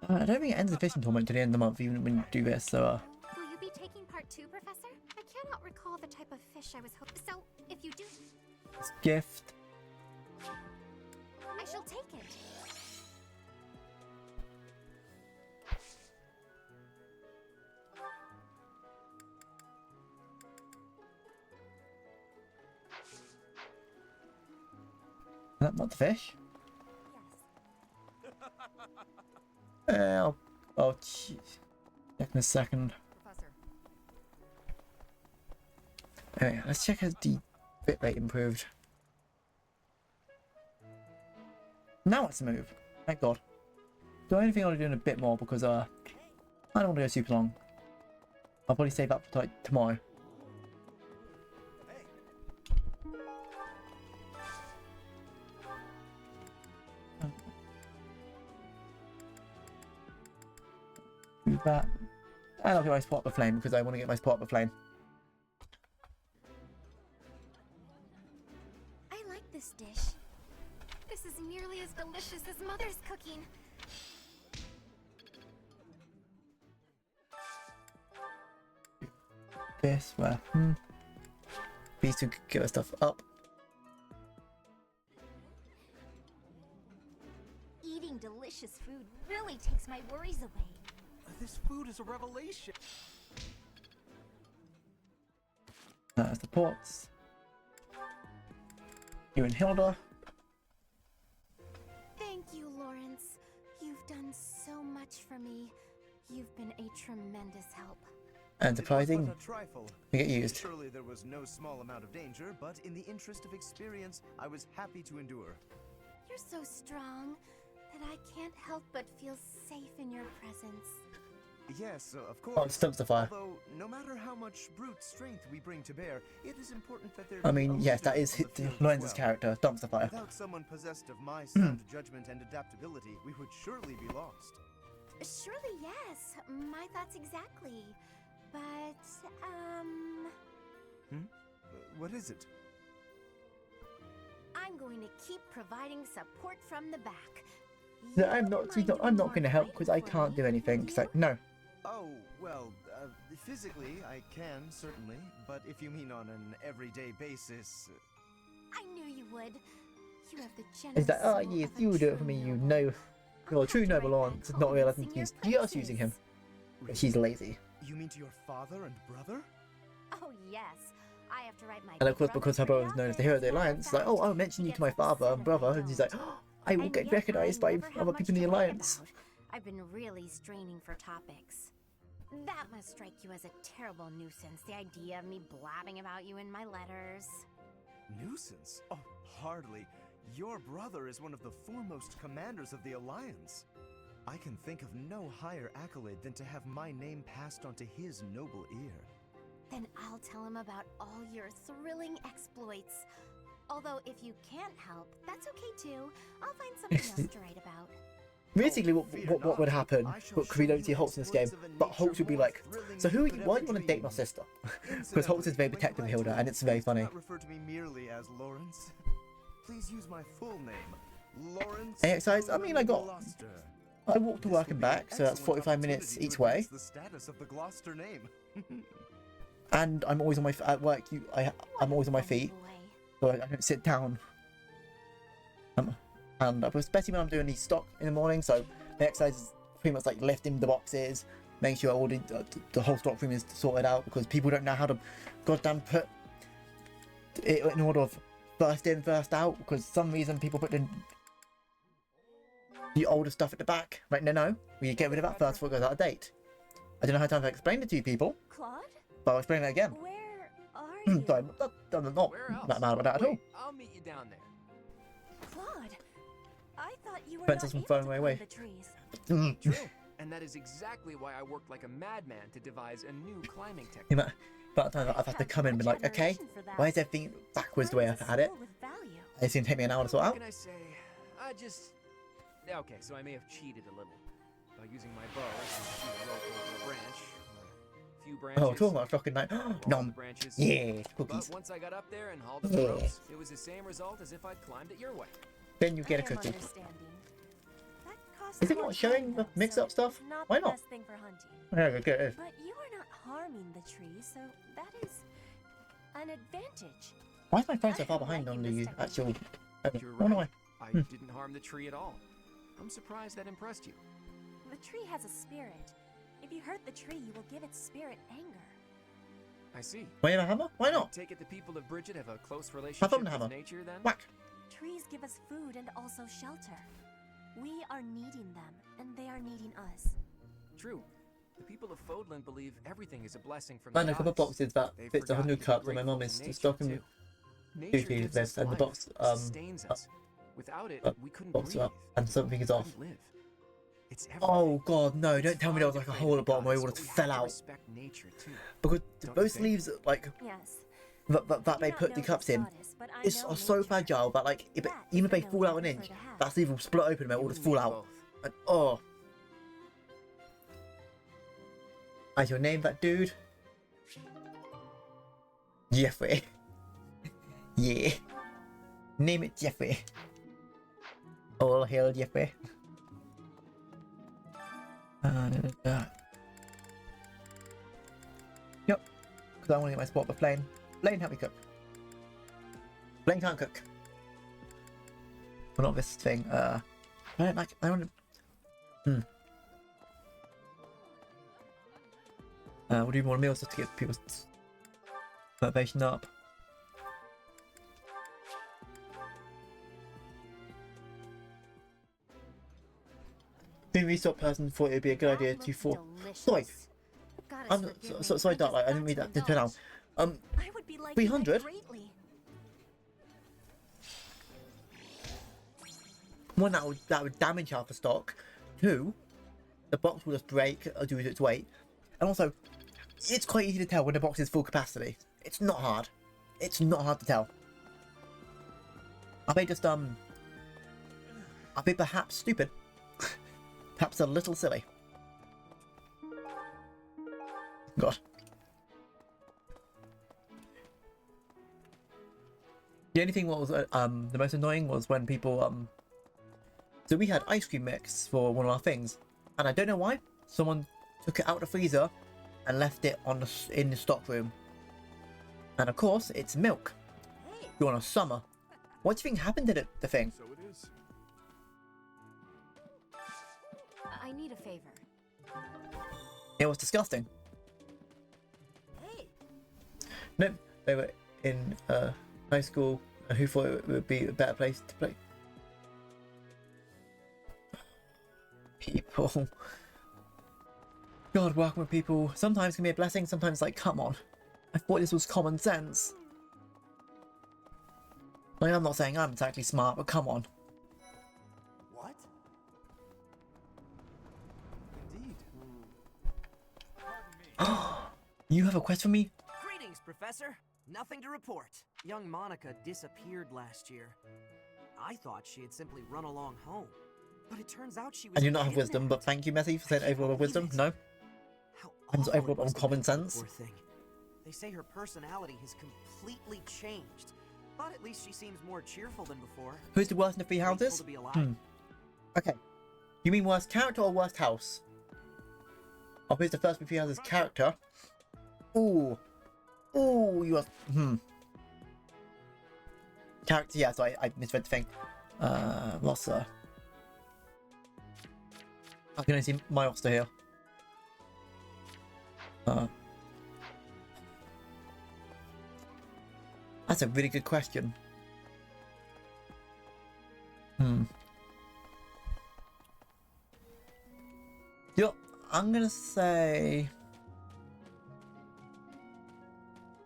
S1: I don't think it ends the fishing tournament to the end of the month, even when you do this, so
S2: Will you be taking part 2, Professor? I cannot recall the type of fish I was hoping. So, if you do,
S1: gift.
S2: I shall take it.
S1: Is that not the fish? Oh, jeez. Check in a second. Anyway, let's check as the bit rate improved. Now it's smooth. Thank God. The only thing I want to do in a bit more because I don't want to go super long. I'll probably save up for like tomorrow. Do that. And I'll get my spot up the flame because I want to get my spot up the flame.
S7: I like this dish.
S2: This is nearly as delicious as Mother's cooking.
S1: This, where? These two could get our stuff up.
S15: Eating delicious food really takes my worries away.
S10: This food is a revelation.
S1: That's the pots. You and Hilda.
S7: Thank you, Lawrence. You've done so much for me. You've been a tremendous help.
S1: And surprising,
S8: It was but a trifle.
S1: we get used.
S8: Surely there was no small amount of danger, but in the interest of experience, I was happy to endure.
S7: You're so strong that I can't help but feel safe in your presence.
S8: Yes, of course.
S1: Oh, it's dumpster fire.
S8: Although, no matter how much brute strength we bring to bear, it is important that there
S1: I
S8: be
S1: mean,
S8: a
S1: yes, that
S8: leader
S1: is
S8: on the field as
S1: Lawrence's
S8: well.
S1: character, dumpster fire.
S8: Without someone possessed of my sound judgment and adaptability, we would surely be lost.
S7: Surely, yes. My thoughts exactly. But,
S8: What is it?
S7: I'm going to keep providing support from the back.
S1: No, I'm not going to help because I can't do anything. So no.
S8: Oh, well, physically I can, certainly, but if you mean on an everyday basis...
S7: I knew you would. You have the generous
S1: It's like, oh
S7: soul
S1: yes,
S7: of a
S1: you do it for
S7: true
S1: me. You
S7: noble.
S1: know, you're a true noble Lawrence. It's not
S7: home
S1: realizing
S7: and sing
S1: he's
S7: your
S1: just using him.
S7: praises.
S1: He's lazy.
S8: You mean to your father and brother?
S7: Oh, yes.
S16: I have to write my
S1: And of course,
S16: big
S1: because her brother was known as the hero of the Alliance, it's like, oh, I'll mention you to my father and brother, and he's like, oh, I will get recognized by other people in the Alliance.
S16: I've been really straining for topics. That must strike you as a terrible nuisance, the idea of me blabbing about you in my letters.
S8: Nuisance? Oh, hardly. Your brother is one of the foremost commanders of the Alliance. I can think of no higher accolade than to have my name passed on to his noble ear.
S16: Then I'll tell him about all your thrilling exploits. Although if you can't help, that's okay too. I'll find something else to write about.
S1: Realistically, what would happen, because we don't see Holtz in this game, but Holtz would be like, so why do you want to date my sister? Because Holtz is very protective of Hilda, and it's very funny.
S8: Refer to me merely as Lawrence. Please use my full name, Lawrence.
S1: Hey, guys, I mean, I walked to work and back, so that's 45 minutes each way.
S8: The status of the Gloucester name.
S1: And I'm always on my at work. I'm always on my feet, so I don't sit down. And especially when I'm doing these stock in the morning, so the exercise is pretty much like lifting the boxes, making sure all the whole stock room is sorted out, because people don't know how to goddamn put it in order of first in, first out, because for some reason people put in the older stuff at the back. Right, no, we get rid of that first before it goes out of date. I don't know how to explain it to you people,
S15: Claude?
S1: but I'll explain it again.
S15: Where are you?
S1: Sorry, I'm not that mad about that at all.
S6: I'll meet you down there.
S15: Claude, I thought you were
S1: Princess
S15: not
S1: from
S15: able
S1: far
S15: to
S1: away.
S15: climb the trees.
S6: True. And that is exactly why I worked like a madman to devise a new climbing technique.
S1: Yeah, but that time I've had to come in and be like, okay, why is everything backwards the way I've had it? It's going to take me an hour to sort
S6: What
S1: out.
S6: can I say? I just... Okay, so I may have cheated a little by using my bow to shoot a rope over a branch, or a few branches.
S1: Oh, talking about fucking night. Nom.
S6: Branches.
S1: Yeah, cookies.
S6: But once I got up there and hauled up the ropes, it was the same result as if I'd climbed it your way.
S1: Then you get a cookie. Is it not showing the mix-up stuff? Why not?
S15: Best thing for hunting.
S1: Yeah, good.
S15: But you are not harming the trees, so that is an advantage.
S1: Why is my phone so far behind on the actual...
S6: You're
S1: Oh, no,
S6: right. I didn't harm the tree at all. I'm surprised that impressed you.
S15: The tree has a spirit. If you hurt the tree, you will give its spirit anger.
S6: I see.
S1: Why you have a hammer? Why not?
S6: I take it the people of Bridget have a close
S1: Have
S6: relationship
S1: them
S6: with
S1: hammer.
S6: nature, then?
S1: Whack.
S15: Trees give us food and also shelter. We are needing them, and they are needing us.
S6: True. The people of Fodland believe everything is a blessing from
S1: I
S6: the
S1: know a couple of
S6: gods.
S1: boxes that
S6: They
S1: fits
S6: forgot
S1: 100
S6: to be
S1: cups, and my
S6: grateful
S1: mum
S6: to
S1: is
S6: nature,
S1: stocking
S6: too. Nature
S1: goofy
S6: gives
S1: this,
S6: us
S1: and the
S6: life,
S1: box,
S6: sustains us. Without it, we couldn't
S1: box
S6: breathe.
S1: up, and something is off.
S6: Couldn't live. It's
S1: Oh god, no, don't tell me there was like a hole at the bottom where it would have fell out.
S6: respect nature too.
S1: Because
S6: Don't you
S1: those
S6: think?
S1: leaves, like,
S15: Yes.
S1: that they put the cups in, are so fragile that, like, even if they fall out an inch, that leaf will split open and it will just fall out. And, oh. Is your name that dude? Jeffrey. Yeah. Name it Jeffrey. All hail Jeffrey. Yep. Because I want to get my spot with Blaine. Blaine, help me cook. Blaine can't cook. Well, not this thing. I don't like. I want to. We'll do more meals just to get people's motivation up. The restock person thought it would be a good idea to for. Sorry, sorry, Dark Light. I didn't read that. Didn't turn out. 300. One, that would damage half the stock. Two, the box will just break due to its weight. And also, it's quite easy to tell when the box is full capacity. It's not hard. It's not hard to tell. I may just I may perhaps stupid. Perhaps a little silly. God. The only thing what was the most annoying was when people so we had ice cream mix for one of our things, and I don't know why someone took it out of the freezer and left it on in the stock room. And of course, it's milk. You're on a summer. What do you think happened to the thing?
S3: So it is.
S16: I need a favor.
S1: It was disgusting.
S16: Hey.
S1: No, in high school and who thought it would be a better place to play. People. God, working with people sometimes can be a blessing, sometimes like, come on. I thought this was common sense. Like, I'm not saying I'm exactly smart, but come on.
S3: What? Indeed.
S1: You have a quest for me?
S14: Greetings, Professor. Nothing to report. Young Monica disappeared last year. I thought she had simply run along home, but it turns out she was.
S1: I do not have wisdom, but thank you, Messi, for saying Overlord of Wisdom. No. I'm Overlord on common sense.
S14: Poor thing. They say her personality has completely changed, but at least she seems more cheerful than before.
S1: Who's the worst in the Three Houses? Okay. You mean worst character or worst house? Oh, who's the first in the Three Houses character? Ooh. Ooh, you are... Character, yeah, so I misread the thing. Roster. I can only see my roster here. That's a really good question. Yo, I'm gonna say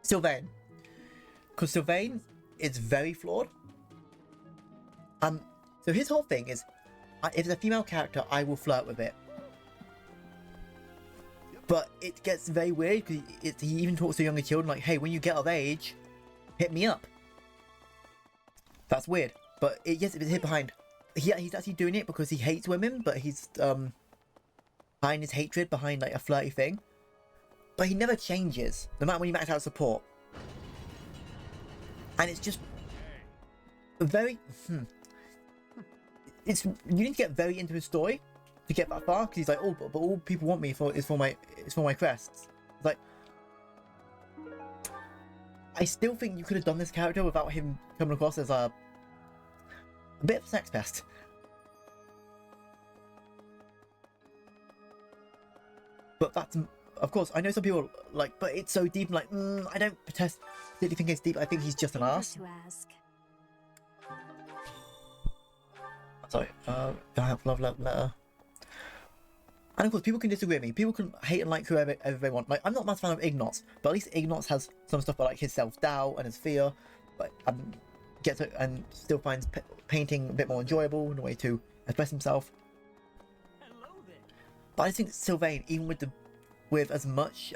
S1: Sylvain, because Sylvain is very flawed. So his whole thing is, if it's a female character, I will flirt with it. But it gets very weird because he even talks to younger children like, hey, when you get of age, hit me up. That's weird. But yes, it's hid behind. He's actually doing it because he hates women, but he's hiding his hatred behind like a flirty thing. But he never changes, no matter when you max out support. And it's just very... you need to get very into his story to get that far, because he's like, oh, but all people want me for is for my crests. It's like, I still think you could have done this character without him coming across as a bit of a sex pest. But that's, of course, I know some people like, but it's so deep. I'm like, I don't particularly think it's deep. I think he's just an ass. Sorry, I have love letter. And of course, people can disagree with me. People can hate and like whoever they want. Like, I'm not much fan of Ignots, but at least Ignots has some stuff about like his self-doubt and his fear. But gets it and still finds painting a bit more enjoyable in a way to express himself. But I think Sylvain, even with as much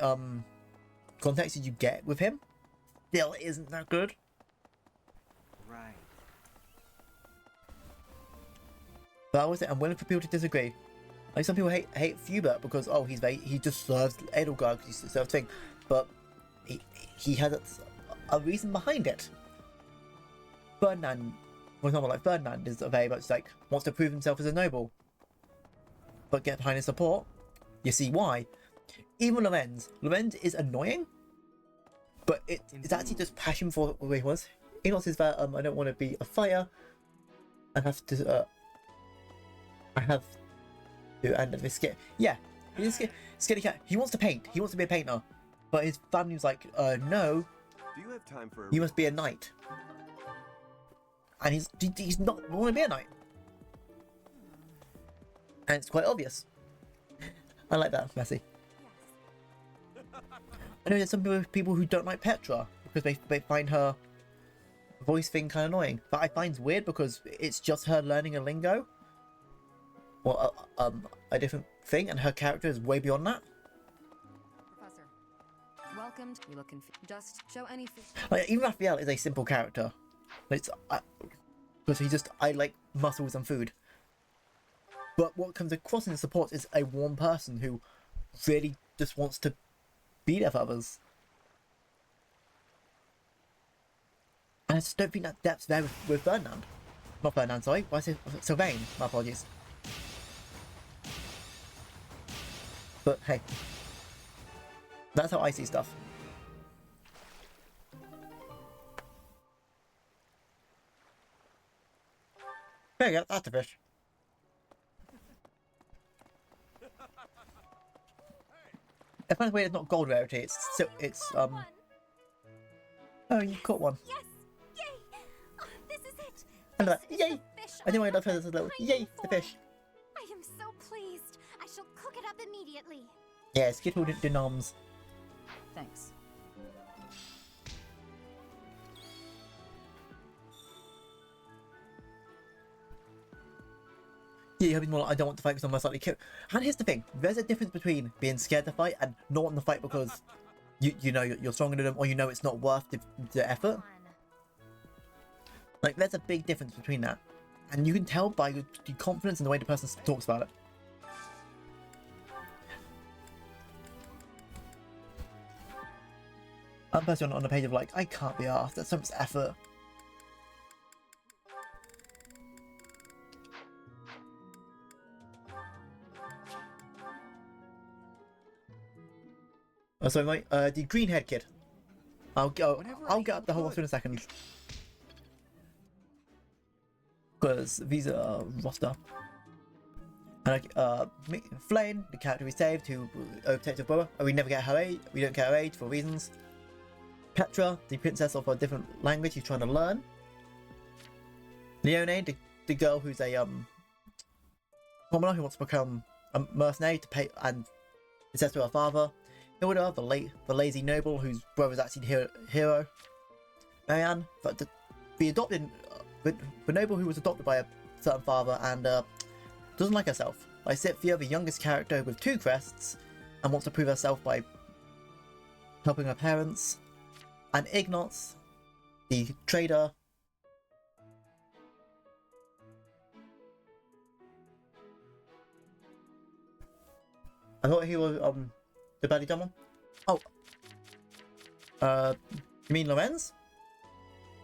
S1: context as you get with him, still isn't that good.
S14: Right.
S1: But I was I'm willing for people to disagree. Like some people hate Fubert because he just serves Edelgard because he serves thing, but he has a reason behind it. Ferdinand, for example, like Ferdinand is very much like wants to prove himself as a noble, but get behind his support. You see why? Even Lorenz is annoying, but it's actually just passion for where he was. Enos is that I don't want to be a fighter. I have to and this kid, yeah, he's a scaredy cat. He wants to paint. He wants to be a painter, but his family was like, no.
S3: Do you have time for?
S1: You must be a knight, and he's not want to be a knight, and it's quite obvious. I like that, Messi. I know there's some people who don't like Petra because they find her voice thing kind of annoying, but I find it weird because it's just her learning a lingo. Or a different thing, and her character is way beyond that.
S15: Professor, welcome. You look confused. Just show anything.
S1: Like even Raphael is a simple character. It's because I like muscles and food. But what comes across in the support is a warm person who really just wants to be there for others. And I just don't think that depth's there with Ferdinand. Not Ferdinand, sorry. Why is it Sylvain? My apologies. But hey, that's how I see stuff. There you go, that's a fish. By the way, it's not gold rarity, it's Oh, you caught one.
S16: Yes! Yay! Oh, this is it!
S1: And that,
S16: This is
S1: yay!
S16: the fish
S1: I know I
S16: I've
S1: love her as a little.
S16: been
S1: Yay!
S16: pining
S1: The
S16: for.
S1: fish.
S16: I am so pleased. I shall cook it up immediately.
S1: Yeah, skittle denoms.
S17: Thanks.
S1: Yeah, you have to be more like, I don't want to fight because I'm most likely killed. And here's the thing: there's a difference between being scared to fight and not wanting to fight because you know you're stronger than them, or you know it's not worth the effort. Like, there's a big difference between that, and you can tell by your confidence and the way the person talks about it. I'm personally on the page of like, I can't be asked. That's so much effort. Oh, sorry, mate. The green head kid. I'll get up the whole roster in a second. Because these are roster. And Flame, the character we saved, who overtakes her brother. We never get her age. We don't get her age for reasons. Petra, the princess of a different language he's trying to learn. Leone, the girl who's a commoner who wants to become a mercenary to pay and it says to her father. Hilda, the lazy noble whose brother's actually the hero. Marianne, the adopted, the noble who was adopted by a certain father and doesn't like herself. Lysithia, the youngest character with 2 crests and wants to prove herself by helping her parents. And Ignatz, the trader. I thought he was the baddie dumb one. Oh, you mean Lorenz?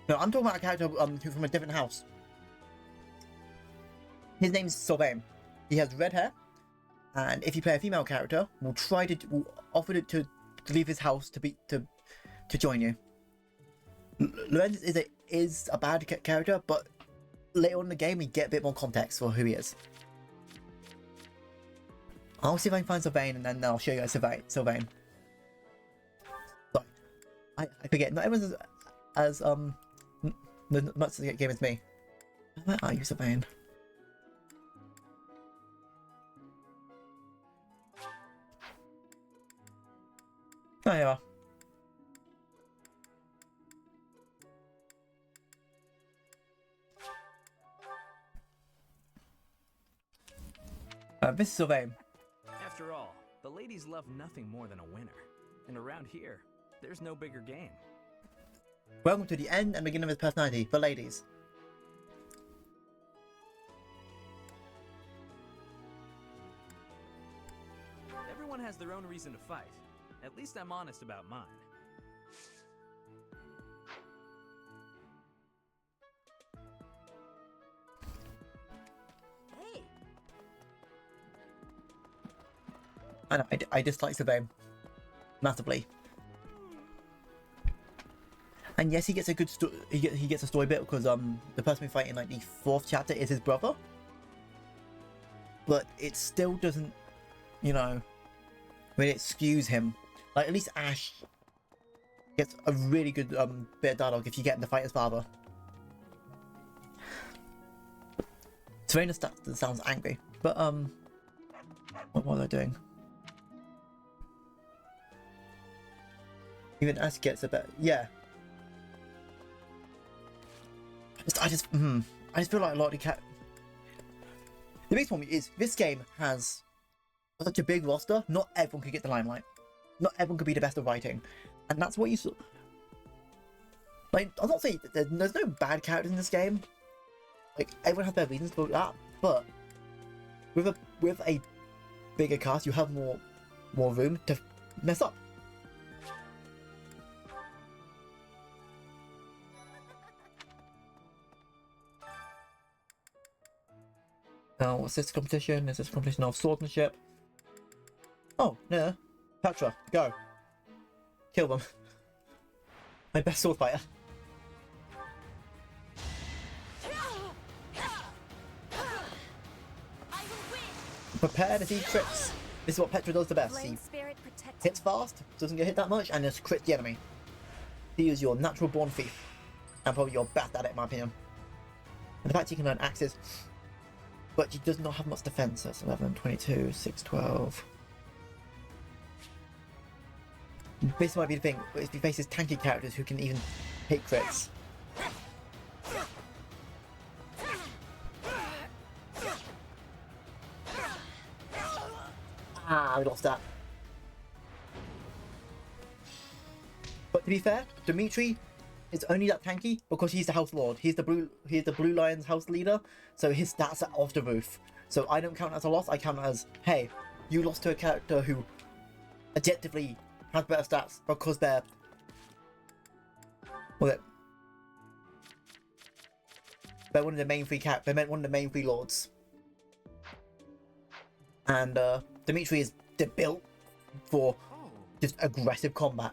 S1: No, I'm talking about a character who's from a different house. His name's Sylvain. He has red hair, and if you play a female character, will offer to leave his house to join you. Lorenz is a bad character, but later on in the game we get a bit more context for who he is. I'll see if I can find Sylvain and then I'll show you guys Sylvain. Sorry, I forget. Not everyone's as much as the game as me. Where are you, Sylvain? There you are. This is Sylvain.
S6: After all, the ladies love nothing more than a winner. And around here, there's no bigger game.
S1: Welcome to the end and beginning of his personality, for ladies.
S6: Everyone has their own reason to fight. At least I'm honest about mine.
S15: Hey.
S1: I know, I dislike Sylvain massively. And yes, he gets a good he gets a story bit because the person we fight in like the 4th chapter is his brother. But it still doesn't, you know, really excuse him. Like, at least Ash gets a really good bit of dialogue if you get him to fight his father. Serena sounds angry, but what was I doing? Even Ash gets a bit, yeah. I just feel like a lot of the biggest problem is this game has such a big roster. Not everyone could get the limelight. Not everyone could be the best at writing, and that's what you saw. Like, I'm not saying there's no bad characters in this game. Like, everyone has their reasons for that, but with a bigger cast, you have more room to mess up. Now, what's this competition? Is this a competition of swordsmanship? Oh, no. Petra, go. Kill them. My best sword fighter. Prepare to see crits. This is what Petra does the best. She hits fast, doesn't get hit that much, and just crits the enemy. He is your natural born thief. And probably your best at it, in my opinion. And the fact he can learn axes. But he does not have much defense. That's 11, 22, 6, 12. This might be the thing. If he faces tanky characters who can even hit crits. Ah, we lost that. But to be fair, Dimitri is only that tanky because he's the house lord. He's the blue lion's house leader, so his stats are off the roof. So I don't count as a loss. I count as, hey, you lost to a character who objectively has better stats because they're one of the main three one of the main three lords. And Dimitri is built for just aggressive combat.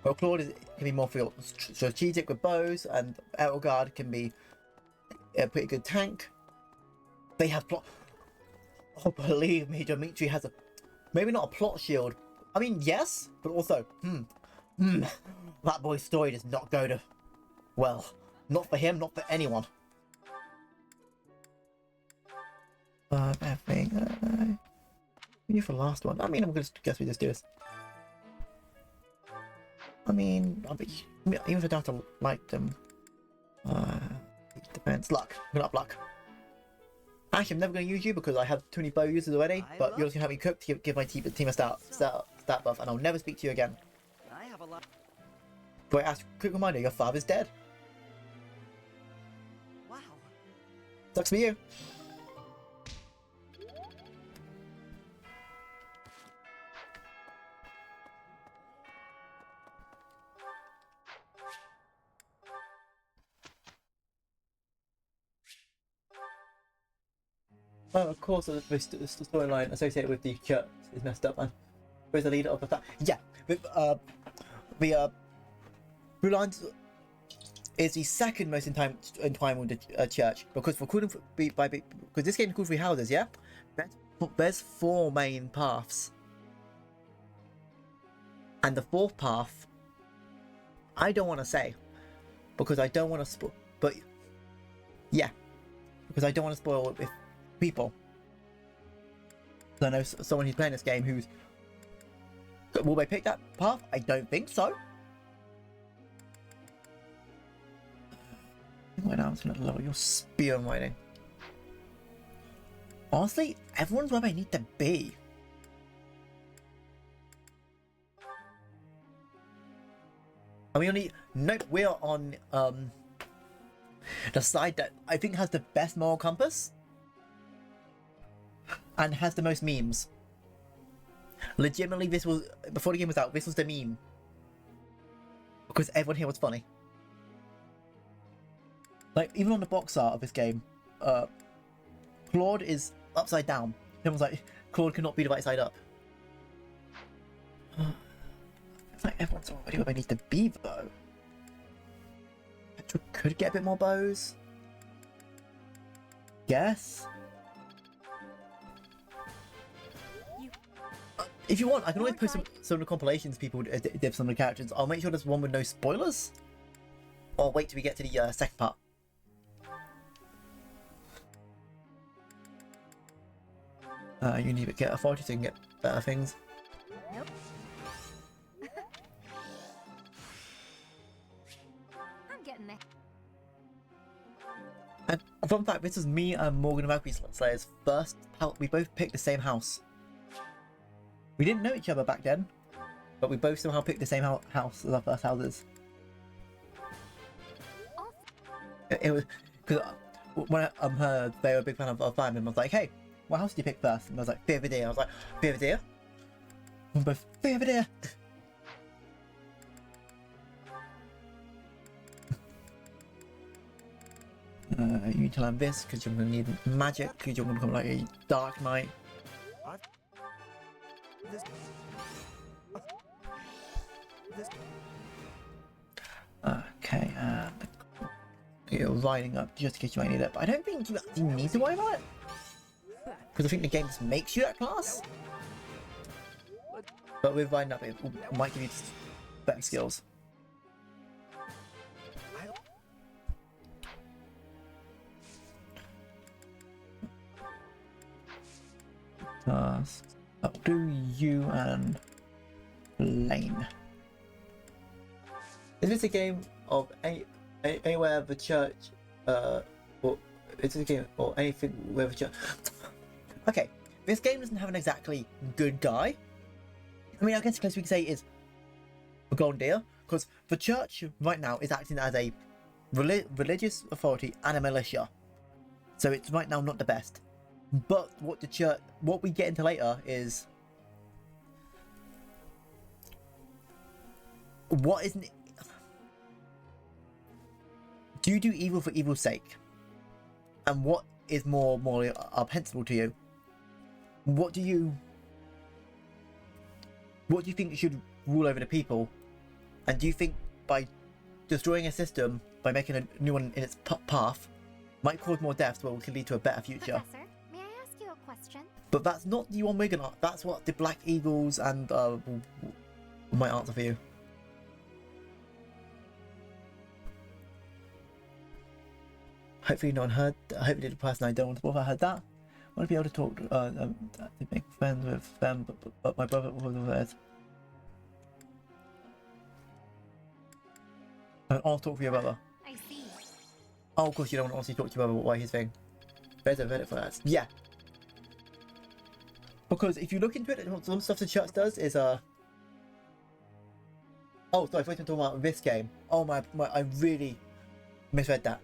S1: Well, Claude can be more strategic with bows, and Edelgard can be a pretty good tank. They have plot. Oh, believe me, Dimitri has maybe not a plot shield. I mean, yes, but also, that boy's story does not go to, well, not for him, not for anyone. I think we for the last one. I mean, I'm gonna guess we just do this. I mean, even if I don't have to like them, depends. Luck. I'm gonna up luck. Actually, I'm never gonna use you because I have too many bow users already. But you're just gonna help me cook to give my team a stat buff, and I'll never speak to you again.
S14: I have a lot.
S1: Wait, ask. Quick reminder: your father's dead.
S14: Wow.
S1: Sucks for you. Well, of course, the storyline associated with the church is messed up, and where's the leader of the family? Yeah, with the Blue Lines is the second most entwined with the church because because this game is called Three Houses, yeah. There's 4 main paths, and the 4th path I don't want to say because I don't want to spoil, but yeah, because I don't want to spoil it with people. I know someone who's playing this game who's... Will they pick that path? I don't think so. Right now I'm just going to lower your spear and waiting. Honestly, everyone's where they need to be. And we only... Nope, we're on the side that I think has the best moral compass. And has the most memes. Legitimately, this was... Before the game was out, this was the meme. Because everyone here was funny. Like, even on the box art of this game, Claude is upside down. Everyone's like, Claude cannot be the right side up. It's like everyone's already where they need to be, though. Petra could get a bit more bows. Guess. If you want, I can always post some of the compilations people did some of the characters. I'll make sure there's one with no spoilers. Or wait till we get to the second part. You need to get authority so you can get better things.
S16: Nope. I'm getting there.
S1: And a fun fact, this is me and Morgan Valkyrie Slayer's first house. We both picked the same house. We didn't know each other back then, but we both somehow picked the same house as our first houses. It was because when I heard they were a big fan of Fire Emblem, I was like, hey, what house did you pick first? And I was like, Belvedere. I was like, Belvedere? We're both Belvedere. You need to learn this because you're going to need magic because you're going to become like a Dark Knight. Okay, you're lining up just in case you might need it, but I don't think you actually need to worry about it. Because I think the game just makes you that class. But with lining up, it might give you better skills. tasks. I'll do you and Lane. Is this a game of anywhere the church, or is this a game or anything where the church? Okay, this game doesn't have an exactly good guy. I mean, I guess the closest we can say is a golden deer, because the church right now is acting as a religious authority and a militia, so it's right now not the best. But what we get into later is what isn't. Do you do evil for evil's sake? And what is more morally reprehensible to you? What do you think should rule over the people? And do you think by destroying a system, by making a new one in its path, might cause more deaths, but could lead to a better future?
S16: Professor, may I ask you a question?
S1: But that's not the one we're gonna. That's what the Black Eagles and might answer for you. Hopefully, no one heard. Hopefully, the person I don't want to bother heard that. I want to be able to talk to make friends with them, but my brother was there. I'll talk to your brother.
S16: I see.
S1: Oh, of course, you don't want to honestly talk to your brother. Why his thing? There's a Reddit for that. Yeah. Because if you look into it, some stuff the church does is Oh, sorry, I thought you were talking about this game. Oh my! I really misread that.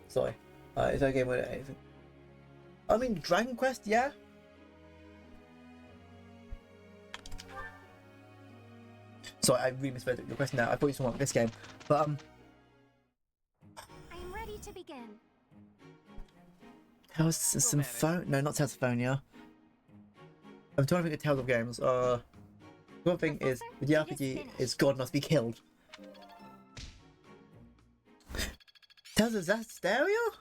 S1: Sorry. Is that a game where anything? I mean, Dragon Quest, yeah. Sorry, I really misread your question now. I thought you were talking about this game, but
S16: I am ready to begin.
S1: Tales of Symphonia? No, not Tales of Symphonia. I'm trying to think of Tales of games. One thing is, with the RPG, is God Must Be Killed. Tales of Zestiria?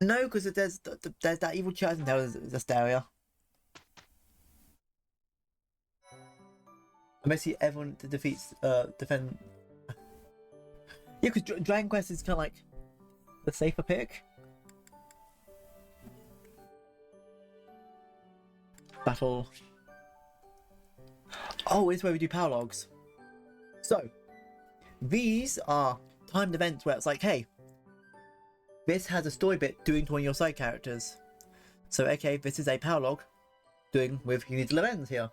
S1: No, because there's that evil church in Tales of Zestiria. Basically, everyone defends. Yeah, because Dragon Quest is kind of like the safer pick. Battle. Oh, it's where we do power logs. So, these are timed events where it's like, hey, this has a story bit doing to one of your side characters. So, okay, this is a power log doing with unique events here.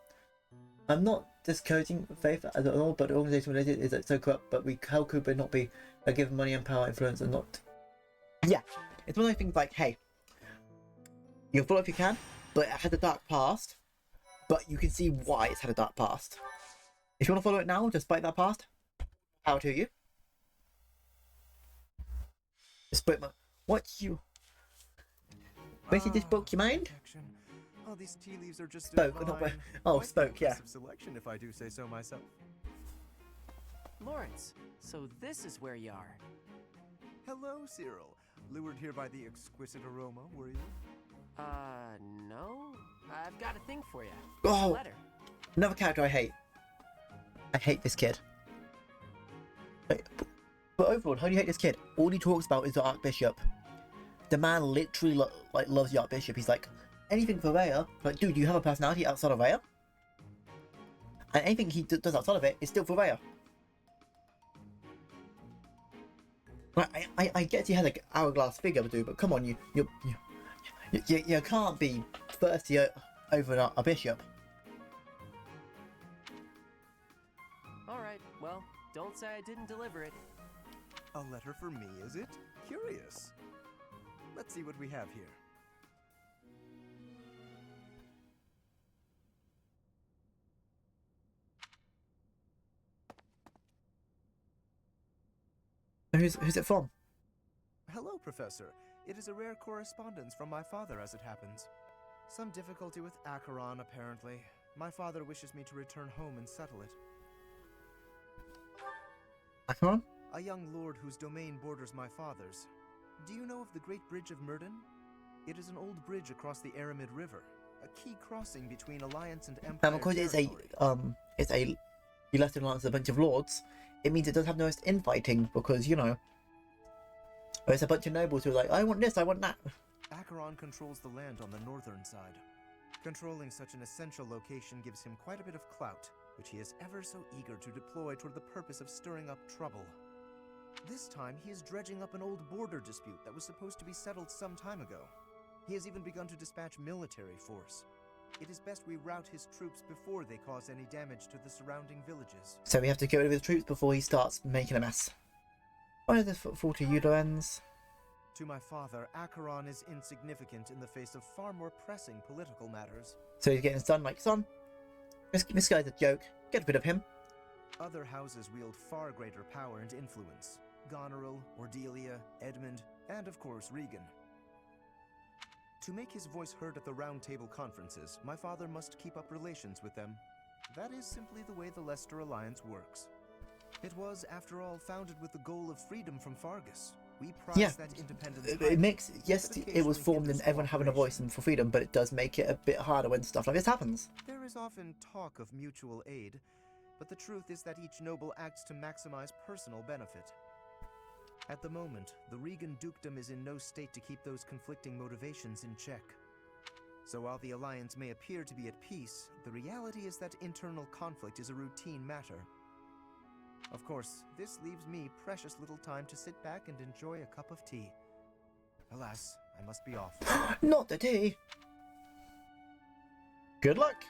S1: I'm not discouraging faith at all, but the organization related is so corrupt, but how could we not be given money and power, influence, and not? Yeah, it's one of those things like, hey, you'll follow if you can, but it had a dark past, but you can see why it's had a dark past. If you want to follow it now, despite that past, power to you. Despite my... What you... Basically just broke your mind?
S8: Oh, these tea leaves are just
S1: Spoke,
S8: divine.
S1: not oh,
S8: Quite
S1: spoke, yeah.
S8: impressive selection, if I do say so myself.
S14: Lawrence, so this is where you are.
S8: Hello, Cyril. Lured here by the exquisite aroma, were you?
S14: No. I've got a thing for you.
S1: Oh,
S14: Letter.
S1: another character I hate. I hate this kid. But overall, how do you hate this kid? All he talks about is the Archbishop. The man literally loves the Archbishop. He's like, anything for Rhea. Like, dude, you have a personality outside of Rhea? And anything he does outside of it is still for Rhea. Right, I get he has like hourglass figure to do, but come on, you can't be thirsty over a bishop.
S14: Alright, well, don't say I didn't deliver it.
S8: A letter for me, is it? Curious. Let's see what we have here.
S1: Who's it from?
S8: Hello, Professor. It is a rare correspondence from my father, as it happens. Some difficulty with Acheron, apparently. My father wishes me to return home and settle it.
S1: Acheron?
S8: A young lord whose domain borders my father's. Do you know of the Great Bridge of Myrden? It is an old bridge across the Aramid River, a key crossing between Alliance and Empire.
S1: And because you left it alliance with a bunch of lords, it means it does have no infighting because, you know, there's a bunch of nobles who are like, I want this, I want that.
S8: Acheron controls the land on the northern side. Controlling such an essential location gives him quite a bit of clout, which he is ever so eager to deploy toward the purpose of stirring up trouble. This time, he is dredging up an old border dispute that was supposed to be settled some time ago. He has even begun to dispatch military force. It is best we rout his troops before they cause any damage to the surrounding villages.
S1: So we have to get rid of his troops before he starts making a mess. Why does this fall to you, Lorenz?
S8: To my father, Acheron is insignificant in the face of far more pressing political matters.
S1: So he's getting done like, son, this guy's a joke. Get rid of him.
S8: Other houses wield far greater power and influence. Goneril, Ordelia, Edmund, and of course Regan. To make his voice heard at the Round Table conferences, my father must keep up relations with them. That is simply the way the Leicester Alliance works. It was, after all, founded with the goal of freedom from Fargus. We prize that independence.
S1: It makes, yes, it was formed in everyone having a voice and for freedom, but it does make it a bit harder when stuff like this happens.
S8: There is often talk of mutual aid, but the truth is that each noble acts to maximize personal benefit. At the moment, the Regan dukedom is in no state to keep those conflicting motivations in check. So while the Alliance may appear to be at peace, the reality is that internal conflict is a routine matter. Of course, this leaves me precious little time to sit back and enjoy a cup of tea. Alas, I must be off.
S1: Not the tea! Good luck!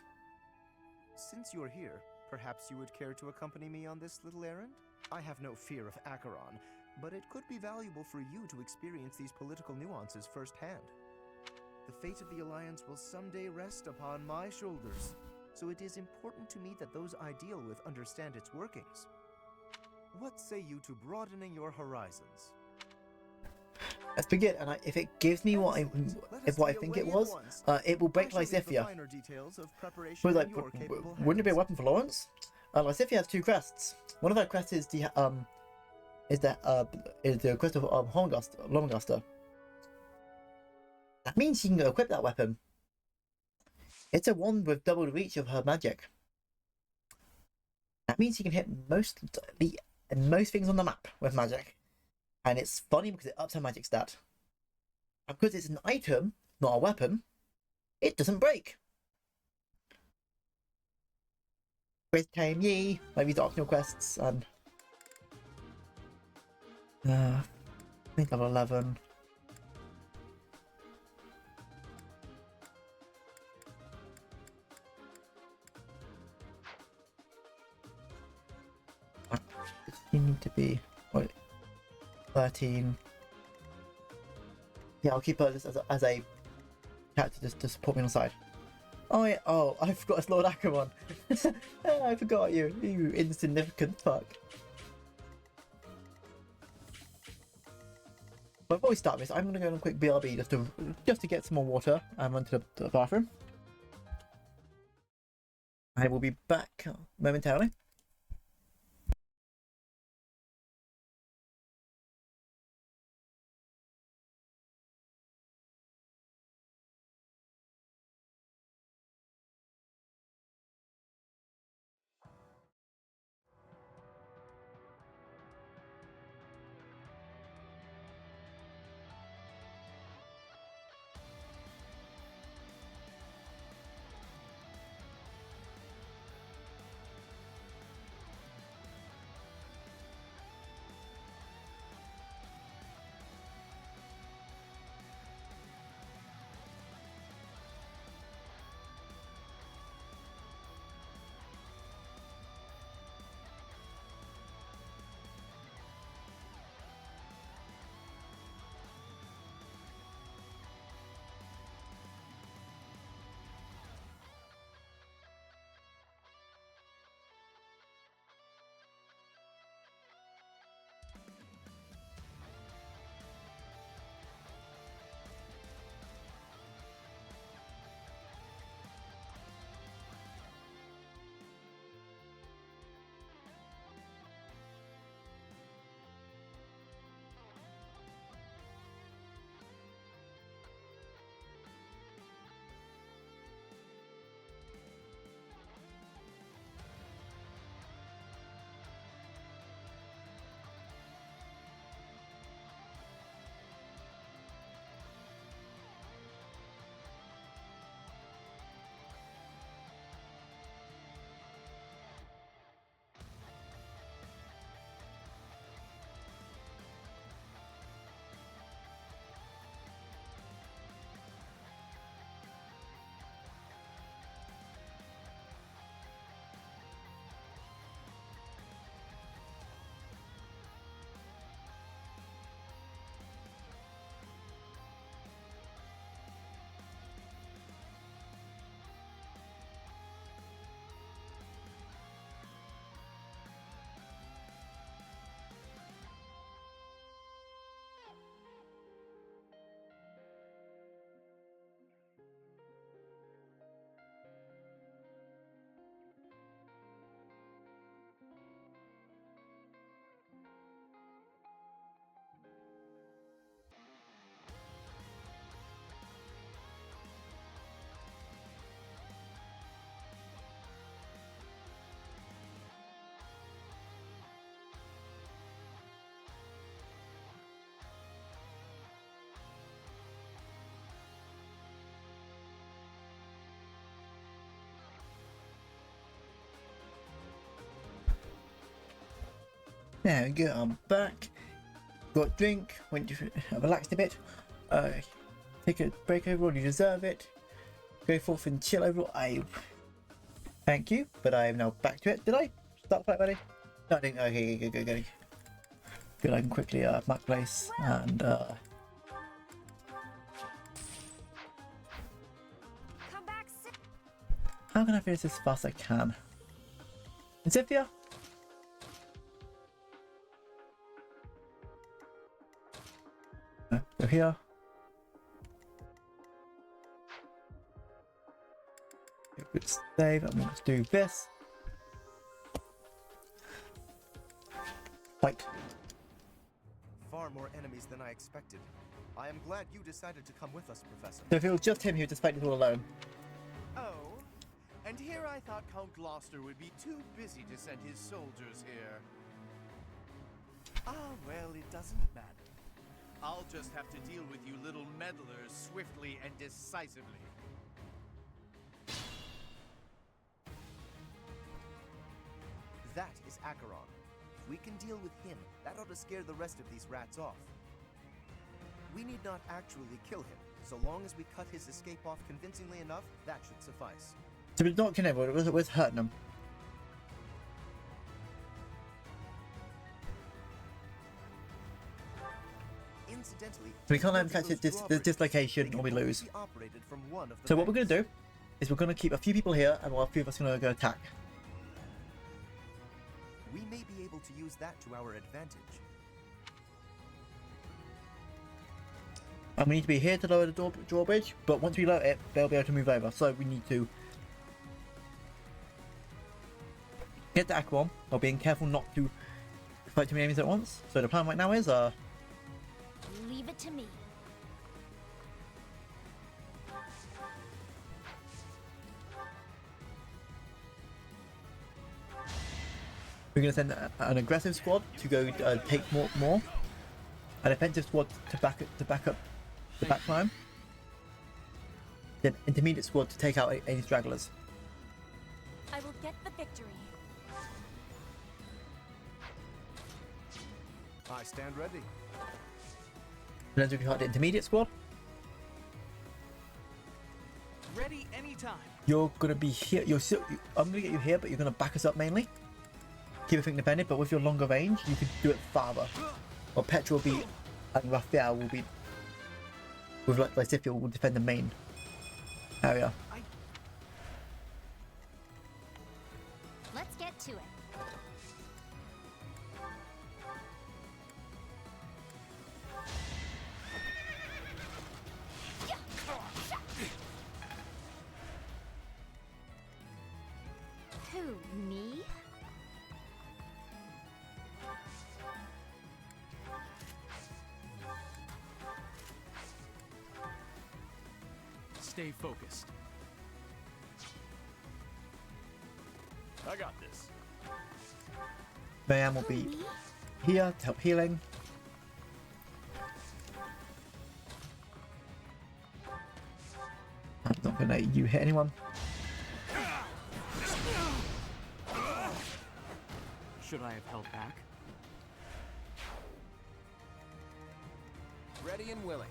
S8: Since you're here, perhaps you would care to accompany me on this little errand? I have no fear of Acheron, but it could be valuable for you to experience these political nuances firsthand. The fate of the Alliance will someday rest upon my shoulders, so it is important to me that those I deal with understand its workings. What say you to broadening your horizons?
S1: Let's begin, and if it gives me what I think it was, it will break Lysithia. Wouldn't it be a weapon for Lawrence? Lysithia has two crests. One of her crests is the crest of Lorngaster. That means she can equip that weapon. It's a wand with double the reach of her magic. That means she can hit most things on the map with magic. And it's funny because it ups her magic stat. And because it's an item, not a weapon, it doesn't break. Great time, ye! Maybe Darknell quests and I think level 11. You need to be 13. Yeah, I'll keep her as a character just to support me on the side. Oh yeah, oh, I forgot it's Lord Acheron. I forgot you insignificant fuck. But before we start this, I'm gonna go on a quick BRB just to get some more water and run to the bathroom. I will be back momentarily. There we go, I'm back. Got a drink, went to relaxed a bit. Take a break overall, you deserve it. Go forth and chill overall. Thank you, but I am now back to it. Did I start fight ready? No, I didn't. Okay, good. Good, I can quickly mark place and
S16: Come back.
S1: how can I finish this as fast as I can? And Cynthia? Go here. Good save. I'm going to do this. Fight.
S8: Far more enemies than I expected. I am glad you decided to come with us, Professor.
S1: So if it was just him, he would just fight this all alone.
S17: Oh, and here I thought Count Gloucester would be too busy to send his soldiers here. Ah, well, it doesn't matter. I'll just have to deal with you little meddlers swiftly and decisively.
S8: That is Acheron. If we can deal with him, that ought to scare the rest of these rats off. We need not actually kill him. So long as we cut his escape off convincingly enough, that should suffice.
S1: So we're not killing everyone, it was hurting them.
S8: Incidentally,
S1: So we can't let him catch the dislocation or we lose. So what we're going to do is we're going to keep a few people here and while a few of us are going to go attack.
S8: We may be able to use that to our advantage.
S1: And we need to be here to lower the drawbridge, but once we lower it, they'll be able to move over. So we need to get the Acheron while being careful not to fight too many enemies at once. So the plan right now is
S16: Leave it to me.
S1: we're going to send an aggressive squad to go take more, an offensive squad to back up the back line, then intermediate squad to take out any stragglers.
S16: I will get the victory.
S8: I stand ready.
S1: And then we got the intermediate squad.
S10: Ready anytime.
S1: You're gonna be here. I'm gonna get you here, but you're gonna back us up mainly. Keep everything defended, but with your longer range, you can do it farther. Or Petra will be, and Raphael will be, with like Lysithia will defend the main area.
S16: Let's get to it. Who, me?
S10: Stay focused.
S17: I got this.
S1: Bayam will be here to help healing. I'm not gonna let you hit anyone.
S10: Should I have held back?
S6: Ready and willing.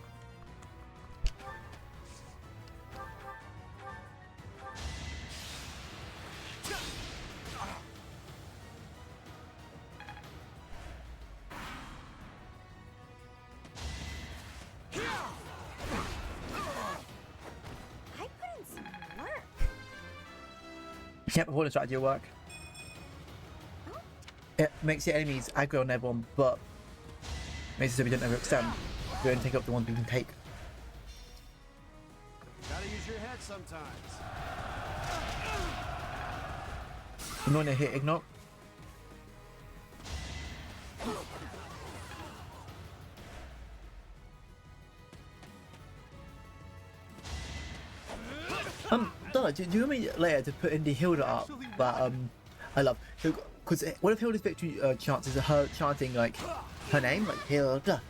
S16: I put in some work.
S1: Yeah, before the strategy will work. It makes the enemies aggro on everyone, but makes it so we don't overextend. We only take up the ones we can take.
S17: Gotta use your head sometimes.
S1: I'm not gonna hit Ignite. Donna, do you want me later to put in the Hilda art that I love? Because one of Hilda's victory chances are her chanting like her name, like Hilda,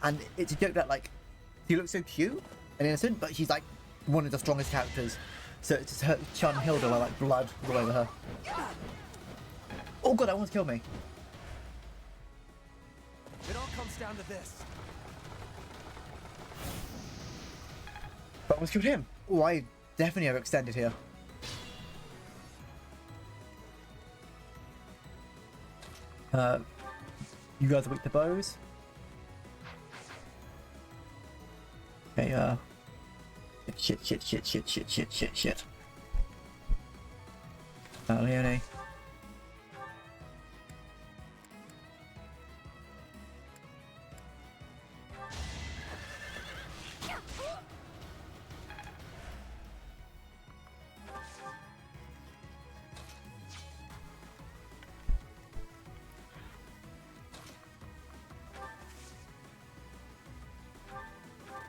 S1: and it's a joke that like she looks so cute and innocent, but she's like one of the strongest characters. So it's just her chanting Hilda while like blood all over her. Oh god, that wants to kill me.
S17: down to this.
S1: But almost killed him. Oh, I definitely overextended here. You guys are weak to bows. Okay, shit. Leone.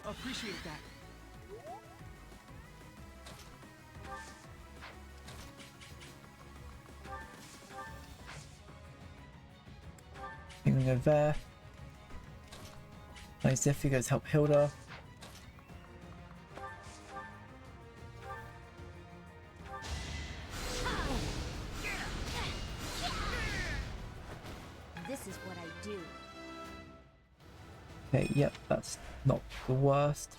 S10: Appreciate that.
S1: I'm gonna go there. Nice, if you guys help Hilda.
S16: This is what I do.
S1: Okay, yep, that's not the worst.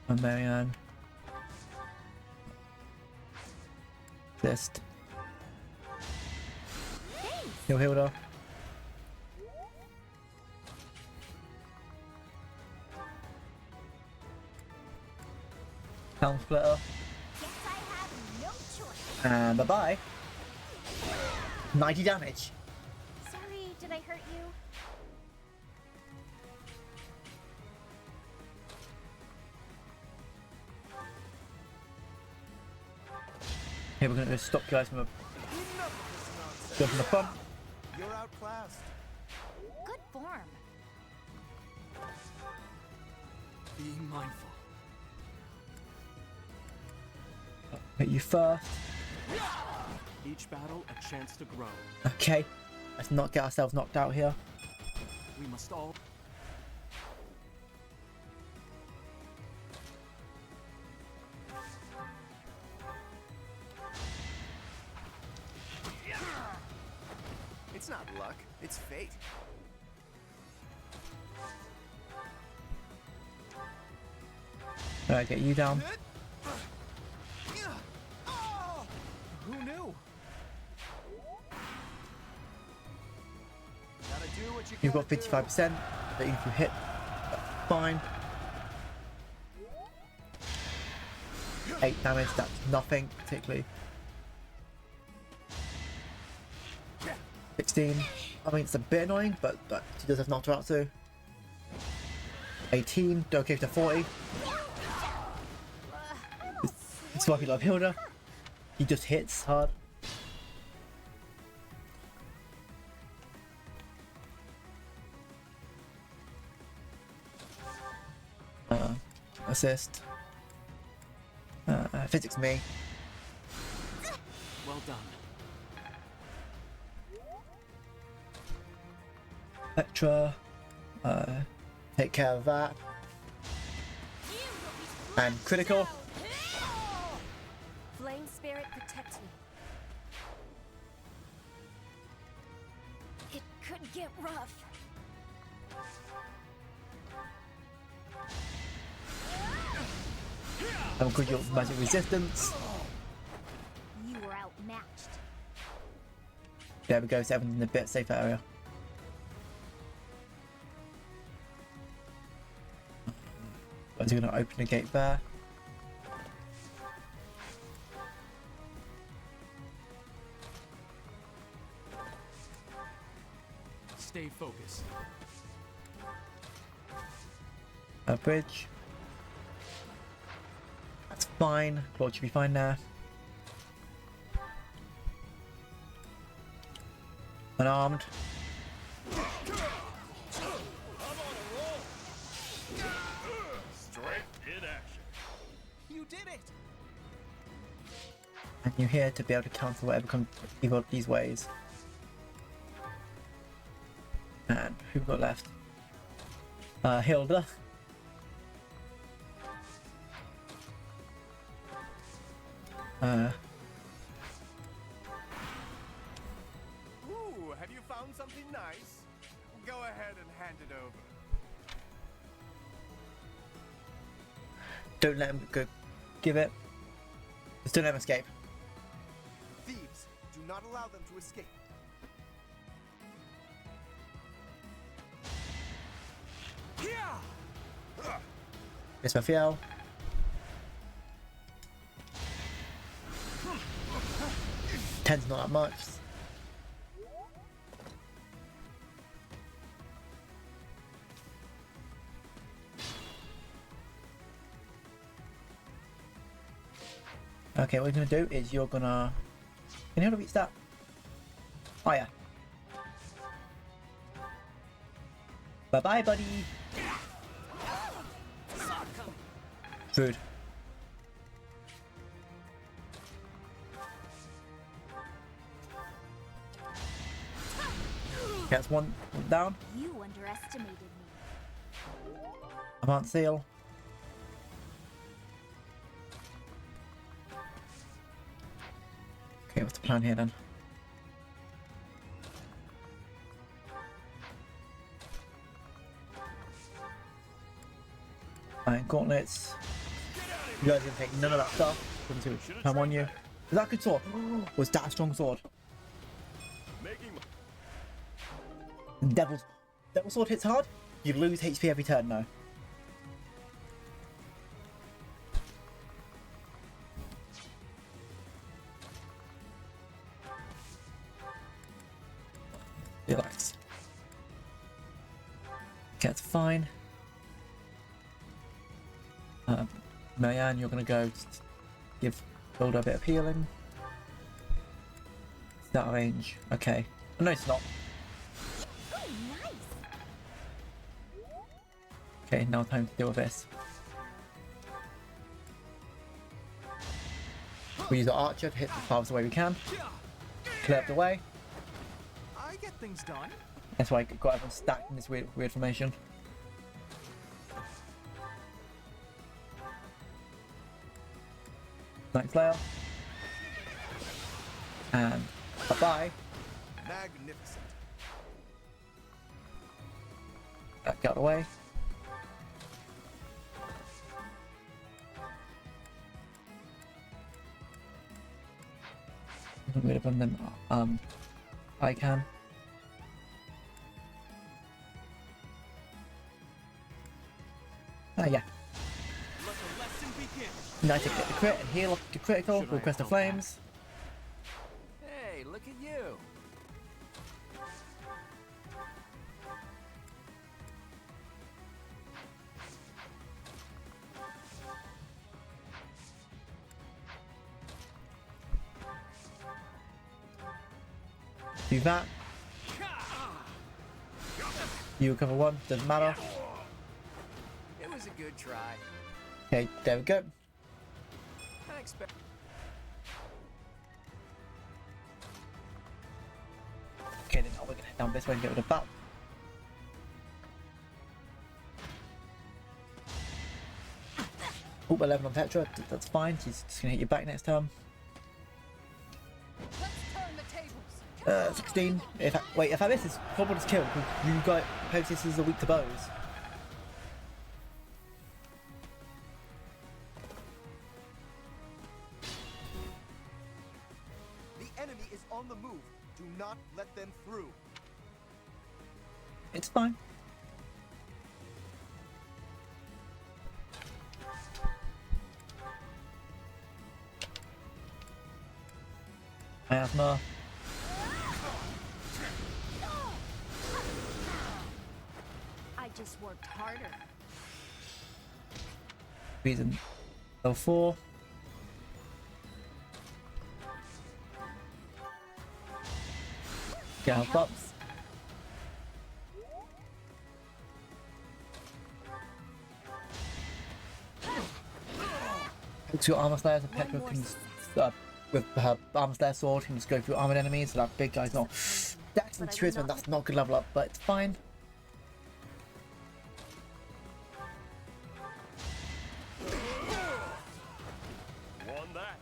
S1: And Marianne. Just. Heal Hilda. Town splitter. And bye-bye. 90 damage.
S16: Sorry, did I hurt you?
S1: Okay, we're gonna stop you guys from a jump in the front.
S17: You're outclassed.
S16: Good form.
S10: Be mindful.
S1: Hit you first.
S10: Each battle a chance to grow.
S1: Okay, let's not get ourselves knocked out here.
S10: We must all.
S17: It's not luck, it's fate.
S1: Alright, get you down.
S10: Who knew?
S17: Gotta do what you
S1: You've got
S17: gotta do.
S1: 55%, but if you hit, that's fine. 8 damage, that's nothing particularly. 16, I mean it's a bit annoying, but she does have knocked her out too. 18, don't give to 40. It's lucky love Hilda. He just hits hard. Assist. Physics me.
S10: Well done.
S1: Petra. Take care of that. And critical.
S16: Flame spirit, protect me. It could get rough.
S1: And we'll your magic resistance.
S16: You were outmatched.
S1: There we go, so everyone's in a bit safer area. I'm going to open the gate there.
S10: Stay focused.
S1: A bridge. That's fine. Claude should be fine there. Unarmed.
S11: Strength in action.
S17: You did it!
S1: And you're here to be able to counter whatever comes either of these ways. And who we got left? Hilda.
S17: Ooh, have you found something nice? Go ahead and hand it over.
S1: Don't let him go. Give it. Just don't let him escape.
S17: Thieves, do not allow them to escape.
S1: Miss Mafiel. Ten's not that much. Okay, what we're gonna do is you're gonna. Can you reach that? Oh yeah. Bye bye, buddy. Rude. That's one down.
S16: You underestimated me.
S1: I can't seal. Okay, what's the plan here then? Alright, gauntlets. You guys are gonna take none of that stuff. Come on you. Is that a good sword? Was that a strong sword? Devil sword hits hard. You lose HP every turn though. Relax. Okay, that's fine. Marianne, you're gonna go give Builder a bit of healing. Is that range? Okay. Oh, no, it's not.
S16: Oh, nice.
S1: Okay, now time to deal with this. We use the archer to hit the farthest away we can. Clear up the way.
S10: I get things done.
S1: That's why I got everyone stacked in this weird formation. Night Flare. And bye-bye.
S17: Magnificent.
S1: Get out of the way. I'm gonna run them. I can. Yeah. Now to get the crit and heal up to critical, request the flames.
S14: Hey, look at you.
S1: Do that. You recover one, doesn't matter.
S14: It was a good try.
S1: Okay, there we go.
S14: I expect.
S1: Okay, then we're gonna head down this way and get rid of that. Oh, 11 on Petra, that's fine. She's just gonna hit you back next turn. 16. If I miss this, Kobold is killed. You got Pegasus is a weak to bows.
S17: The enemy is on the move. Do not let them through.
S1: It's fine. Asthma.
S16: I just worked harder.
S1: Reason. Level 4. Get health up. With your armor slayer, so Petra can with her armor slayer sword, can just go through armored enemies. So that big guy's not. That's the truth, and that's not good level up, but it's fine.
S17: Won that.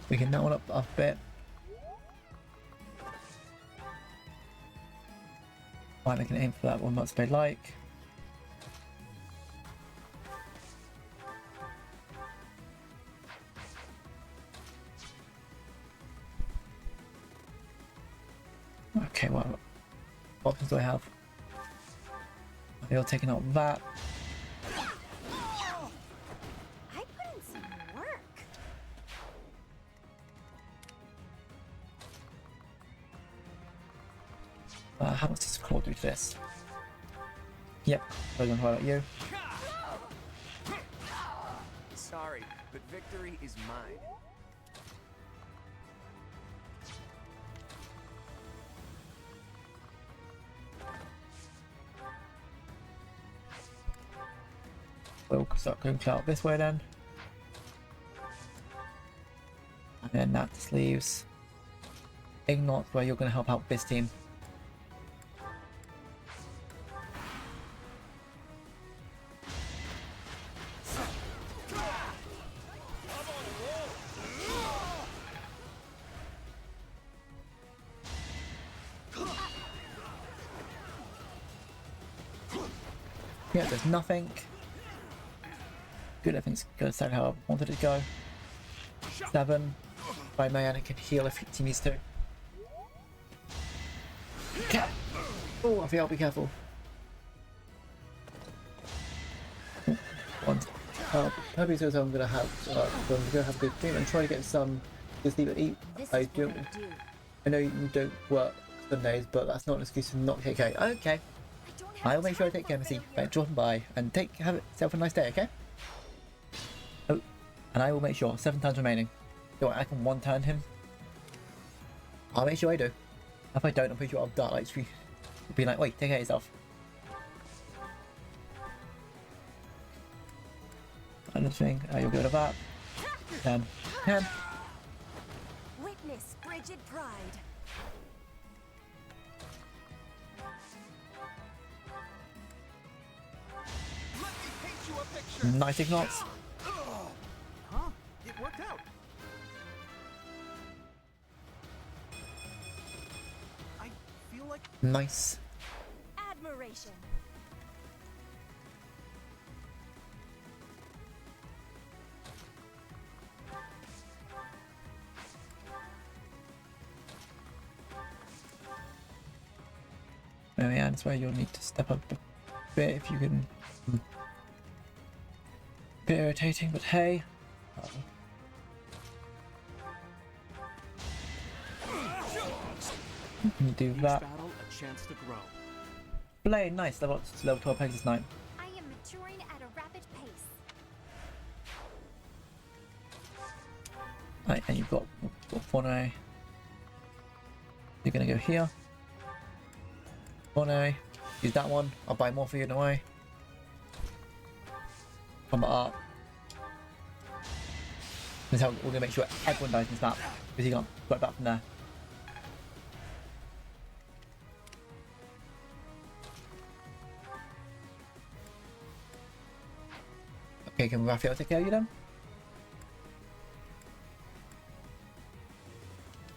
S1: We can that one up a bit. Might make an aim for that one. What's they like? Okay, what options do I have? You're taking out that.
S16: I put in some work.
S1: How much does Claw do to this? Yep, I don't know about you.
S6: Sorry, but victory is mine.
S1: We'll start going out this way then. And then that just leaves Ignot, where you're going to help out this team. Yeah, there's nothing. Good, everything's good. Exactly how I wanted it to go. 7. By Mariana can heal if he needs to. Oh, I feel I'll be careful. 1. Herbie says I'm gonna have a good team and try to get some to sleep and eat. I know you don't work Sundays, but that's not an excuse to not take care. Okay. I'll make sure I take care of Missy. Jordan, bye, and have yourself a nice day, okay? Oh, and I will make sure 7 turns remaining. So I can 1-turn him. I'll make sure I do. If I don't, I'm pretty sure I'll dart like be like, wait, take care of yourself. Another thing, you'll go to that. 10.
S15: Witness frigid pride.
S1: Nice ignots.
S10: Huh? It worked out. I feel like
S1: Nice.
S15: Admiration.
S1: Oh yeah, that's where you'll need to step up a bit if you can. Bit irritating, but hey. You can do that.
S4: Battle, a chance to grow.
S1: Blade, nice. Level up to level 12 pace this night.
S2: I am maturing at a rapid pace.
S1: Right, and you've got Forne. You're gonna go here. Forne. Use that one. I'll buy more for you, don't worry. Combat art. This is how we're gonna make sure everyone dies in this map, because you can't work back from there. Okay, can Raphael take care of you then?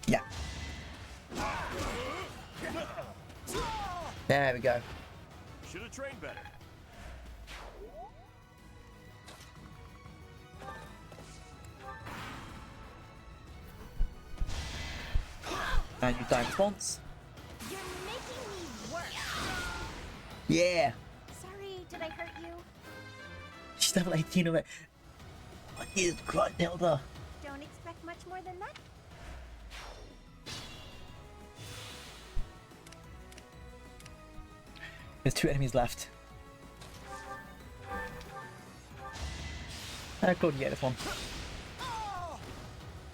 S1: Yeah. There we go.
S12: Should have trained better.
S1: And you die in response.
S16: You're making me work.
S1: Yeah.
S16: Sorry, did I hurt you?
S1: She's level 18 of it. Oh, Jesus Christ, Hilda.
S16: Don't expect much more than that.
S1: There's 2 enemies left. I couldn't get this one.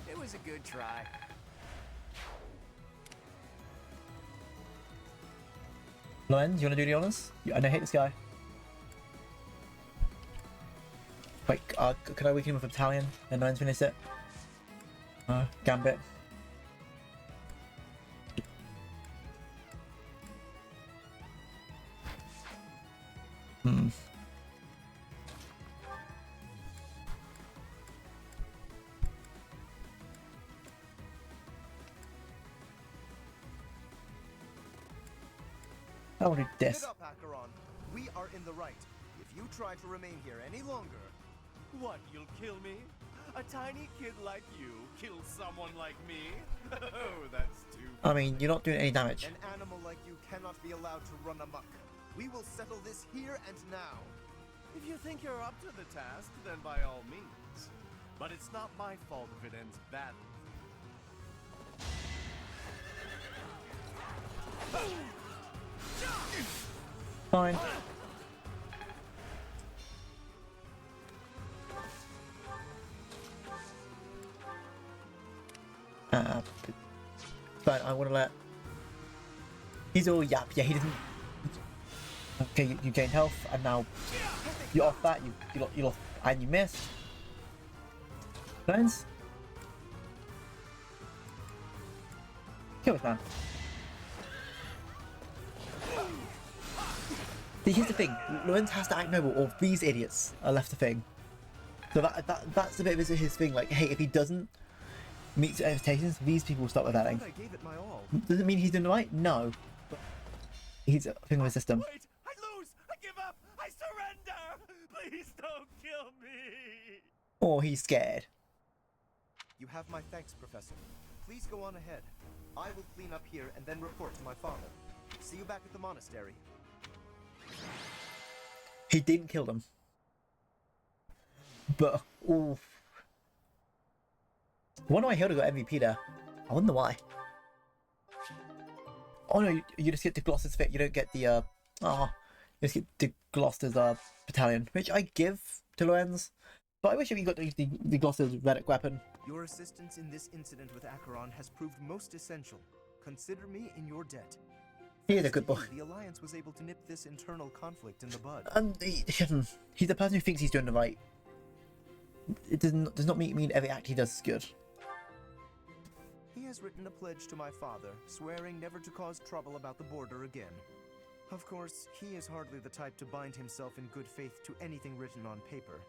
S6: It was a good try.
S1: Lorenz, you wanna do the honors? I know, hate this guy. Wait, could I weaken him with a battalion? Then Lorenz finish it. Gambit. I want to do this.
S17: Get up, Acheron. We are in the right. If you try to remain here any longer... What, you'll kill me? A tiny kid like you kill someone like me? Oh, that's too...
S1: I mean, you're not doing any damage.
S17: An animal like you cannot be allowed to run amok. We will settle this here and now. If you think you're up to the task, then by all means. But it's not my fault if it ends badly.
S1: Fine. But I want to let... He's all yap. Yeah, he doesn't... Okay, you gained health, and now you're off that. You lost, and you missed. Friends? Kill this man. See, here's the thing. Lorenz has to act noble, or these idiots are left the thing. So that's a bit of his thing. Like, hey, if he doesn't meet expectations, these people will start rebelling.
S17: I gave it my all.
S1: Does it mean he's doing the right? No. But he's a thing of the system.
S17: Wait! I lose! I give up! I surrender! Please don't kill me!
S1: Or he's scared.
S17: You have my thanks, Professor. Please go on ahead. I will clean up here and then report to my father. See you back at the monastery.
S1: He didn't kill them. But, oof. I wonder why Hilda got MVP there. I wonder why. Oh no, you just get to Gloucester's fit. You don't get the, you just get to Gloucester's, battalion. Which I give to Lorenz. But I wish we got the Gloucester's relic weapon.
S8: Your assistance in this incident with Acheron has proved most essential. Consider me in your debt.
S1: He is a good boy.
S8: The Alliance was able to nip this internal conflict in the bud.
S1: He's the person who thinks he's doing the right. It does not mean every act he does is good.
S8: He has written a pledge to my father, swearing never to cause trouble about the border again. Of course, he is hardly the type to bind himself in good faith to anything written on paper.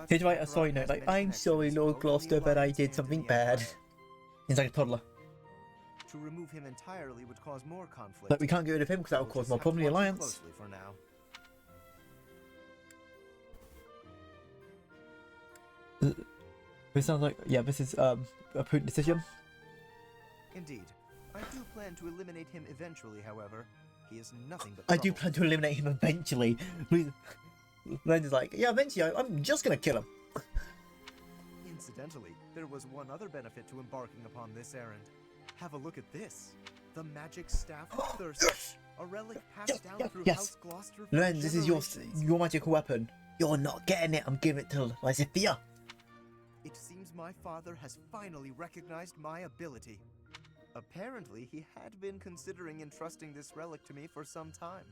S1: He'd write a sorry note like, I'm sorry, Lord Gloucester, but I did something bad. He's like a toddler.
S8: To remove him entirely would cause more conflict.
S1: Like, we can't get rid of him because that will cause more problem in the Alliance.
S8: Closely for now.
S1: This sounds like, yeah, this is a prudent decision.
S8: Indeed. I do plan to eliminate him eventually, however. He is nothing but
S1: I do plan to eliminate him eventually. Lorenz is like, yeah, eventually I'm just gonna kill him.
S8: Incidentally, there was one other benefit to embarking upon this errand. Have a look at this. The magic staff of thirst.
S1: Yes!
S8: A relic passed down through
S1: Yes!
S8: House Gloucester.
S1: Lorenz, this is your magical weapon. You're not getting it. I'm giving it to Lysithea.
S8: It seems my father has finally recognized my ability. Apparently, he had been considering entrusting this relic to me for some time.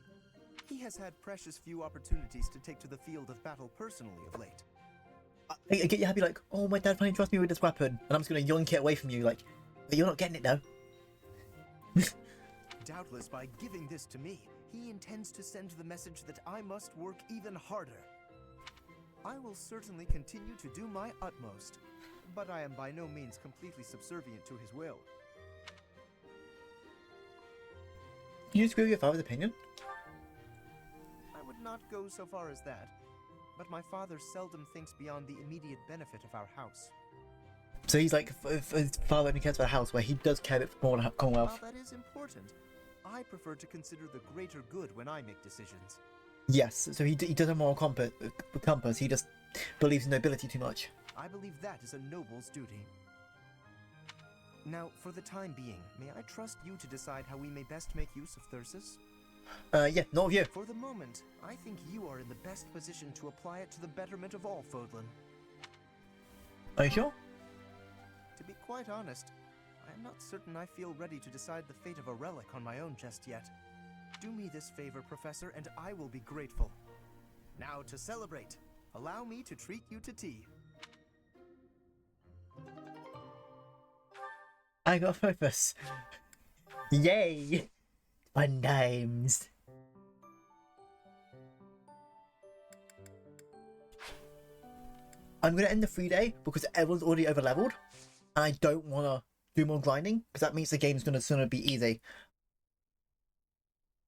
S8: He has had precious few opportunities to take to the field of battle personally of late.
S1: I get you happy like, oh, my dad finally trusts me with this weapon, and I'm just gonna yoink it away from you, like, but you're not getting it though.
S8: Doubtless, by giving this to me, he intends to send the message that I must work even harder. I will certainly continue to do my utmost, but I am by no means completely subservient to his will.
S1: Do you agree with your father's opinion?
S8: I would not go so far as that, but my father seldom thinks beyond the immediate benefit of our house.
S1: So he's like, if his father only cares for the house, where he does care a bit more about Commonwealth.
S8: While that is important, I prefer to consider the greater good when I make decisions.
S1: Yes, so he does have moral compass, he just believes in nobility too much.
S8: I believe that is a noble's duty. Now, for the time being, may I trust you to decide how we may best make use of Thyrsus?
S1: Yeah, not with you.
S8: For the moment, I think you are in the best position to apply it to the betterment of all Fodlan.
S1: Are you sure?
S8: To be quite honest, I am not certain I feel ready to decide the fate of a relic on my own just yet. Do me this favor, Professor, and I will be grateful. Now, to celebrate, allow me to treat you to tea.
S1: I got purpose. Yay! Fun times. I'm gonna end the 3-day because everyone's already over leveled, and I don't wanna do more grinding because that means the game's gonna be easy.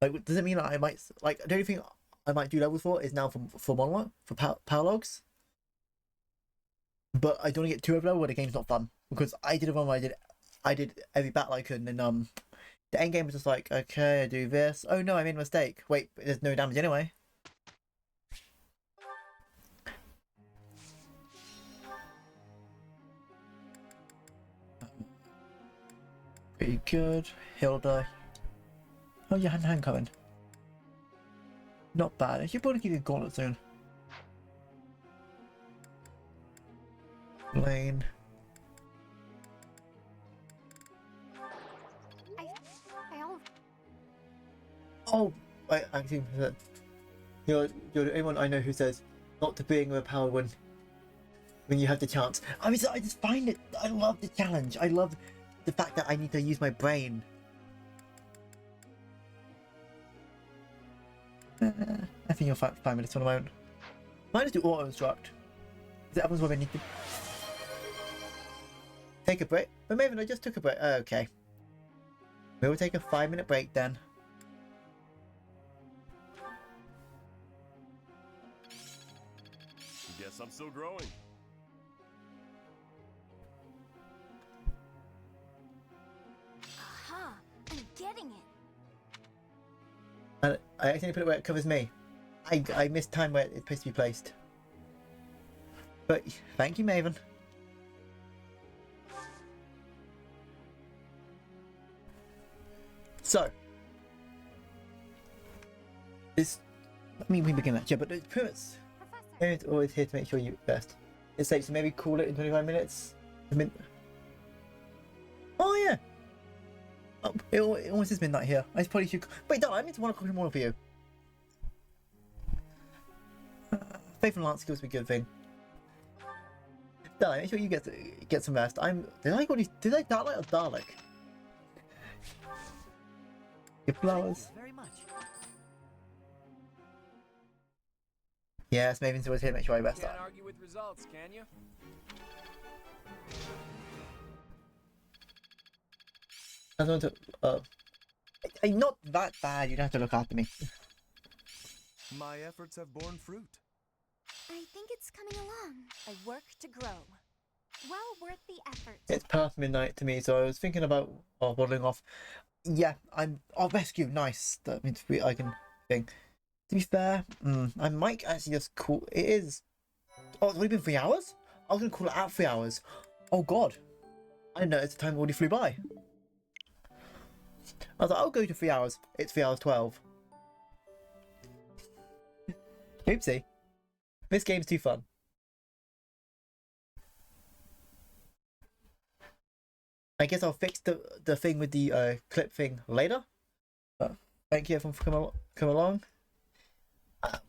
S1: Like, does it mean that I might like the only thing I might do levels for is now for monologue for power logs. But I don't want to get too overloaded where the game's not fun because I did a run where I did every battle I could, and then the end game was just like, okay, I do this. Oh no, I made a mistake. Wait, there's no damage anyway. Pretty good. He'll die. Oh yeah, hand coming. Not bad. I should probably give you a gauntlet soon. Lane. Oh, I think that you're the only one I know who says not to bring a power when you have the chance. I just find it. I love the challenge. I love the fact that I need to use my brain. I think you'll 5 minutes on the moment. Might just do auto instruct. That happens when I need to take a break. But maybe I just took a break. Okay. We will take a 5-minute break then.
S11: Guess I'm still growing.
S16: Aha! I'm getting it.
S1: And I accidentally put it where it covers me. I missed time where it's supposed to be placed. But thank you, Maven. So this, I mean, we begin that, yeah, but the premise is always here to make sure you best. It's safe, so maybe call it in 25 minutes. Oh yeah. Oh, it almost is midnight here. I probably should. Wait, no, I mean to 1 o'clock in the morning for you. Faith and Lance skills would be a good thing. Dalek, make sure you get some rest. Did I Dalek or Dalek? Your flowers.
S14: Very much.
S1: Yes, Maven's always here to make sure I rest.
S6: Can't argue with results, can you?
S1: I don't want to. I'm not that bad. You don't have to look after me.
S8: My efforts have borne fruit.
S16: I think it's coming along. I work to grow. Well worth the effort.
S1: It's past midnight to me, so I was thinking about waddling off. Yeah, I'll rescue. Nice. That means I can think. To be fair, I might actually just call. It is. Oh, it's only been 3 hours. I was gonna call it out 3 hours. Oh God, I didn't notice the time already flew by. I was like, I'll go to 3 hours. It's 3 hours 12. Oopsie. This game's too fun. I guess I'll fix the thing with the clip thing later. But thank you everyone for coming along.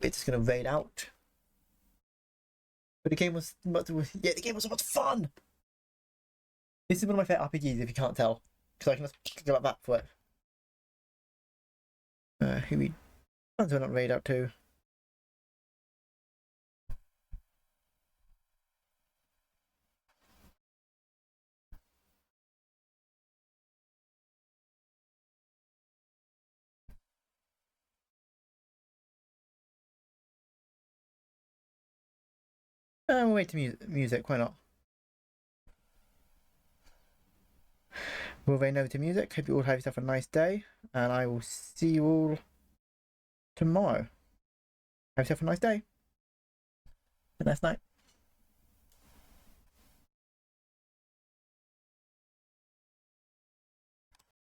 S1: We're just gonna raid out. But the game was the game was so much fun. This is one of my favorite RPGs if you can't tell, because I can just go back for it. Who we not raid out to? We'll wait to music, why not? We'll raid over to music. Hope you all have yourself a nice day, and I will see you all tomorrow. Have yourself a nice day. Have a nice night.